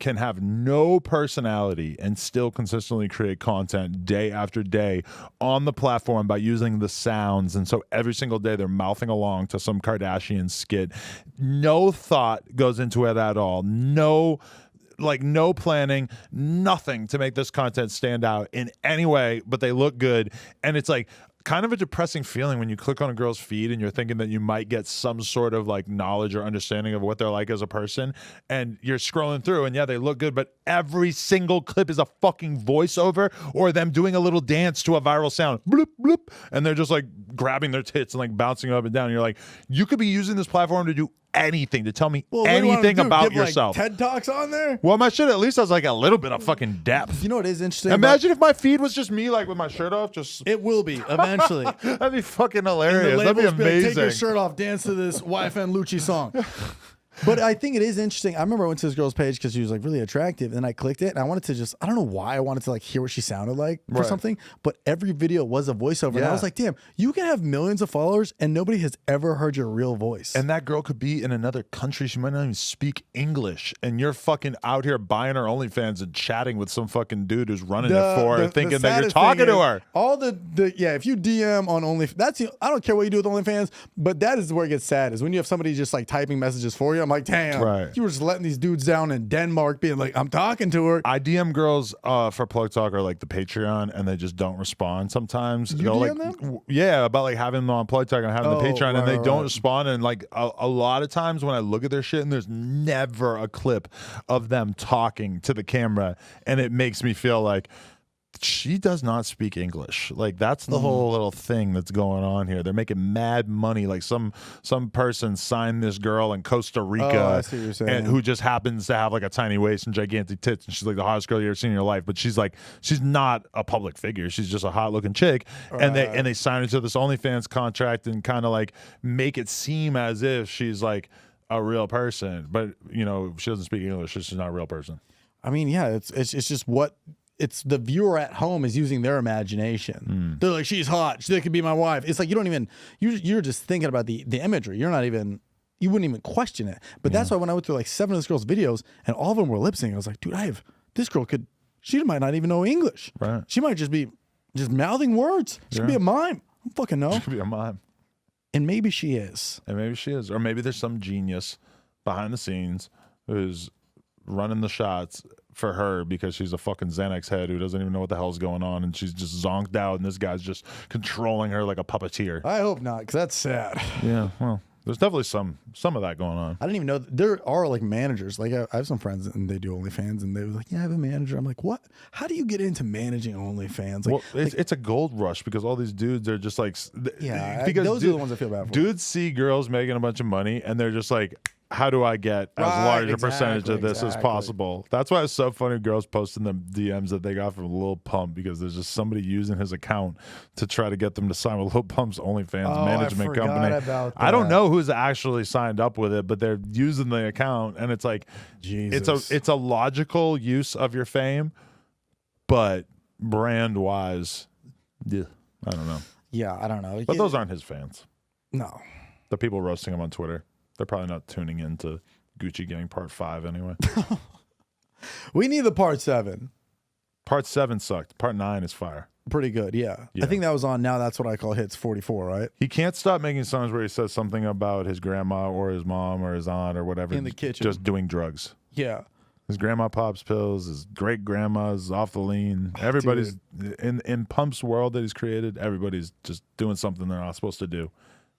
can have no personality and still consistently create content day after day on the platform by using the sounds. And so every single day they're mouthing along to some Kardashian skit. No thought goes into it at all. No planning, nothing to make this content stand out in any way, but they look good. And it's like kind of a depressing feeling when you click on a girl's feed and you're thinking that you might get some sort of like knowledge or understanding of what they're like as a person, and you're scrolling through and they look good, but every single clip is a fucking voiceover or them doing a little dance to a viral sound, bloop bloop, and they're just like grabbing their tits and like bouncing up and down, and you're like, you could be using this platform to do anything, to tell me anything about yourself. Like TED Talks on there? Well, my shit at least has like a little bit of fucking depth. You know what is interesting? Imagine if my feed was just me like with my shirt off. It will be eventually. That'd be fucking hilarious. That'd be amazing. Take your shirt off, dance to this YFN Lucci song. But I think it is interesting. I remember I went to this girl's page because she was like really attractive, and then I clicked it, and I wanted to I don't know why I wanted to like hear what she sounded like for something, but every video was a voiceover, and I was like, damn, you can have millions of followers, and nobody has ever heard your real voice. And that girl could be in another country. She might not even speak English, and you're fucking out here buying her OnlyFans and chatting with some fucking dude who's running it for her, thinking that you're talking to her. All if you DM on OnlyFans, I don't care what you do with OnlyFans, but that is where it gets sad, is when you have somebody just like typing messages for you. I'm like, damn, you were just letting these dudes down in Denmark being like, I'm talking to her. I DM girls for Plug Talk or like the Patreon, and they just don't respond sometimes. You DM them? Yeah, about like having them on Plug Talk and having the Patreon, and they don't respond. And like a lot of times when I look at their shit and there's never a clip of them talking to the camera, and it makes me feel like, she does not speak English. Like that's the whole little thing that's going on here. They're making mad money. Like some person signed this girl in Costa Rica and who just happens to have like a tiny waist and gigantic tits, and she's like the hottest girl you ever seen in your life. But she's not a public figure. She's just a hot looking chick. And they sign her to this OnlyFans contract and kind of like make it seem as if she's like a real person. But she doesn't speak English. She's not a real person. I mean, yeah, it's just what it's the viewer at home is using their imagination. They're like, she's hot. She could be my wife. It's like you don't even you're just thinking about the imagery. You're not even you wouldn't even question it. But that's why when I went through like 7 of this girl's videos and all of them were lip syncing, I was like, dude, this girl she might not even know English. Right. She might just be mouthing words. She could be a mime. I don't fucking know. She could be a mime. And maybe she is. And maybe she is. Or maybe there's some genius behind the scenes who's running the shots for her because she's a fucking Xanax head who doesn't even know what the hell's going on, and she's just zonked out, and this guy's just controlling her like a puppeteer. I hope not, because that's sad. Yeah, well, there's definitely some of that going on. I didn't even know there are like managers. Like I have some friends and they do OnlyFans, and they were like, "Yeah, I have a manager." I'm like, "What? How do you get into managing OnlyFans?" Like, well, it's a gold rush because all these dudes are just like, because those are the ones I feel bad for. Dudes see girls making a bunch of money, and they're just like, how do I get as large a percentage of this as possible? That's why it's so funny girls posting the DMs that they got from Lil Pump, because there's just somebody using his account to try to get them to sign with Lil Pump's OnlyFans management company. About that. I don't know who's actually signed up with it, but they're using the account, and it's like, Jesus. it's a logical use of your fame, but brand wise, yeah, I don't know. Yeah, I don't know. But those aren't his fans. No. The people roasting him on Twitter. They're probably not tuning into Gucci Gang Part 5 anyway. We need the Part 7. Part 7 sucked. Part 9 is fire. Pretty good, yeah. I think that was on Now That's What I Call Hits 44, right? He can't stop making songs where he says something about his grandma or his mom or his aunt or whatever. In the kitchen. Just doing drugs. Yeah. His grandma pops pills. His great-grandma's off the lean. Everybody's, in Pump's world that he's created, everybody's just doing something they're not supposed to do.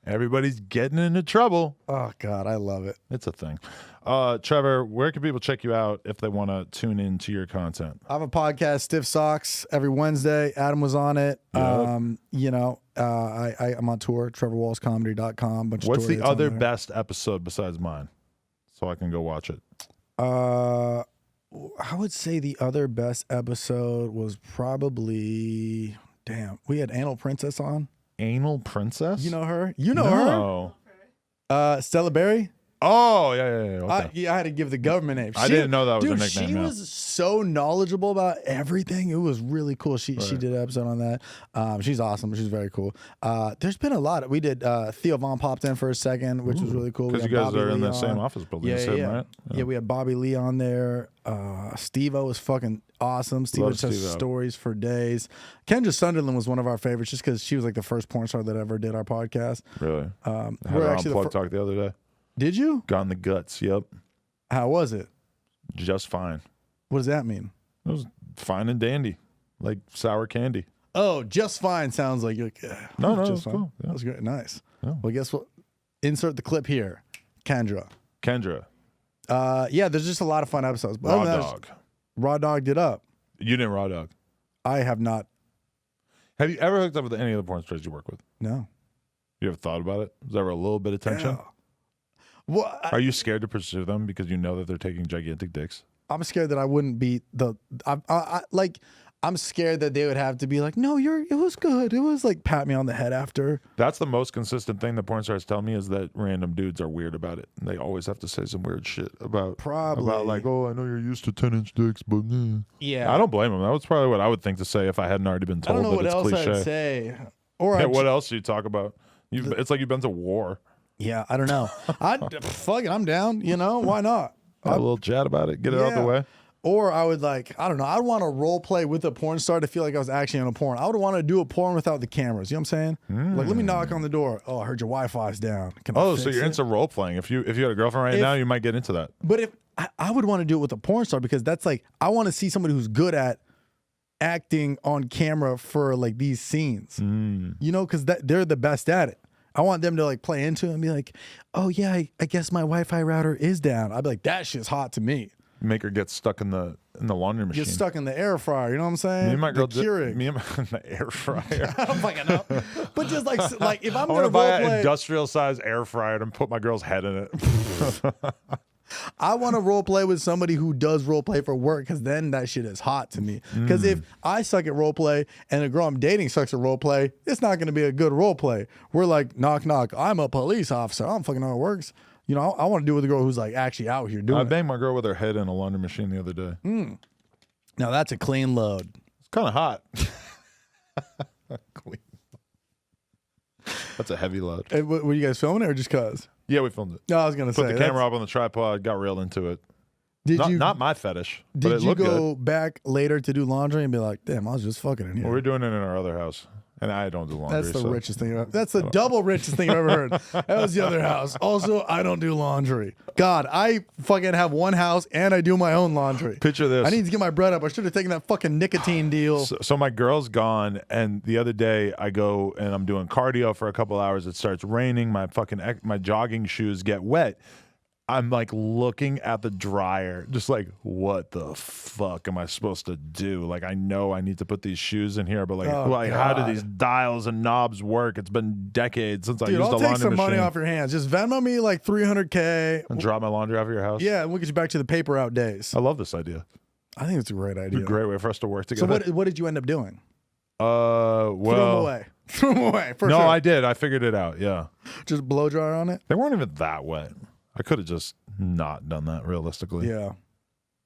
Everybody's getting into trouble. Oh, God, I love it. It's a thing. Trevor, where can people check you out if they want to tune into your content? I have a podcast, Stiff Socks, every Wednesday. Adam was on it. Yep. I'm on tour, trevorwallacecomedy.com. What's the other best episode besides mine? So I can go watch it. I would say the other best episode was probably, we had Anal Princess on. Anal Princess? You know her? You know her? Stella Berry? Oh, yeah. Okay. I had to give the government name. I didn't know that was a nickname. She was so knowledgeable about everything. It was really cool. She did an episode on that. She's awesome. She's very cool. There's been a lot. We did Theo Von popped in for a second, which was really cool. Because you guys are in the same office building. Right? Yeah, we had Bobby Lee on there. Steve-O was fucking awesome. Steve-O just has stories for days. Kendra Sunderland was one of our favorites just because she was like the first porn star that ever did our podcast. Really? I had her on Plug Talk the other day. Did you? Got in the guts, yep. How was it? Just fine. What does that mean? It was fine and dandy, like sour candy. Oh, just fine sounds like you're like, no, just fine. Cool. Yeah. That was great. Nice. Yeah. Well, guess what? Insert the clip here. Kendra. Yeah, there's just a lot of fun episodes. Raw Dog. Raw Dog did up. You didn't Raw Dog. I have not. Have you ever hooked up with any of the porn stars you work with? No. You ever thought about it? Was there ever a little bit of tension? Yeah. Well, are you scared to pursue them because you know that they're taking gigantic dicks? I'm scared that I wouldn't be I'm scared that they would have to be like, no, it was good. It was like pat me on the head after. That's the most consistent thing that porn stars tell me is that random dudes are weird about it. They always have to say some weird shit about like, oh, I know you're used to 10-inch dicks, but yeah, I don't blame them. That was probably what I would think to say if I hadn't already been told. I don't know that what it's else cliche. I'd say. Or what else do you talk about? It's like you've been to war. Yeah, I don't know. Fuck it, I'm down. You know, why not? Have a little chat about it, get it out the way. Or I would I don't know, I'd want to role play with a porn star to feel like I was actually on a porn. I would want to do a porn without the cameras. You know what I'm saying? Like, let me knock on the door. Oh, I heard your Wi-Fi's down. So you're into role playing. If you had a girlfriend right now, you might get into that. But if I would want to do it with a porn star because that's like, I want to see somebody who's good at acting on camera for like these scenes. You know, because they're the best at it. I want them to like play into it and be like, oh yeah, I guess my Wi-Fi router is down. I'd be like, that shit's hot to me. Make her get stuck in the laundry machine. Get stuck in the air fryer. You know what I'm saying? Me and my girl Keurig. Me and the air fryer. I don't fucking know. But just like if I'm I gonna buy role play, an industrial size air fryer and put my girl's head in it. I want to role play with somebody who does role play for work because then that shit is hot to me. Because if I suck at role play and the girl I'm dating sucks at role play, it's not going to be a good role play. We're like, knock, knock. I'm a police officer. I don't fucking know how it works. You know, I want to do it with a girl who's like actually out here doing I it. banged my girl with her head in a laundry machine the other day. Now that's a clean load. It's kind of hot. Clean. That's a heavy load. Hey, were you guys filming it or just cause? Yeah, we filmed it. No, I was gonna Put say the camera up on the tripod, got real into it. Not my fetish, but Did it you looked go good. back later to do laundry and be like, damn, I was just fucking in here? Well, we're doing it in our other house, and I don't do laundry. That's the so. richest thing. That's the double richest thing I've ever heard. That was the other house. Also, I don't do laundry. God, I fucking have one house and I do my own laundry. Picture this. I need to get my bread up. I should have taken that fucking nicotine deal. So my girl's gone, and the other day I go and I'm doing cardio for a couple hours. It starts raining. My jogging shoes get wet. I'm like looking at the dryer, just like, what the fuck am I supposed to do? Like, I know I need to put these shoes in here, but like, how do these dials and knobs work? It's been decades since I used a laundry machine. I'll take some money off your hands. Just Venmo me like $300K. And drop my laundry off at your house? Yeah, and we'll get you back to the paper out days. I love this idea. I think it's a great idea. It'd be a great way for us to work together. So what did you end up doing? Well, Threw them away. Threw them away. For no, sure. I did. I figured it out. Yeah. Just blow dryer on it? They weren't even that wet. I could have just not done that realistically. Yeah.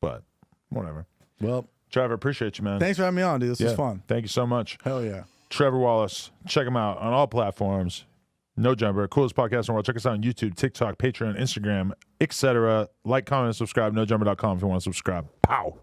But whatever. Well, Trevor, appreciate you, man. thanks for having me on, dude. This was fun. Thank you so much. Hell yeah. Trevor Wallace. Check him out on all platforms. No Jumper. Coolest podcast in the world. Check us out on YouTube, TikTok, Patreon, Instagram, etc. Like, comment, and subscribe. NoJumper.com if you want to subscribe. Pow.